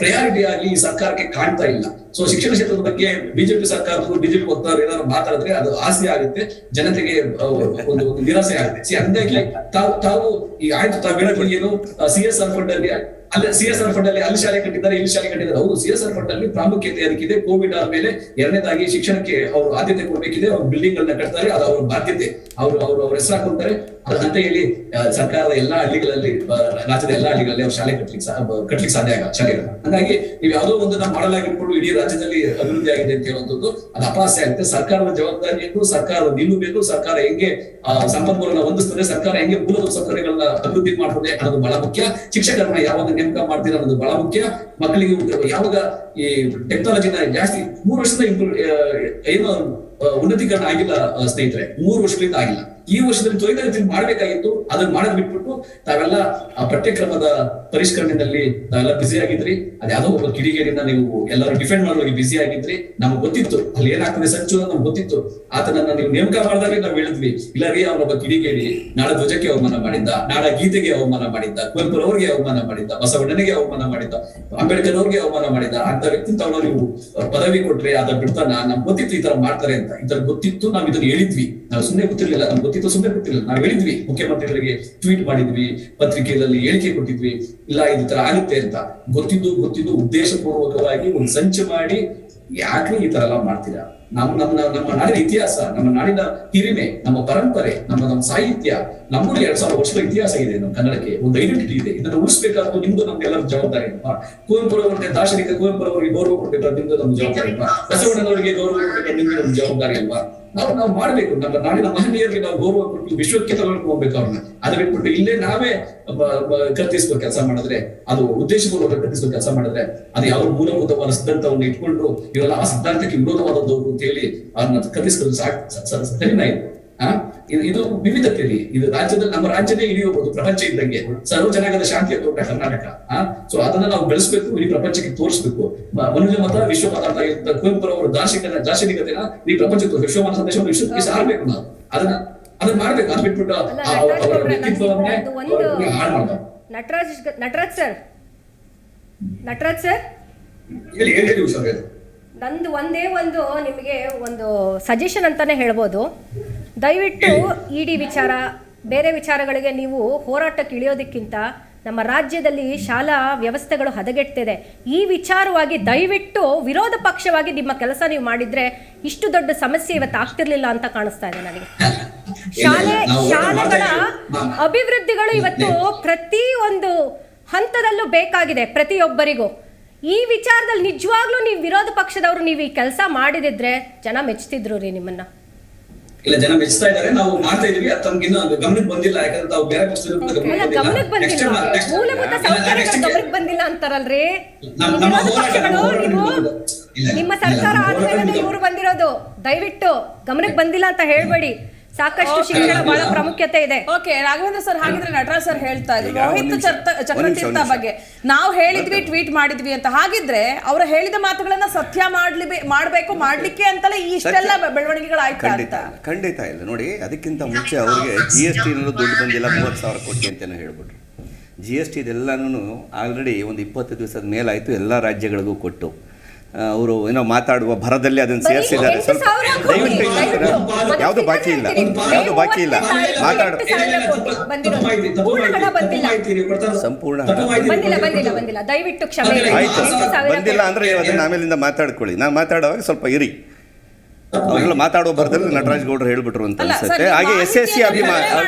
ಪ್ರಯಾರಿಟಿ ಆಗಿ ಈ ಸರ್ಕಾರಕ್ಕೆ ಕಾಣ್ತಾ ಇಲ್ಲ. ಸೊ ಶಿಕ್ಷಣ ಕ್ಷೇತ್ರದ ಬಗ್ಗೆ ಬಿಜೆಪಿ ಸರ್ಕಾರದವರು, ಬಿಜೆಪಿ ವಕ್ತಾರರು ಏನಾದ್ರು ಮಾತಾಡಿದ್ರೆ ಅದು ಆಸೆ ಆಗುತ್ತೆ, ಜನತೆಗೆ ಒಂದು ನಿರಾಸೆ ಆಗುತ್ತೆ. ಹಂಗಾಗಿ ತಾವು ಈಗ ಆಯ್ತು, ತಾವು ಹೇಳೋದು ಏನು, CSR ಫಂಡ್ ಅಲ್ಲಿ CSR ಫಂಡ್ ಅಲ್ಲಿ ಶಾಲೆ ಕಟ್ಟಿದ್ದಾರೆ, ಇಲ್ಲಿ ಶಾಲೆ ಕಟ್ಟಿದ್ದಾರೆ. ಹೌದು, CSR ಫಂಡ್ ಅಲ್ಲಿ ಪ್ರಾಮುಖ್ಯತೆ ಅದಕ್ಕಿದೆ. ಕೋವಿಡ್ ಆದ್ಮೇಲೆ ಎರಡನೇದಾಗಿ ಶಿಕ್ಷಣಕ್ಕೆ ಅವರು ಆದ್ಯತೆ ಕೊಡ್ಬೇಕಿದೆ. ಅವ್ರು ಬಿಲ್ಡಿಂಗ್ ಗಳನ್ನ ಕಟ್ತಾರೆ, ಅದು ಅವ್ರ ಬಾಧ್ಯತೆ. ಅವ್ರ ಹೆಸರು ಹಾಕೊಂತಾರೆ. ಅದಂತ ಹೇಳಿ ಸರ್ಕಾರದ ಎಲ್ಲಾ ಹಳ್ಳಿಗಳಲ್ಲಿ, ರಾಜ್ಯದ ಎಲ್ಲಾ ಹಳ್ಳಿಗಳಲ್ಲಿ ಅವ್ರು ಶಾಲೆ ಕಟ್ಲಿಕ್ಕೆ ಸಾಧ್ಯ ಆಗಲ್ಲ ಶಾಲೆಗಳನ್ನ. ಹಂಗಾಗಿ ನೀವು ಯಾವುದೋ ಒಂದನ್ನ ಮಾಡಲಾಗಿಟ್ಕೊಂಡು ಇಡೀ ರಾಜ್ಯದಲ್ಲಿ ಅಭಿವೃದ್ಧಿ ಆಗಿದೆ ಅಂತ ಹೇಳುವಂಥದ್ದು ಅದು ಅಪಹಾಸ್ಯ ಆಗುತ್ತೆ. ಸರ್ಕಾರದ ಜವಾಬ್ದಾರಿಯನ್ನು ಸರ್ಕಾರ ನಿಲ್ಲಬೇಕು. ಸರ್ಕಾರ ಹೆಂಗೆ ಸಂಪನ್ಮೂಲನ ಹೊಂದಿಸ್ತದೆ, ಸರ್ಕಾರ ಹೆಂಗೆ ಮೂಲಭೂತ ಸೌಕರ್ಯಗಳನ್ನ ಅಭಿವೃದ್ಧಿ ಮಾಡ್ತದೆ ಅನ್ನೋದು ಬಹಳ ಮುಖ್ಯ. ಶಿಕ್ಷಕರನ್ನ ಯಾವಾಗ ನೇಮಕ ಮಾಡ್ತೀರ ಅನ್ನೋದು ಬಹಳ ಮುಖ್ಯ. ಮಕ್ಕಳಿಗೆ ಯಾವಾಗ ಈ ಟೆಕ್ನಾಲಜಿನ ಜಾಸ್ತಿ 3 ವರ್ಷದ ಏನು ಉನ್ನತೀಕರಣ ಆಗಿಲ್ಲ ಸ್ನೇಹಿತರೆ, 3 ವರ್ಷಗಳಿಂದ ಆಗಿಲ್ಲ. ಈ ವರ್ಷದಲ್ಲಿ ತ್ವರಿತಗತಿಯಲ್ಲಿ ಮಾಡ್ಬೇಕಾಗಿತ್ತು, ಅದನ್ನ ಮಾಡೋದ್ ಬಿಟ್ಬಿಟ್ಟು ತಾವೆಲ್ಲ ಪಠ್ಯಕ್ರಮದ ಪರಿಷ್ಕರಣೆಯಲ್ಲಿ ತಾವೆಲ್ಲ ಬ್ಯುಸಿ ಆಗಿದ್ರಿ. ಅದ್ಯಾವುದೋ ಒಬ್ಬ ಕಿಡಿಗೇಡಿನ ನೀವು ಎಲ್ಲರೂ ಡಿಫೆಂಡ್ ಮಾಡೋರಿಗೆ ಬ್ಯುಸಿ ಆಗಿದ್ರಿ. ನಮ್ಗೆ ಗೊತ್ತಿತ್ತು ಅಲ್ಲಿ ಏನಾಗ್ತದೆ ಸಂಚು, ನಮ್ಗೆ ಗೊತ್ತಿತ್ತು. ಆತನನ್ನ ನೀವು ನೇಮಕ ಮಾಡಿದಾಗ ನಾವು ಹೇಳಿದ್ವಿ, ಇಲ್ಲ ರೀ ಅವನೊಬ್ಬ ಕಿಡಿಗೇಡಿ, ನಾಡ ಧ್ವಜಕ್ಕೆ ಅವಮಾನ ಮಾಡಿದ್ದ, ನಾಡ ಗೀತೆಗೆ ಅವಮಾನ ಮಾಡಿದ್ದ, ಕುವೆಂಪುರವ್ರಿಗೆ ಅವಮಾನ ಮಾಡಿದ್ದ, ಬಸವಣ್ಣನಿಗೆ ಅವಮಾನ ಮಾಡಿದ್ದ, ಅಂಬೇಡ್ಕರ್ ಅವ್ರಿಗೆ ಅವಮಾನ ಮಾಡಿದ್ದ. ಅಂತ ವ್ಯಕ್ತಿ ತಾವು ನೀವು ಪದವಿ ಕೊಟ್ರೆ ಅದ ಬಿಡ್ತಾನ, ನಮ್ಗೆ ಗೊತ್ತಿತ್ತು ಈ ತರ ಮಾಡ್ತಾರೆ ಅಂತ. ಈ ತರ ಗೊತ್ತಿತ್ತು, ನಾವ್ ಇದನ್ನ ಹೇಳಿದ್ವಿ. ನಾವು ಸುಮ್ಮನೆ ಗೊತ್ತಿರ್ಲಿಲ್ಲ, ನಮ್ಗೆ ಗೊತ್ತಿತ್ತು, ಸುಮ್ಮನೆ ಗೊತ್ತಿರಲಿಲ್ಲ. ನಾವು ಹೇಳಿದ್ವಿ, ಮುಖ್ಯಮಂತ್ರಿಗಳಿಗೆ ಟ್ವೀಟ್ ಮಾಡಿದ್ವಿ, ಪತ್ರಿಕೆಯಲ್ಲಿ ಹೇಳಿಕೆ ಕೊಟ್ಟಿದ್ವಿ, ಇಲ್ಲ ಈ ತರ ಆಗುತ್ತೆ ಅಂತ. ಗೊತ್ತಿದ್ದು ಉದ್ದೇಶಪೂರ್ವಕವಾಗಿ ಒಂದು ಸಂಚು ಮಾಡಿ ಯಾಕೆ ಈ ತರ ಎಲ್ಲ ಮಾಡ್ತೀರಾ? ನಮ್ಮ ನಾಡಿನ ಇತಿಹಾಸ, ನಮ್ಮ ನಾಡಿನ ಹಿರಿಮೆ, ನಮ್ಮ ಪರಂಪರೆ, ನಮ್ಮ ಸಾಹಿತ್ಯ, ನಮ್ಮಲ್ಲಿ 2000 ವರ್ಷಗಳ ಇತಿಹಾಸ ಇದೆ. ನಮ್ಮ ಕನ್ನಡಕ್ಕೆ ಒಂದು ಐಡೆಂಟಿಟಿ ಇದೆ. ಇದನ್ನು ಉಳಿಸ್ಬೇಕಾದ್ರು ನಿಮ್ದು ನಮ್ಗೆಲ್ಲರ ಜವಾಬ್ದಾರಿ ಅಲ್ವಾ? ಕುವೆಂಪುರವರಿಗೆ, ದಾರ್ಶನಿಕ ಕುವೆಂಪುರವರಿಗೆ ಗೌರವ ಕೊಡ್ಬೇಕಾದ್ರೆ ನಿಮ್ದು ನಮ್ಮ ಜವಾಬ್ದಾರಿ ಅಲ್ವಾ? ಬಸವಣ್ಣನವರಿಗೆ ಗೌರವ ಕೊಡ್ಬೇಕಾದ್ರೆ ನಿಮ್ದು ನಮ್ಮ ಜವಾಬ್ದಾರಿ ಅಲ್ವಾ? ನಾವು ಮಾಡ್ಬೇಕು. ನಮ್ಮ ನಾಡಿನ ಮಹನೀಯರಿಗೆ ನಾವು ಗೌರವ ಕೊಟ್ಟು ವಿಶ್ವಕ್ಕೆ ತಗೊಂಡು ಹೋಗ್ಬೇಕು ಅವ್ರನ್ನ. ಅದು ಬಿಟ್ಬಿಟ್ಟು ಇಲ್ಲೇ ನಾವೇ ಕತ್ತಿಸ್ಕೋ ಕೆಲಸ ಮಾಡಿದ್ರೆ, ಅದು ಉದ್ದೇಶಪೂರ್ವಕ ಕತ್ತಿಸ್ಕೋ ಕೆಲಸ ಮಾಡಿದ್ರೆ, ಅದು ಯಾವ ಮೂಲಭೂತವಾದ ಸಿದ್ಧಾಂತವನ್ನು ಇಟ್ಕೊಂಡು ಇವೆಲ್ಲ ಆ ಸಿದ್ಧಾಂತಕ್ಕೆ ವಿರೋಧವಾದದ್ದು ಅಂತ ಹೇಳಿ ಅವ್ರನ್ನ ಕತ್ತಿಸ್ಕೊಂಡು ಸರಿನಾ ಇದು? ಇದು ವಿವಿಧತೆಯಲ್ಲಿ ಇದು ರಾಜ್ಯದಲ್ಲಿ ನಮ್ಮ ರಾಜ್ಯನೇ ಇಳಿಯಬಹುದು ಪ್ರಪಂಚ ಇದ್ದಂಗೆ. ಸರ್ವ ಜನಾಂಗದ ಶಾಂತಿಯ ತೋಟ ಕರ್ನಾಟಕ. ಸೊ ಅದನ್ನ ನಾವು ಬೆಳೆಸ್ಬೇಕು, ಇಡೀ ಪ್ರಪಂಚಕ್ಕೆ ತೋರಿಸ್ಬೇಕು. ಮನುಷ್ಯ ಮತ ವಿಶ್ವ ಮತ ಅಂತ ಕುವೆಂಪುರವರ ದಾರ್ಶನಿಕತೆನ ಈ ಪ್ರಪಂಚಕ್ಕೆ ವಿಶ್ವಮಾನ ಸಂದೇಶವನ್ನು ವಿಶ್ವಕ್ಕೆ ಸಾರಬೇಕು. ನಾವು ಅದನ್ನ ಮಾಡ್ಬೇಕು. ಅದು ಬಿಟ್ಬಿಟ್ಟು ಅವರ ವ್ಯಕ್ತಿತ್ವವನ್ನೇ ಹಾಳು ಮಾಡ್ತಾರೆ. ನಟರಾಜ್ ಸರ್ ಹೇಳಿ ಉಷಾ. ನಂದು ಒಂದೇ ನಿಮಗೆ ಒಂದು ಸಜೆಷನ್ ಅಂತಾನೆ ಹೇಳ್ಬೋದು. ದಯವಿಟ್ಟು ಇಡಿ ವಿಚಾರ, ಬೇರೆ ವಿಚಾರಗಳಿಗೆ ನೀವು ಹೋರಾಟಕ್ಕೆ ಇಳಿಯೋದಕ್ಕಿಂತ ನಮ್ಮ ರಾಜ್ಯದಲ್ಲಿ ಶಾಲಾ ವ್ಯವಸ್ಥೆಗಳು ಹದಗೆಟ್ಟಿದೆ. ಈ ವಿಚಾರವಾಗಿ ದಯವಿಟ್ಟು ವಿರೋಧ ಪಕ್ಷವಾಗಿ ನಿಮ್ಮ ಕೆಲಸ ನೀವು ಮಾಡಿದ್ರೆ ಇಷ್ಟು ದೊಡ್ಡ ಸಮಸ್ಯೆ ಇವತ್ತು ಆಗ್ತಿರ್ಲಿಲ್ಲ ಅಂತ ಕಾಣಿಸ್ತಾ ಇದೆ ನನಗೆ. ಶಾಲೆಗಳ ಅಭಿವೃದ್ಧಿಗಳು ಇವತ್ತು ಪ್ರತಿ ಒಂದು ಹಂತದಲ್ಲೂ ಬೇಕಾಗಿದೆ ಪ್ರತಿಯೊಬ್ಬರಿಗೂ. ಈ ವಿಚಾರದಲ್ಲಿ ನಿಜವಾಗ್ಲೂ ನೀವು ವಿರೋಧ ಪಕ್ಷದವರು ನೀವು ಈ ಕೆಲಸ ಮಾಡಿದಿದ್ರೆ ಜನ ಮೆಚ್ತಿದ್ರು ರೀ ನಿಮ್ಮನ್ನ. ಇಲ್ಲ, ಜನ ಮೆಚ್ತಾ ಇದ್ದಾರೆ, ನಾವು ಮಾಡ್ತಾ ಇದೀವಿ. ಅದು ತಮ್ಗಿನ್ನೂ ಗಮನಕ್ಕೆ ಬಂದಿಲ್ಲ, ಯಾಕಂದ್ರೆ ತಾವು ಬೇರೆ ಪಕ್ಷದ ಗಮನಕ್ಕೆ ಬಂದಿಲ್ಲ, ಮೂಲಭೂತ ಸೌಕರ್ಯಗಳು ಗಮನಕ್ಕೆ ಬಂದಿಲ್ಲ ಅಂತಾರಲ್ರಿ. ನಿಮ್ಮ ಸರ್ಕಾರ ಆದ್ಮೇಲೆ ಇವರು ಬಂದಿರೋದು, ದಯವಿಟ್ಟು ಗಮನಕ್ಕೆ ಬಂದಿಲ್ಲ ಅಂತ ಹೇಳ್ಬೇಡಿ. ಸಾಕಷ್ಟು ಶಿಕ್ಷಣ ಬಹಳ ಪ್ರಾಮುಖ್ಯತೆ ಇದೆ. ಓಕೆ ರಾಘವೇಂದ್ರ ಸರ್, ಹಾಗಿದ್ರೆ ನಟರಾಜ್ ಸರ್ ಹೇಳ್ತಾ ಇದ್ರು ರೋಹಿತ್ ಚಕ್ರತೀರ್ಥ ಬಗ್ಗೆ ನಾವು ಹೇಳಿದ್ವಿ, ಟ್ವೀಟ್ ಮಾಡಿದ್ವಿ ಅಂತ. ಹಾಗಿದ್ರೆ ಅವರು ಹೇಳಿದ ಮಾತುಗಳನ್ನ ಸತ್ಯ ಮಾಡ್ಬೇಕು, ಮಾಡ್ಲಿಕ್ಕೆ ಅಂತಲೇ ಇಷ್ಟೆಲ್ಲ ಬೆಳವಣಿಗೆಗಳಾಯ್ತಾ ಅಂತ? ಖಂಡಿತ ಇಲ್ಲ. ನೋಡಿ, ಅದಕ್ಕಿಂತ ಮುಂಚೆ ಅವ್ರಿಗೆ GST ದುಡ್ಡು ಬಂದಿಲ್ಲ, 30,000 ಕೋಟಿ ಅಂತಲೇ ಹೇಳ್ಬಿಟ್ರು. GST ಇದೆಲ್ಲನೂ ಆಲ್ರೆಡಿ ಒಂದು 20 ದಿವಸದ ಮೇಲಾಯಿತು, ಎಲ್ಲ ರಾಜ್ಯಗಳಿಗೂ ಕೊಟ್ಟು ಅವರು ಏನೋ ಮಾತಾಡುವ ಭರದಲ್ಲಿ ಅದನ್ನು ಸೇರಿಸಿದ್ದಾರೆ. ಸ್ವಲ್ಪ ದಯವಿಟ್ಟು ಯಾವುದು ಬಾಕಿ ಇಲ್ಲ, ಯಾವುದು ಬಾಕಿ ಇಲ್ಲ. ಸಂಪೂರ್ಣ ದಯವಿಟ್ಟು ಕ್ಷಮೆ. ಆಯ್ತು, ಬಂದಿಲ್ಲ ಅಂದ್ರೆ ಅದನ್ನ ಆಮೇಲಿಂದ ಮಾತಾಡ್ಕೊಳ್ಳಿ. ನಾನು ಮಾತಾಡುವಾಗ ಸ್ವಲ್ಪ ಇರಿ. ಅವರೆಲ್ಲ ಮಾತಾಡುವ ಭರದಲ್ಲಿ ನಟರಾಜ್ ಗೌಡರು ಹೇಳ್ಬಿಟ್ರು ಅಂತ ಅನ್ಸುತ್ತೆ. ಹಾಗೆ SSC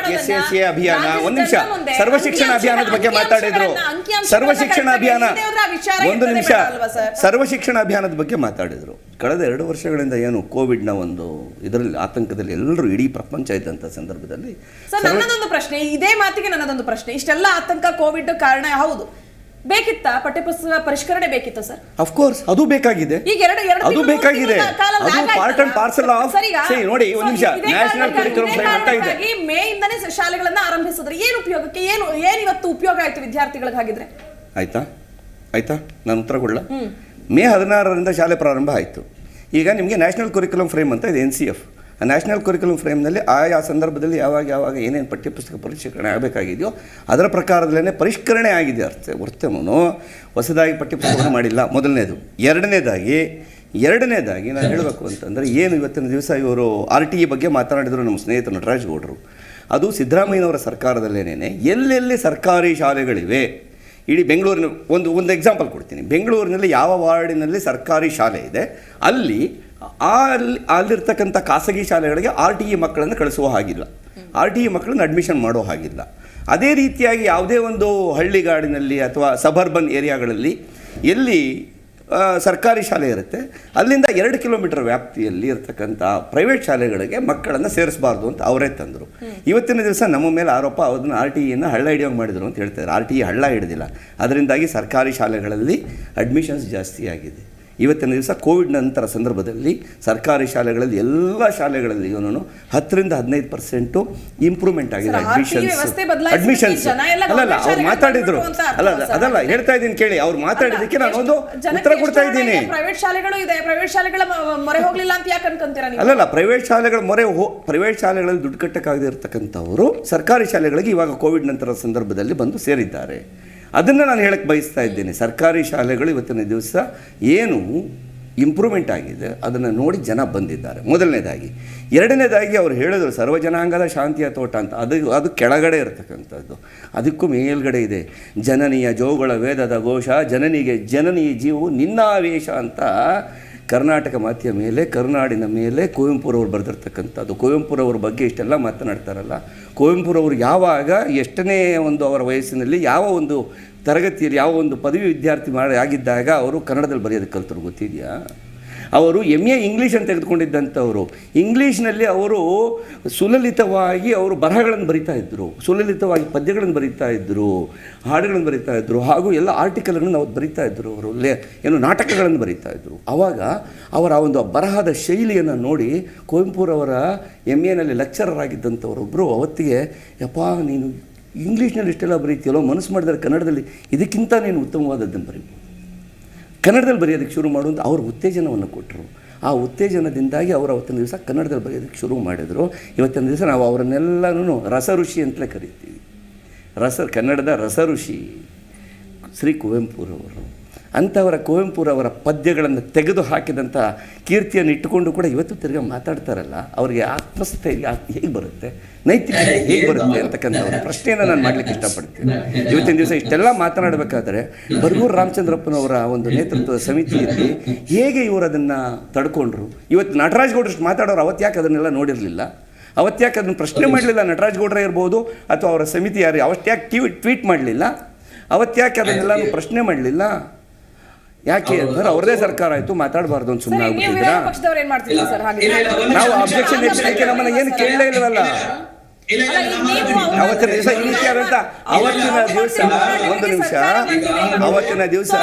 ಅಭಿಯಾನ, ಒಂದು ನಿಮಿಷ, ಸರ್ವ ಶಿಕ್ಷಣ ಅಭಿಯಾನದ ಬಗ್ಗೆ ಮಾತಾಡಿದ್ರು. ಸರ್ವ ಶಿಕ್ಷಣ ಅಭಿಯಾನ, ಒಂದು ನಿಮಿಷ, ಸರ್ವ ಶಿಕ್ಷಣ ಅಭಿಯಾನದ ಬಗ್ಗೆ ಮಾತಾಡಿದ್ರು. ಕಳೆದ 2 ವರ್ಷಗಳಿಂದ ಏನು ಕೋವಿಡ್ನ ಒಂದು ಇದರಲ್ಲಿ ಆತಂಕದಲ್ಲಿ ಎಲ್ಲರೂ ಇಡೀ ಪ್ರಪಂಚ ಇದ್ದಂಥ ಸಂದರ್ಭದಲ್ಲಿ ನನ್ನದೊಂದು ಪ್ರಶ್ನೆ, ಇದೇ ಮಾತಿಗೆ ನನ್ನದೊಂದು ಪ್ರಶ್ನೆ, ಇಷ್ಟೆಲ್ಲ ಆತಂಕ ಕೋವಿಡ್ ಕಾರಣ ಹೌದು, ಬೇಕಿತ್ತಾ ಪಠ್ಯಪುಸ್ತಕ ಪರಿಷ್ಕರಣೆ ಬೇಕಿತ್ತು ಸರ್? ಆಫ್ ಕೋರ್ಸ್ ಅದು ಬೇಕಾಗಿದೆ, ಅದು ಬೇಕಾಗಿದೆ. ಅದು ಪಾರ್ಟ್ ಅಂಡ್ ಪಾರ್ಸಲ್ ಆಫ್. ನೋಡಿ, ಒಂದು ನಿಮಿಷ, ನ್ಯಾಷನಲ್ ಕರಿಕ್ಯುಲಮ್ ಫ್ರೇಮ್ ಅಂತ ಇದೆ. ಮೇ ಇಂದನೇ ಶಾಲೆಗಳನ್ನ ಆರಂಭಿಸಿದ್ರೆ ಏನು ಉಪಯೋಗಕ್ಕೆ, ಏನು ಇವತ್ತು ಉಪಯೋಗ ಆಯ್ತು ವಿದ್ಯಾರ್ಥಿಗಳಿಗೆ? ಹಾಗಿದ್ರೆ ಆಯ್ತಾ ನಾನು ಉತ್ತರ ಕೊಡಲ. ಮೇ 16ರಿಂದ ಶಾಲೆ ಪ್ರಾರಂಭ ಆಯಿತು. ಈಗ ನಿಮಗೆ ನ್ಯಾಷನಲ್ ಕರಿಕ್ಯುಲಮ್ ಫ್ರೇಮ್ ಅಂತ ಇದೆ, NCF. ಆ ನ್ಯಾಷನಲ್ ಕರಿಕ್ಯುಲಮ್ ಫ್ರೇಮ್ನಲ್ಲಿ ಆಯಾ ಸಂದರ್ಭದಲ್ಲಿ ಯಾವಾಗ ಏನೇನು ಪಠ್ಯಪುಸ್ತಕ ಪರಿಷ್ಕರಣೆ ಆಗಬೇಕಾಗಿದೆಯೋ ಅದರ ಪ್ರಕಾರದಲ್ಲೇ ಪರಿಷ್ಕರಣೆ ಆಗಿದೆ ಹೊರತುನು ಹೊಸದಾಗಿ ಪಠ್ಯಪುಸ್ತಕವನ್ನು ಮಾಡಿಲ್ಲ. ಮೊದಲನೇದು. ಎರಡನೇದಾಗಿ ನಾನು ಹೇಳಬೇಕು ಅಂತಂದರೆ, ಏನು ಇವತ್ತಿನ ದಿವಸ ಇವರು RTE ಬಗ್ಗೆ ಮಾತನಾಡಿದರು ನಮ್ಮ ಸ್ನೇಹಿತರು ನಟರಾಜ್ ಗೌಡರು. ಅದು ಸಿದ್ದರಾಮಯ್ಯನವರ ಸರ್ಕಾರದಲ್ಲೇನೇ ಎಲ್ಲೆಲ್ಲಿ ಸರ್ಕಾರಿ ಶಾಲೆಗಳಿವೆ, ಇಡೀ ಬೆಂಗಳೂರಿನ ಒಂದು ಎಕ್ಸಾಂಪಲ್ ಕೊಡ್ತೀನಿ. ಬೆಂಗಳೂರಿನಲ್ಲಿ ಯಾವ ವಾರ್ಡಿನಲ್ಲಿ ಸರ್ಕಾರಿ ಶಾಲೆ ಇದೆ ಅಲ್ಲಿರ್ತಕ್ಕಂಥ ಖಾಸಗಿ ಶಾಲೆಗಳಿಗೆ RTE ಮಕ್ಕಳನ್ನು ಕಳಿಸುವ ಹಾಗಿಲ್ಲ, RTE ಮಕ್ಕಳನ್ನು ಅಡ್ಮಿಷನ್ ಮಾಡೋ ಹಾಗಿಲ್ಲ. ಅದೇ ರೀತಿಯಾಗಿ ಯಾವುದೇ ಒಂದು ಹಳ್ಳಿಗಾಡಿನಲ್ಲಿ ಅಥವಾ ಸಬರ್ಬನ್ ಏರಿಯಾಗಳಲ್ಲಿ ಎಲ್ಲಿ ಸರ್ಕಾರಿ ಶಾಲೆ ಇರುತ್ತೆ ಅಲ್ಲಿಂದ 2 ಕಿಲೋಮೀಟರ್ ವ್ಯಾಪ್ತಿಯಲ್ಲಿ ಇರತಕ್ಕಂಥ ಪ್ರೈವೇಟ್ ಶಾಲೆಗಳಿಗೆ ಮಕ್ಕಳನ್ನು ಸೇರಿಸಬಾರ್ದು ಅಂತ ಅವರೇ ತಂದರು. ಇವತ್ತಿನ ದಿವಸ ನಮ್ಮ ಮೇಲೆ ಆರೋಪ ಅದನ್ನು RTEಯನ್ನು ಹಳ್ಳ ಹಿಡಿಯೋಂಗೆ ಮಾಡಿದರು ಅಂತ ಹೇಳ್ತಾರೆ. RTE ಹಳ್ಳ ಹಿಡಿದಿಲ್ಲ, ಅದರಿಂದಾಗಿ ಸರ್ಕಾರಿ ಶಾಲೆಗಳಲ್ಲಿ ಅಡ್ಮಿಷನ್ಸ್ ಜಾಸ್ತಿ ಆಗಿದೆ. ಇವತ್ತಿನ ದಿವಸ ಕೋವಿಡ್ ನಂತರ ಸಂದರ್ಭದಲ್ಲಿ ಸರ್ಕಾರಿ ಶಾಲೆಗಳಲ್ಲಿ ಎಲ್ಲ ಶಾಲೆಗಳಲ್ಲಿ 10-15% ಇಂಪ್ರೂವ್ಮೆಂಟ್ ಆಗಿದೆ ಅಡ್ಮಿಷನ್ಸ್. ಅಲ್ಲಲ್ಲ, ಅವ್ರು ಮಾತಾಡಿದ್ರು, ಅದಲ್ಲ ಹೇಳ್ತಾ ಇದ್ದೀನಿ ಕೇಳಿ, ಅವ್ರು ಮಾತಾಡಿದ್ದಕ್ಕೆ ನಾನು ಒಂದು ಉತ್ತರ ಕೊಡ್ತಾ ಇದ್ದೀನಿ. ಪ್ರೈವೇಟ್ ಶಾಲೆಗಳು ಇದೆ, ಪ್ರೈವೇಟ್ ಶಾಲೆಗಳ ಮೊರೆ ಹೋಗಲಿಲ್ಲ ಅಂತ ಯಾಕೆ ಅನ್ಕೊಂತೀರಾ? ಅಲ್ಲಲ್ಲ, ಪ್ರೈವೇಟ್ ಶಾಲೆಗಳಲ್ಲಿ ದುಡ್ಡು ಕಟ್ಟಕ್ಕಾಗದೇ ಇರತಕ್ಕಂಥವರು ಸರ್ಕಾರಿ ಶಾಲೆಗಳಿಗೆ ಇವಾಗ ಕೋವಿಡ್ ನಂತರ ಸಂದರ್ಭದಲ್ಲಿ ಬಂದು ಸೇರಿದ್ದಾರೆ. ಅದನ್ನು ನಾನು ಹೇಳಕ್ಕೆ ಬಯಸ್ತಾ ಇದ್ದೇನೆ. ಸರ್ಕಾರಿ ಶಾಲೆಗಳು ಇವತ್ತಿನ ದಿವಸ ಏನು ಇಂಪ್ರೂವ್ಮೆಂಟ್ ಆಗಿದೆ ಅದನ್ನು ನೋಡಿ ಜನ ಬಂದಿದ್ದಾರೆ, ಮೊದಲನೇದಾಗಿ. ಎರಡನೇದಾಗಿ ಅವರು ಹೇಳಿದ್ರು ಸರ್ವಜನಾಂಗದ ಶಾಂತಿಯ ತೋಟ ಅಂತ. ಅದು ಕೆಳಗಡೆ ಇರತಕ್ಕಂಥದ್ದು, ಅದಕ್ಕೂ ಮೇಲ್ಗಡೆ ಇದೆ ಜನನಿಯ ಜೋಗಳ ವೇದದ ಘೋಷ, ಜನನಿ ಜೀವು ನಿನ್ನಾವೇಶ ಅಂತ ಕರ್ನಾಟಕ ಮಾತೆಯ ಮೇಲೆ, ಕರುನಾಡಿನ ಮೇಲೆ ಕುವೆಂಪುರವರು ಬರೆದಿರ್ತಕ್ಕಂಥದ್ದು. ಕುವೆಂಪುರವ್ರ ಬಗ್ಗೆ ಇಷ್ಟೆಲ್ಲ ಮಾತನಾಡ್ತಾರಲ್ಲ, ಕುವೆಂಪುರವರು ಯಾವಾಗ ಎಷ್ಟನೇ ಒಂದು ಅವರ ವಯಸ್ಸಿನಲ್ಲಿ ಯಾವ ಒಂದು ತರಗತಿಯಲ್ಲಿ ಯಾವ ಒಂದು ಪದವಿ ವಿದ್ಯಾರ್ಥಿ ಆಗಿದ್ದಾಗ ಅವರು ಕನ್ನಡದಲ್ಲಿ ಬರೆಯೋದಕ್ಕೆ ಕಲ್ತರು ಗೊತ್ತಿದೆಯಾ? ಅವರು MA ಇಂಗ್ಲೀಷ್ ಅಂತ ತೆಗೆದುಕೊಂಡಿದ್ದಂಥವರು. ಇಂಗ್ಲೀಷ್ನಲ್ಲಿ ಅವರು ಸುಲಲಿತವಾಗಿ ಅವರು ಬರಹಗಳನ್ನು ಬರಿತಾ ಇದ್ದರು, ಸುಲಲಿತವಾಗಿ ಪದ್ಯಗಳನ್ನು ಬರಿತಾ ಇದ್ದರು, ಹಾಡುಗಳನ್ನು ಬರಿತಾ ಇದ್ದರು, ಹಾಗೂ ಎಲ್ಲ ಆರ್ಟಿಕಲ್ಗಳನ್ನು ಅವ್ರು ಬರಿತಾ ಇದ್ದರು. ಅವರು ಏನು ನಾಟಕಗಳನ್ನು ಬರಿತಾ ಇದ್ದರು. ಆವಾಗ ಅವರ ಒಂದು ಬರಹದ ಶೈಲಿಯನ್ನು ನೋಡಿ ಕುವೆಂಪುರವರ MAನಲ್ಲಿ ಲೆಕ್ಚರರ್ ಆಗಿದ್ದಂಥವರೊಬ್ಬರು ಅವತ್ತಿಗೆ, ಯಪ್ಪ ನೀನು ಇಂಗ್ಲೀಷ್ನಲ್ಲಿ ಇಷ್ಟೆಲ್ಲ ಬರೀತೀಯಲ್ಲೋ, ಮನಸ್ಸು ಮಾಡಿದರೆ ಕನ್ನಡದಲ್ಲಿ ಇದಕ್ಕಿಂತ ನೀನು ಉತ್ತಮವಾದದ್ದನ್ನು ಬರೀಬೋದು, ಕನ್ನಡದಲ್ಲಿ ಬರೆಯೋದಕ್ಕೆ ಶುರು ಮಾಡು ಅಂತ ಅವರು ಉತ್ತೇಜನವನ್ನು ಕೊಟ್ಟರು. ಆ ಉತ್ತೇಜನದಿಂದಾಗಿ ಅವರು ಅವತ್ತಿನ ದಿವಸ ಕನ್ನಡದಲ್ಲಿ ಬರೆಯೋದಕ್ಕೆ ಶುರು ಮಾಡಿದರು. ಇವತ್ತಿನ ದಿವಸ ನಾವು ಅವರನ್ನೆಲ್ಲನೂ ರಸಋಷಿ ಅಂತಲೇ ಕರಿತೀವಿ. ಕನ್ನಡದ ರಸಋಷಿ ಶ್ರೀ ಕುವೆಂಪುರವರು. ಅಂಥವರ ಕುವೆಂಪುರವರ ಪದ್ಯಗಳನ್ನು ತೆಗೆದು ಹಾಕಿದಂಥ ಕೀರ್ತಿಯನ್ನು ಇಟ್ಟುಕೊಂಡು ಕೂಡ ಇವತ್ತು ತಿರ್ಗಿ ಮಾತಾಡ್ತಾರಲ್ಲ, ಅವರಿಗೆ ಆತ್ಮಸ್ಥೈರ್ಯ ಹೇಗೆ ಬರುತ್ತೆ, ನೈತಿಕತೆ ಹೇಗೆ ಬರುತ್ತೆ ಅಂತಕ್ಕಂಥ ಒಂದು ಪ್ರಶ್ನೆಯನ್ನು ನಾನು ಮಾಡಲಿಕ್ಕೆ ಇಷ್ಟಪಡ್ತೀನಿ. ಇವತ್ತಿನ ದಿವಸ ಇಷ್ಟೆಲ್ಲ ಮಾತನಾಡಬೇಕಾದ್ರೆ ಬರಗೂರು ರಾಮಚಂದ್ರಪ್ಪನವರ ಒಂದು ನೇತೃತ್ವದ ಸಮಿತಿಯಲ್ಲಿ ಹೇಗೆ ಇವರು ಅದನ್ನು ತಡ್ಕೊಂಡ್ರು. ಇವತ್ತು ನಟರಾಜ್ ಗೌಡ್ರು ಮಾತಾಡೋರು ಅವತ್ತು ಯಾಕೆ ಅದನ್ನೆಲ್ಲ ನೋಡಿರಲಿಲ್ಲ, ಅವತ್ತು ಯಾಕೆ ಅದನ್ನು ಪ್ರಶ್ನೆ ಮಾಡಲಿಲ್ಲ? ನಟರಾಜ್ ಗೌಡ್ರೆ ಇರ್ಬೋದು ಅಥವಾ ಅವರ ಸಮಿತಿ ಯಾರು ಅವತ್ತು ಯಾಕೆ ಟ್ವೀಟ್ ಮಾಡಲಿಲ್ಲ? ಅವತ್ತು ಯಾಕೆ ಅದನ್ನೆಲ್ಲ ಪ್ರಶ್ನೆ ಮಾಡಲಿಲ್ಲ? ಯಾಕೆ ಅಂದ್ರೆ ಅವ್ರದೇ ಸರ್ಕಾರ ಆಯಿತು, ಮಾತಾಡಬಾರ್ದು ಅಂತ ಸುಮ್ಮನೆ ಆಗ್ಬಿಟ್ಟಿದ್ದೀರಾ? ನಾವು ಅಬ್ಜೆಕ್ಷನ್ ಹೆಚ್ಚಲಿಕ್ಕೆ ನಮ್ಮನ್ನ ಏನು ಕೇಳಲೇ ಇಲ್ಲವಲ್ಲ. ಅವತ್ತಿನ ದಿವಸ ಈ ರೀತಿಯಾದಂಥ ಅವತ್ತಿನ ದಿವಸ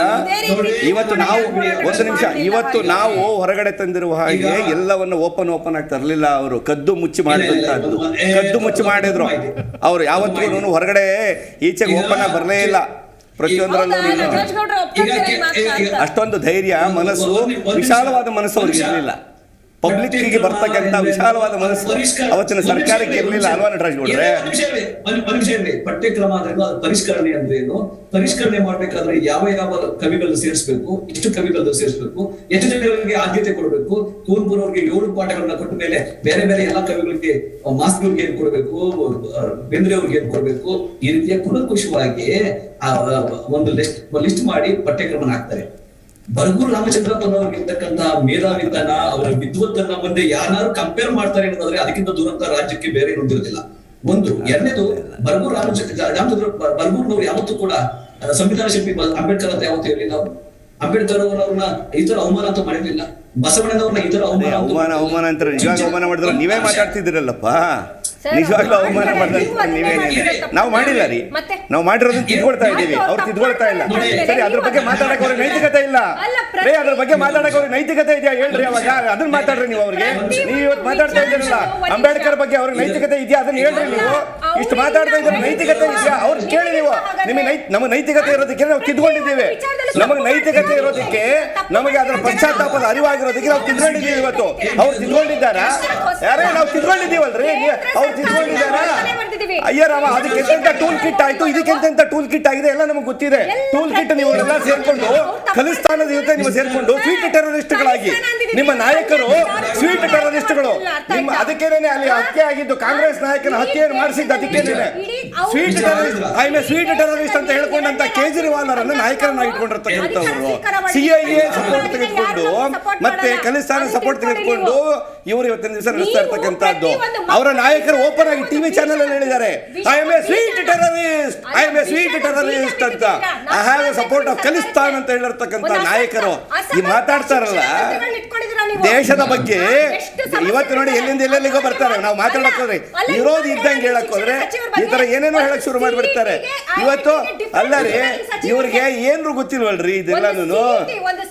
ಇವತ್ತು ನಾವು ಹೊರಗಡೆ ತಂದಿರುವ ಹಾಗೆ ಎಲ್ಲವನ್ನು ಓಪನ್ ಆಗಿ ತರಲಿಲ್ಲ. ಅವರು ಕದ್ದು ಮುಚ್ಚಿ ಮಾಡಿದಂಥದ್ದು, ಕದ್ದು ಮುಚ್ಚಿ ಮಾಡಿದ್ರು. ಅವರು ಯಾವತ್ತೂ ಹೊರಗಡೆ ಈಚೆಗೆ ಓಪನ್ ಆಗಿ ಬರಲೇ ಇಲ್ಲ. ಪ್ರತಿಯೊಂದರಲ್ಲೂ ಅಷ್ಟೊಂದು ಧೈರ್ಯ, ಮನಸ್ಸು, ವಿಶಾಲವಾದ ಮನಸ್ಸು ಅವ್ರಿಗೆ ಇರಲಿಲ್ಲ. ಪಬ್ಲಿಕ್ಕಿಗೆ ಬರ್ತಕ್ಕಂಥ ವಿಶಾಲವಾದ ಮನಸ್ಸು ಅವತ್ತಿನ ಸರ್ಕಾರಕ್ಕೆ ಇರಲಿಲ್ಲ ಅಲ್ವಾ ನಟರಾಜ್ ಗೌಡ್ರೆ? ಪಠ್ಯಕ್ರಮ ಅಂದ್ರೆ ಪರಿಷ್ಕರಣೆ ಅಂದ್ರೆ ಏನು, ಪರಿಷ್ಕರಣೆ ಮಾಡ್ಬೇಕಾದ್ರೆ ಯಾವ ಕವಿಗಳು ಸೇರಿಸಬೇಕು, ಎಷ್ಟು ಕವಿಗಳು ಸೇರಿಸಬೇಕು, ಎಷ್ಟು ಜನಗಳಿಗೆ ಆದ್ಯತೆ ಕೊಡಬೇಕು. ಕುವೆಂಪುರವ್ರಿಗೆ 7 ಪಾಠಗಳನ್ನ ಕೊಟ್ಟ ಮೇಲೆ ಬೇರೆ ಬೇರೆ ಎಲ್ಲಾ ಕವಿಗಳಿಗೆ ಮಾಸ್ಟರ್ಗೆ ಏನ್ ಕೊಡಬೇಕು, ಬೇಂದ್ರೆ ಅವ್ರಿಗೆ ಏನ್ ಕೊಡಬೇಕು, ಈ ರೀತಿಯ ಕುಲಂಕುಷವಾಗಿ ಒಂದು ಲಿಸ್ಟ್ ಮಾಡಿ ಪಠ್ಯಕ್ರಮನ ಹಾಕ್ತಾರೆ. ಬರಗೂರು ರಾಮಚಂದ್ರಪ್ಪನವ್ರಿಗಿರ್ತಕ್ಕಂಥ ಮೇಧಾವಿತನ, ಅವರ ವಿದ್ವತ್ತನ್ನ ಮುಂದೆ ಯಾರು ಕಂಪೇರ್ ಮಾಡ್ತಾರೆ ಅನ್ನೋದಾದ್ರೆ ಅದಕ್ಕಿಂತ ದೂರಂತ ರಾಜ್ಯಕ್ಕೆ ಬೇರೆ ಹೊಂದಿರೋದಿಲ್ಲ. ಒಂದು. ಎರಡನೇದು, ಬರಗೂರು ಬರಗೂರ್ನವ್ರು ಯಾವತ್ತೂ ಕೂಡ ಸಂವಿಧಾನ ಶಿಲ್ಪಿ ಅಂಬೇಡ್ಕರ್ ಅಂತ ಯಾವತ್ತೂ ಇರಲಿಲ್ಲ. ಅಂಬೇಡ್ಕರ್ ಅವರನ್ನ ಈ ತರ ಅವಮಾನ ಅಂತ ಮಾಡಿರ್ಲಿಲ್ಲ. ಬಸವಣ್ಣನವ್ರನ್ನ ಈ ತರ ಅವಮಾನ ಅಂತ ನಿಜವಾಗಿ ಅವಮಾನ ಮಾಡಿದ್ರೆ ನೀವೇ ಮಾತಾಡ್ತಿದ್ದೀರಲ್ಲಪ್ಪ. ನಿಜವಾಗ್ಲೂ ಅವಮಾನ ಮಾಡಿದ್ರೆ ನೀವೇನೇ? ನಾವು ಮಾಡಿಲ್ಲ ರೀ, ನಾವು ಮಾಡಿರೋದನ್ನ ತಿದ್ಕೊಳ್ತಾ ಇದ್ದೀವಿ, ಅವ್ರು ತಿದ್ಕೊಳ್ತಾ ಇಲ್ಲ. ಸರಿ, ಅದ್ರ ಬಗ್ಗೆ ಮಾತಾಡಕ್ ಅವ್ರಿಗೆ ನೈತಿಕತೆ ಇಲ್ಲ ರೇ, ಅದ್ರ ಬಗ್ಗೆ ಮಾತಾಡಕ್ ಅವ್ರಿಗೆ ನೈತಿಕತೆ ಇದೆಯಾ ಹೇಳ್ರಿ? ಅವಾಗ ಅದನ್ನ ಮಾತಾಡ್ರಿ ನೀವು. ಅವ್ರಿಗೆ ನೀವು ಇವತ್ತು ಮಾತಾಡ್ತಾ ಇದ್ದೀರಲ್ಲ ಅಂಬೇಡ್ಕರ್ ಬಗ್ಗೆ, ಅವ್ರಿಗೆ ನೈತಿಕತೆ ಇದೆಯಾ ಅದನ್ನ ಹೇಳ್ರಿ. ನೀವು ಇಷ್ಟು ಮಾತಾಡ್ತಾ ಇದ್ರೆ ನೈತಿಕತೆ ಇದೆಯಾ ಅವ್ರು ಕೇಳಿ. ನೀವು ನಮಗೆ ನೈತಿಕತೆ ಇರೋದಕ್ಕೆ ನಾವು ತಿದ್ಕೊಂಡಿದ್ದೀವಿ. ನಮಗೆ ನೈತಿಕತೆ ಇರೋದಕ್ಕೆ, ನಮಗೆ ಅದರ ಪಶ್ಚಾತ್ತಾಪದ ಅರಿವಾಗಿರೋದಕ್ಕೆ ನಾವು ತಿದ್ಕೊಂಡಿದ್ದೀವಿ. ಇವತ್ತು ಅವ್ರು ತಿದ್ಕೊಂಡಿದ್ದಾರಾ? ಯಾರೇ ನಾವು ತಿದ್ಕೊಂಡಿದ್ದೀವಲ್ರಿ, ಅವ್ರು ತಿದ್ಕೊಂಡಿದ್ದಾರಾ? ಅಯ್ಯರಾಮ, ಅದಕ್ಕೆ ಎಂತೆಂತ ಟೂಲ್ ಕಿಟ್ ಆಯ್ತು, ಇದಕ್ಕೆ ಎಂತೆಂತ ಟೂಲ್ ಕಿಟ್ ಆಗಿದೆ ಎಲ್ಲ ನಮಗೆ ಗೊತ್ತಿದೆ. ಟೂಲ್ ಕಿಟ್ ನೀವು ಎಲ್ಲ ಸೇರ್ಕೊಂಡು ಖಲಿಸ್ತಾನದ ಜೊತೆ ನೀವು ಸೇರ್ಕೊಂಡು ಸ್ವೀಟ್ ಟೆರರಿಸ್ಟ್ಗಳಾಗಿ, ನಿಮ್ಮ ನಾಯಕರು ಸ್ವೀಟ್ ಟೆರರಿಸ್ಟ್ಗಳು. ನಿಮ್ಮ ಅದಕ್ಕೇನೆ ಅಲ್ಲಿ ಹತ್ಯೆ ಆಗಿದ್ದು, ಕಾಂಗ್ರೆಸ್ ನಾಯಕನ ಹತ್ಯೆಯನ್ನು ಮಾಡಿಸಿದ್ದು ಅದಕ್ಕೇನೆ. ಸ್ವೀಟ್ ಟೆರರಿಸ್ಟ್, ಸ್ವೀಟ್ ಟೆರರಿಸ್ಟ್ ಅಂತ ಹೇಳ್ಕೊಂಡಂತ ಕೇಜ್ರಿವಾಲ್ ಅವರನ್ನು ನಾಯಕರನ್ನ ಇಟ್ಕೊಂಡಿರ್ತಕ್ಕಂಥವ್ರು. CIA ಸಪೋರ್ಟ್ ತೆಗೆದುಕೊಂಡು ಮತ್ತೆ ಖಲಿಸ್ತಾನ ಸಪೋರ್ಟ್ ತೆಗೆದುಕೊಂಡು ಇವರು ಇವತ್ತಿನ ದಿವಸ ನಡೆಸ್ತಾ ಇರ್ತಕ್ಕಂಥದ್ದು. ಅವರ ನಾಯಕರು ಓಪನ್ ಆಗಿ ಟಿವಿ ಚಾನೆಲ್ ಅಲ್ಲಿ ಹೇಳಿದ್ದಾರೆ, I am a sweet terrorist, I am a sweet terrorist ಅಂತ. I have a support of Khalistan ಅಂತ ಹೇಳಿರ್ತಕ್ಕಂಥ ನಾಯಕರು ಈ ಮಾತಾಡ್ತಾರಲ್ಲ ದೇಶದ ಬಗ್ಗೆ. ಇವತ್ತು ನೋಡಿ ಎಲ್ಲಿಂದ ಎಲ್ಲೆಲ್ಲಿಗೋ ಬರ್ತಾರೆ. ನಾವು ಮಾತಾಡಕ್ ಹೋದ್ರೆ ವಿರೋಧಿ ಇದ್ದಂಗೆ ಹೇಳಕ್ ಹೋದ್ರೆ ಈ ತರ ಏನೇನೋ ಹೇಳಕ್ ಶುರು ಮಾಡ್ಬಿಡ್ತಾರೆ. ಇವತ್ತು ಅಲ್ಲ ರೀ, ಇವ್ರಿಗೆ ಏನ್ರು ಗೊತ್ತಿಲ್ವಲ್ರಿ ಇದೆಲ್ಲಾನು?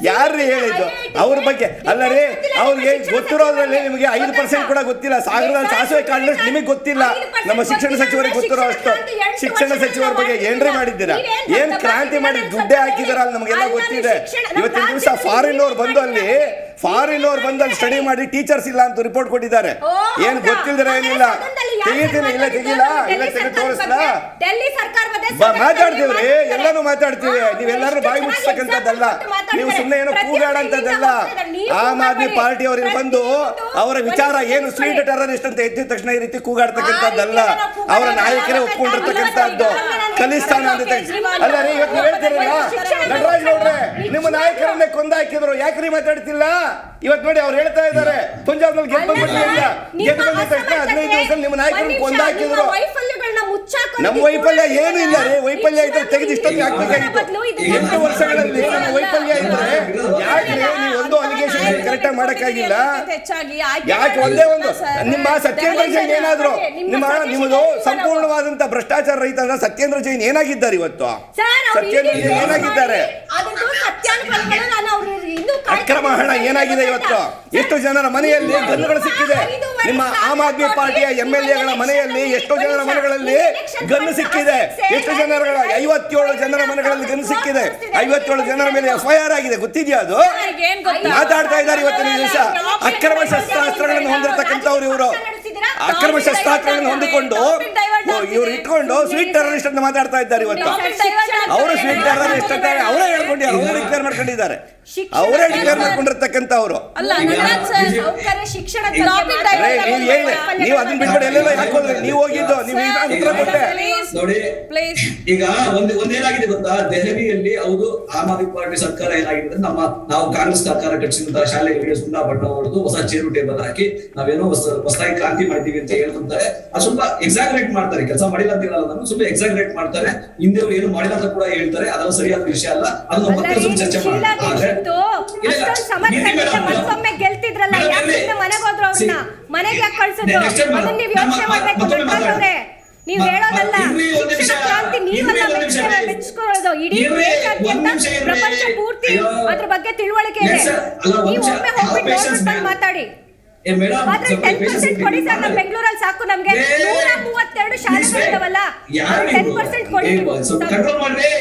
ಯಾರ್ರೀ ಹೇಳಿದ್ದು ಅವ್ರ ಬಗ್ಗೆ? ಅಲ್ಲ ರೀ, ಅವ್ರಿಗೆ ಗೊತ್ತಿರೋದ್ರಲ್ಲಿ ನಿಮಗೆ 5% ಕೂಡ ಗೊತ್ತಿಲ್ಲ. ಸಾಗರದಲ್ಲಿ ಸಾಸಿವೆ ಕಾಳಷ್ಟು ನಿಮಗೆ ಗೊತ್ತಿಲ್ಲ. ನಮ್ಮ ಶಿಕ್ಷಣ ಸಚಿವರಿಗೆ ಗೊತ್ತಿರೋ ಅಷ್ಟು. ಶಿಕ್ಷಣ ಸಚಿವರ ಬಗ್ಗೆ ಏನ್ರಿ ಮಾಡಿದ್ದೀರಾ? ಏನ್ ಕ್ರಾಂತಿ ಮಾಡಿ ದುಡ್ಡೇ ಹಾಕಿದಾರ ಅಲ್ಲಿ ನಮಗೆಲ್ಲ ಗೊತ್ತಿದೆ. ಇವತ್ತಿನ ದಿವಸ ಫಾರಿನ್ ಅವ್ರು ಬಂದು ಅಲ್ಲಿ ಸ್ಟಡಿ ಮಾಡಿ ಟೀಚರ್ಸ್ ಇಲ್ಲ ಅಂತ ರಿಪೋರ್ಟ್ ಕೊಟ್ಟಿದ್ದಾರೆ. ಏನ್ ಗೊತ್ತಿಲ್ದಿರ ಏನಿಲ್ಲ. ತೆಗಿತೀನಿ, ಇಲ್ಲ ತೆಗಿಲ್ಲ, ಇಲ್ಲ ತೆಗೆದು ತೋರಿಸ್ಲಾ? ಮಾತಾಡ್ತೀವ್ರಿ, ಎಲ್ಲಾನು ಮಾತಾಡ್ತೀವಿ. ನೀವೆಲ್ಲರೂ ಬಾಯಿ ಮುಚ್ಚತಕ್ಕಂಥದ್ದಲ್ಲ. ನೀವು ಸುಮ್ಮನೆ ಏನೋ ಕೂಗಾಡಂತದ್ದಲ್ಲ. ಆಮ್ ಆದ್ಮಿ ಪಾರ್ಟಿ ಅವ್ರಿಗೆ ಬಂದು ಅವರ ವಿಚಾರ ಏನು ಸ್ವೀಟ್ ಟೆರರಿಸ್ಟ್ ಅಂತ ಎದ್ದಿದ ತಕ್ಷಣ ಈ ರೀತಿ ಕೂಗಾಡ್ತಕ್ಕಂಥದ್ದಲ್ಲ. ಅವರ ನಾಯಕರೇ ಒಪ್ಕೊಂಡಿರ್ತಕ್ಕಂಥದ್ದು ಖಲಿಸ್ತಾನ ಅಂತ. ಅಲ್ಲ ರೀ, ಇವತ್ತು ಹೇಳ್ತಿರಲ್ಲ ನಟರಾಜ್ ಗೌಡ್ರೆ, ನಿಮ್ಮ ನಾಯಕರನ್ನೇ ಕೊಂದಾಕಿದ್ರು, ಯಾಕ್ರಿ ಮಾತಾಡ್ತಿಲ್ಲ? ಇವತ್ತು ನೋಡಿ ಅವ್ರು ಹೇಳ್ತಾ ಇದ್ದಾರೆ ಪಂಜಾಬ್ನಲ್ಲಿ ಗೆದ್ದು ಬಂದ ತಕ್ಷಣ 15 ದಿವಸ ನಿಮ್ಮ ನಾಯಕರನ್ನು ಕೊಂದಾಕಿದ್ರು. ನಮ್ಮ ವೈಫಲ್ಯ ಏನು ಇಲ್ಲ ರೀ. ವೈಫಲ್ಯ ಇದ್ರೆ ತೆಗೆದು ಇಷ್ಟೊಂದು ಹಾಕ್ಬೇಕಾಗಿತ್ತು. 8 ವರ್ಷಗಳಲ್ಲಿ ನಮ್ಮ ವೈಫಲ್ಯ ಇದ್ರೆ ಯಾಕೆ ನೀವು ಒಂದು ಅಲಿಗೇಷನ್ ಡಿಸ್ಟ್ರಿಬ್ಯೂಷನ್ ಕರೆಕ್ಟಾಗಿ ಮಾಡೋಕ್ಕಾಗಿಲ್ಲ. ಹೆಚ್ಚಾಗಿ ಯಾಕೆ ಒಂದೇ ಒಂದು ನಿಮ್ಮ ಸತ್ಯೇಂದ್ರ ಜೈನ್ ಏನಾದ್ರು ನಿಮ್ಮದು ಸಂಪೂರ್ಣವಾದಂತ ಭ್ರಷ್ಟಾಚಾರ ರಹಿತ ಸತ್ಯೇಂದ್ರ ಜೈನ್ ಏನಾಗಿದ್ದಾರೆ ಇವತ್ತು? ಸತ್ಯೇಂದ್ರ ಜೈನ್ ಏನಾಗಿದ್ದಾರೆ? ಅಕ್ರಮ ಹಣ ಏನಾಗಿದೆ ಇವತ್ತು? ಎಷ್ಟು ಜನರ ಮನೆಯಲ್ಲಿ ಗನ್ನುಗಳು ಸಿಕ್ಕಿದೆ? ನಿಮ್ಮ ಆಮ್ ಆದ್ಮಿ ಪಾರ್ಟಿಯ MLAಗಳ ಮನೆಯಲ್ಲಿ ಎಷ್ಟೋ ಜನರ ಮನೆಗಳಲ್ಲಿ ಗನ್ನು ಸಿಕ್ಕಿದೆ. ಎಷ್ಟು ಜನರ 57 ಜನರ ಮನೆಗಳಲ್ಲಿ ಗನ್ನು ಸಿಕ್ಕಿದೆ. 57 ಜನರ ಮೇಲೆ FIR ಆಗಿದೆ. ಗೊತ್ತಿದೆಯಾ ಅದು? ಮಾತಾಡ್ತಾ ಇದ್ದಾರೆ ಇವತ್ತಿನ ದಿವಸ. ಅಕ್ರಮ ಶಸ್ತ್ರಾಸ್ತ್ರಗಳನ್ನು ಹೊಂದಿರತಕ್ಕಂಥವ್ರು ಇವರು. ಅಕ್ರಮ ಶಸ್ತ್ರಾಸ್ತ್ರಗಳನ್ನು ಹೊಂದಿಕೊಂಡು ಇವ್ರು ಇಟ್ಕೊಂಡು ಸ್ವೀಟ್ ಟೆರರಿಸ್ಟ್ ಅಂತ ಮಾತಾಡ್ತಾ ಇದ್ದಾರೆ ಇವತ್ತು. ಅವರು ಸ್ವೀಟ್ ಟೆರರಿಸ್ಟ್ ಅಂತ ಅವರೇ ಹೇಳ್ಕೊಂಡಿದ್ದಾರೆ. ಅವರೇ ಡಿಕ್ಲೇರ್ ಮಾಡ್ಕೊಂಡಿದ್ದಾರೆ. ಅವರೇ ಡಿಕ್ಲೇರ್ ಮಾಡ್ಕೊಂಡಿರ್ತಕ್ಕಂಥವ್ರು. ನೀವು ಅದನ್ನ ಬಿಟ್ಬಿಟ್ಟು ಎಲ್ಲೆಲ್ಲ ಹಾಕೋದ್ರಿ. ನೀವು ಹೋಗಿದ್ದು ನೀವು ಉತ್ತರ ಕೊಟ್ಟೆ ನೋಡಿ. ಈಗ ಒಂದೇನಾಗಿದೆ ಗೊತ್ತಾ, ದೆಹಲಿಯಲ್ಲಿ ಹೌದು ಆಮ್ ಆದ್ಮಿ ಪಾರ್ಟಿ ಸರ್ಕಾರ ಏನಾಗಿದೆ, ನಾವು ಕಾಂಗ್ರೆಸ್ ಸರ್ಕಾರ ಕಟ್ಟಿಸಿದಂತಹ ಶಾಲೆಗಳಿಗೆ ಸುಣ್ಣ ಬಣ್ಣ ಹೊಡೆದು ಹೊಸ ಚೇರು ಟೇಬಲ್ ಹಾಕಿ ನಾವೇನೋ ಹೊಸದಾಗಿ ಕ್ರಾಂತಿ ಮಾಡಿದೀವಿ ಅಂತ ಹೇಳ್ಕೊಂತಾರೆ. ಅದು ಸ್ವಲ್ಪ ಎಕ್ಸಾಗ್ರೇಟ್ ಮಾಡ್ತಾರೆ. ಕೆಲಸ ಮಾಡಿಲ್ಲ ಅಂತ ಹೇಳಲ್ಲ, ನಾನು ಸ್ವಲ್ಪ ಎಕ್ಸಾಗ್ರೇಟ್ ಮಾಡ್ತಾರೆ. ಹಿಂದೆ ಏನು ಮಾಡಿಲ್ಲ ಅಂತ ಕೂಡ ಹೇಳ್ತಾರೆ. ಅದನ್ನ ಸರಿಯಾದ ವಿಷಯ ಅಲ್ಲ. ಅದನ್ನ ಮತ್ತೆ ಸ್ವಲ್ಪ ಚರ್ಚೆ ಮಾಡ್ತಾರೆ. ಮತ್ತೊಮ್ಮೆ ಗೆಲ್ತಿದ್ರಲ್ಲ, ಮನೆಗೆ ಯಾಕೆ ಕಳ್ಸಿದ್ರು? ಅದನ್ನ ನೀವು ಯೋಚನೆ ಮಾಡ್ಬೇಕು. ನೀವು ಹೇಳೋದಲ್ಲ, ಶಿಕ್ಷಣ ಕ್ರಾಂತಿ ನೀವಲ್ಲ ಮೆಚ್ಕೊಳ್ಳೋದು. ಇಡೀ ದೇಶಾದ್ಯಂತ ಪ್ರಪಂಚ ಪೂರ್ತಿ ಅದ್ರ ಬಗ್ಗೆ ತಿಳುವಳಿಕೆ ಇದೆ. ನೀವು ಒಮ್ಮೆ ಹೋಗ್ಬಿಟ್ಟು ನೋಡ್ಬಿಟ್ಟು ಮಾತಾಡಿ. ಆದ್ರೆ 10% ಕೊಡಿ ಸರ್. ನಮ್ಮ ಬೆಂಗಳೂರಲ್ಲಿ ಸಾಕು ನಮ್ಗೆ 132 ಶಾಲೆಗಳಿದಾವಲ್ಲ, 10% ಕೊಡಿ. ಕಂಟ್ರೋಲ್ ಮಾಡ್ರಿ.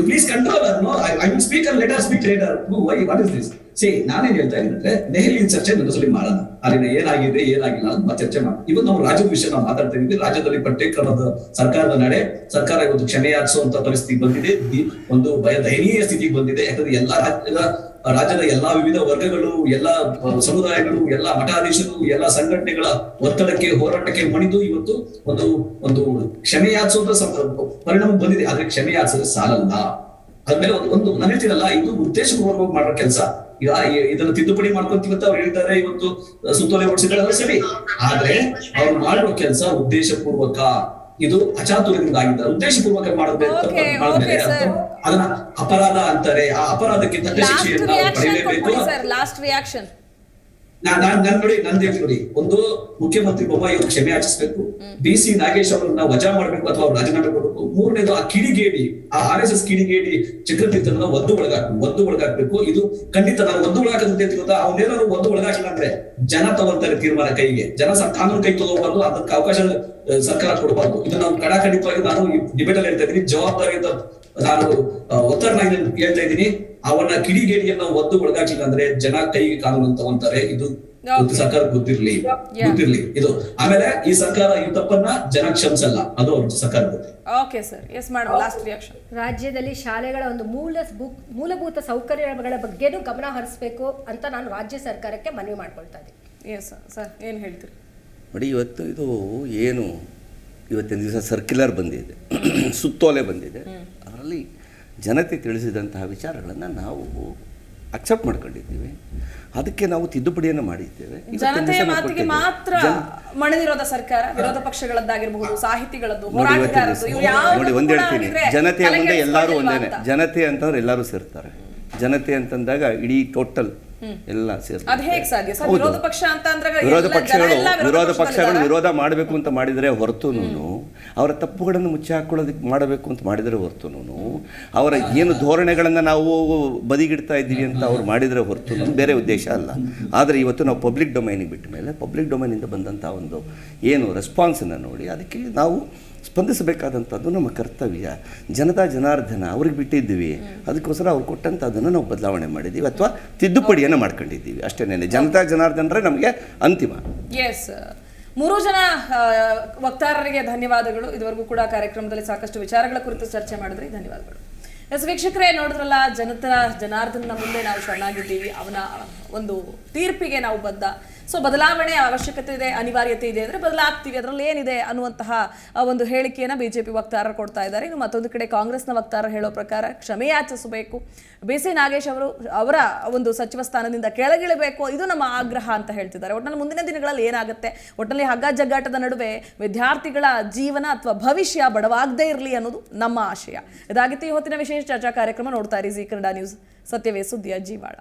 Please control her. No, I will speak and let her speak later. No, why? What is this? See, ನಾನೇನ್ ಹೇಳ್ತಾ ಇದ್ದೀನಿ ದೆಹಲಿಯ ಚರ್ಚೆ ಒಂದ್ಸಲಿ ಮಾಡೋಣ. ಅಲ್ಲಿನ ಏನಾಗಿದೆ ಏನಾಗಿಲ್ಲ ಅಂತ ಚರ್ಚೆ ಮಾಡಿ. ಇವತ್ತು ನಾವು ರಾಜ್ಯದ ವಿಷಯ ನಾವು ಮಾತಾಡ್ತಾ ಇದ್ದೀವಿ. ರಾಜ್ಯದಲ್ಲಿ ಪಠ್ಯಕ್ರಮದ ಸರ್ಕಾರದ ನಡೆ, ಸರ್ಕಾರ ಇವತ್ತು ಕ್ಷಮೆ ಯಾಚಿಸುವಂತ ಪರಿಸ್ಥಿತಿ ಬಂದಿದೆ. ಒಂದು ದಯನೀಯ ಸ್ಥಿತಿಗೆ ಬಂದಿದೆ. ಯಾಕಂದ್ರೆ ರಾಜ್ಯದ ಎಲ್ಲಾ ವಿವಿಧ ವರ್ಗಗಳು, ಎಲ್ಲಾ ಸಮುದಾಯಗಳು, ಎಲ್ಲಾ ಮಠಾಧೀಶರು, ಎಲ್ಲಾ ಸಂಘಟನೆಗಳ ಒತ್ತಡಕ್ಕೆ ಹೋರಾಟಕ್ಕೆ ಮಣಿದು ಇವತ್ತು ಒಂದು ಕ್ಷಮೆ ಯಾಚಿಸುವಂತ ಪರಿಣಾಮ ಬಂದಿದೆ. ಆದ್ರೆ ಕ್ಷಮೆ ಯಾಚಿಸಿದ್ರೆ ಸಾಲಲ್ಲ. ಅದ್ಮೇಲೆ ಒಂದು ನಾನು ಹೇಳ್ತೀನಲ್ಲ, ಇದು ಉದ್ದೇಶಪೂರ್ವಕವಾಗಿ ಮಾಡೋ ಕೆಲಸ. ಈಗ ಇದನ್ನ ತಿದ್ದುಪಡಿ ಮಾಡ್ಕೊಂತೀವಿ ಅಂತ ಅವ್ರು ಹೇಳ್ತಾರೆ. ಇವತ್ತು ಸುತ್ತೋಲೆ ಹೊಡಿಸಿದ್ರೆ ಸರಿ, ಆದ್ರೆ ಅವ್ರು ಮಾಡುವ ಕೆಲಸ ಉದ್ದೇಶಪೂರ್ವಕ. ಇದು ಅಚಾತುರ್ಯದಿಂದ ಆಗಿದ್ದಾರೆ. ಉದ್ದೇಶಪೂರ್ವಕ ಮಾಡಬೇಕು. ಅದನ್ನ ಅಪರಾಧ ಅಂತಾರೆ. ಆ ಅಪರಾಧಕ್ಕೆ ತಕ್ಕ ಶಿಕ್ಷೆಯನ್ನು ಪಡೆಯಲೇಬೇಕು. ನೋಡಿ, ಒಂದು ಮುಖ್ಯಮಂತ್ರಿ ಬೊಮ್ಮಾಯಿ ಅವರು ಕ್ಷಮೆ ಯಾಚಿಸಬೇಕು. BC ನಾಗೇಶ್ ಅವರನ್ನ ವಜಾ ಮಾಡಬೇಕು ಅಥವಾ ಅವ್ರು ರಾಜೀನಾಮೆ ಕೊಡಬೇಕು. ಮೂರನೇದು ಆ ಕಿಡಿಗೇಡಿ, ಆ RSS ಕಿಡಿಗೇಡಿ ಚಕ್ರತೀರ್ಥನ ಒದ್ದು ಒಳಗಾಕ್ಬೇಕು. ಇದು ಖಂಡಿತ ನಾನು ಒದ್ದು ಒಳಗಾಕಂತ ಗೊತ್ತಾ. ಅವನೇನಾದ್ರು ಒದ್ದು ಒಳಗಾಕಿಲ್ಲ ಅಂದ್ರೆ ಜನ ತಗೊಂತಾರೆ ತೀರ್ಮಾನ ಕೈಗೆ. ಕಾನೂನು ಕೈ ತಗೋಬಾರ್ದು, ಅದಕ್ಕೆ ಅವಕಾಶ ಸರ್ಕಾರ ಕೊಡಬಾರ್ದು. ಇದು ನಾವು ಕಡಾಖಂಡಿತವಾಗಿ ನಾನು ಡಿಬೇಟ್ ಅಲ್ಲಿ ಹೇಳ್ತಾ ಇದ್ದೀನಿ. ಜವಾಬ್ದಾರಿಯಿಂದ ನಾನು ಒತ್ತಡನಾಗಿ ಹೇಳ್ತಾ ಇದ್ದೀನಿ. ಅವನ ಕಿಡಿಗೇಡಿಯನ್ನು ಒದ್ದು ಒಳಗಾಕಿಲ್ಲ ಅಂದ್ರೆ ಜನ ಕೈಗೆ ಕಾನೂನು ತಗೊಂತಾರೆ. ಇದು ಸರ್ಕಾರ ಗೊತ್ತಿರ್ಲಿ. ಇದು ಆಮೇಲೆ ಈ ಸರ್ಕಾರ ಈ ತಪ್ಪನ್ನ ಜನ ಕ್ಷಮಿಸಲ್ಲ. ಅದು ಅವ್ರ ಸರ್ಕಾರ ರಾಜ್ಯದಲ್ಲಿ ಶಾಲೆಗಳ ಒಂದು ಮೂಲಭೂತ ಸೌಕರ್ಯಗಳ ಬಗ್ಗೆನೂ ಗಮನ ಹರಿಸಬೇಕು ಅಂತ ನಾನು ರಾಜ್ಯ ಸರ್ಕಾರಕ್ಕೆ ಮನವಿ ಮಾಡ್ಕೊಳ್ತಾ ಇದ್ದೀನಿ. ಏನ್ ಹೇಳ್ತೀರಿ ನೋಡಿ? ಇವತ್ತಿನ ದಿವಸ ಸರ್ಕ್ಯುಲರ್ ಬಂದಿದೆ, ಸುತ್ತೋಲೆ ಬಂದಿದೆ. ಅದರಲ್ಲಿ ಜನತೆ ತಿಳಿಸಿದಂತಹ ವಿಚಾರಗಳನ್ನು ನಾವು ಅಕ್ಸೆಪ್ಟ್ ಮಾಡ್ಕೊಂಡಿದ್ದೀವಿ. ಅದಕ್ಕೆ ನಾವು ತಿದ್ದುಪಡಿಯನ್ನು ಮಾಡಿದ್ದೇವೆ. ಜನತೆಯ ಮಾತಿಗೆ ಮಾತ್ರ ಮಣಿದಿರೋದ ಸರ್ಕಾರ, ವಿರೋಧ ಪಕ್ಷಗಳದ್ದಾಗಿರಬಹುದು, ಸಾಹಿತಿಗಳದ್ದು, ಹೋರಾಟಗಾರರದ್ದು, ನೋಡಿ ಒಂದು ಹೇಳ್ತೀನಿ, ಜನತೆಯ ಮುಂದೆ ಎಲ್ಲರೂ ಒಂದೇನೆ. ಜನತೆ ಅಂತಂದ್ರೆ ಎಲ್ಲರೂ ಸೇರ್ತಾರೆ. ಜನತೆ ಅಂತಂದಾಗ ಇಡೀ ಟೋಟಲ್ ಎಲ್ಲ ಸೇರ್ತಾರೆ. ವಿರೋಧ ಪಕ್ಷಗಳು ವಿರೋಧ ಮಾಡಬೇಕು ಅಂತ ಮಾಡಿದರೆ ಹೊರತುನು, ಅವರ ತಪ್ಪುಗಳನ್ನು ಮುಚ್ಚಿ ಹಾಕೊಳ್ಳೋದಕ್ಕೆ ಮಾಡಬೇಕು ಅಂತ ಮಾಡಿದರೆ ಹೊರತುನು, ಅವರ ಏನು ಧೋರಣೆಗಳನ್ನು ನಾವು ಬದಿಗಿಡ್ತಾ ಇದ್ದೀವಿ ಅಂತ ಅವ್ರು ಮಾಡಿದರೆ ಹೊರತುನು ಬೇರೆ ಉದ್ದೇಶ ಅಲ್ಲ. ಆದರೆ ಇವತ್ತು ನಾವು ಪಬ್ಲಿಕ್ ಡೊಮೈನಿಗೆ ಬಿಟ್ಟ ಮೇಲೆ ಪಬ್ಲಿಕ್ ಡೊಮೈನಿಂದ ಬಂದಂಥ ಒಂದು ಏನು ರೆಸ್ಪಾನ್ಸನ್ನು ನೋಡಿ ಅದಕ್ಕೆ ನಾವು ಸ್ಪಂದಿಸಬೇಕಾದಂಥದ್ದು ನಮ್ಮ ಕರ್ತವ್ಯ. ಜನತಾ ಜನಾರ್ದನ ಅವ್ರಿಗೆ ಬಿಟ್ಟಿದ್ದೀವಿ. ಅದಕ್ಕೋಸ್ಕರ ಅವ್ರು ಕೊಟ್ಟಂಥದ್ದನ್ನು ನಾವು ಬದಲಾವಣೆ ಮಾಡಿದ್ದೀವಿ ಅಥವಾ ತಿದ್ದುಪಡಿಯನ್ನು ಮಾಡ್ಕೊಂಡಿದ್ದೀವಿ ಅಷ್ಟೇನೆ. ಜನತಾ ಜನಾರ್ದನರೇ ನಮಗೆ ಅಂತಿಮ. ಎಸ್, 3 ಜನ ವಕ್ತಾರರಿಗೆ ಧನ್ಯವಾದಗಳು. ಇದುವರೆಗೂ ಕೂಡ ಕಾರ್ಯಕ್ರಮದಲ್ಲಿ ಸಾಕಷ್ಟು ವಿಚಾರಗಳ ಕುರಿತು ಚರ್ಚೆ ಮಾಡಿದ್ರಿ. ಧನ್ಯವಾದಗಳು. ಎಸ್ ವೀಕ್ಷಕರೇ, ನೋಡಿದ್ರಲ್ಲ, ಜನಾರ್ದನ ಮುಂದೆ ನಾವು ಶರಣಾಗಿದ್ದೀವಿ. ಅವನ ಒಂದು ತೀರ್ಪಿಗೆ ನಾವು ಬದ್ಧ. ಸೊ ಬದಲಾವಣೆ ಅವಶ್ಯಕತೆ ಇದೆ, ಅನಿವಾರ್ಯತೆ ಇದೆ ಅಂದರೆ ಬದಲಾಗ್ತೀವಿ, ಅದರಲ್ಲಿ ಏನಿದೆ ಅನ್ನುವಂತಹ ಒಂದು ಹೇಳಿಕೆಯನ್ನು BJP ವಕ್ತಾರರು ಕೊಡ್ತಾ ಇದ್ದಾರೆ. ಇನ್ನು ಮತ್ತೊಂದು ಕಡೆ ಕಾಂಗ್ರೆಸ್ನ ವಕ್ತಾರರು ಹೇಳೋ ಪ್ರಕಾರ ಕ್ಷಮೆ ಯಾಚಿಸಬೇಕು, BC ನಾಗೇಶ್ ಅವರ ಒಂದು ಸಚಿವ ಸ್ಥಾನದಿಂದ ಕೆಳಗಿಳಬೇಕು, ಇದು ನಮ್ಮ ಆಗ್ರಹ ಅಂತ ಹೇಳ್ತಿದ್ದಾರೆ. ಒಟ್ಟಿನಲ್ಲಿ ಮುಂದಿನ ದಿನಗಳಲ್ಲಿ ಏನಾಗುತ್ತೆ, ಒಟ್ಟಿನಲ್ಲಿ ಹಗ್ಗ ಜಗ್ಗಾಟದ ನಡುವೆ ವಿದ್ಯಾರ್ಥಿಗಳ ಜೀವನ ಅಥವಾ ಭವಿಷ್ಯ ಬಡವಾಗದೇ ಇರಲಿ ಅನ್ನೋದು ನಮ್ಮ ಆಶಯ. ಇದಾಗಿತ್ತು ಈ ಹೊತ್ತಿನ ವಿಶೇಷ ಚರ್ಚಾ ಕಾರ್ಯಕ್ರಮ. ನೋಡ್ತಾ ಇರಿ ಜೀ ಕನ್ನಡ ನ್ಯೂಸ್, ಸತ್ಯವೇ ಸುದ್ದಿಯ ಜೀವಾಳ.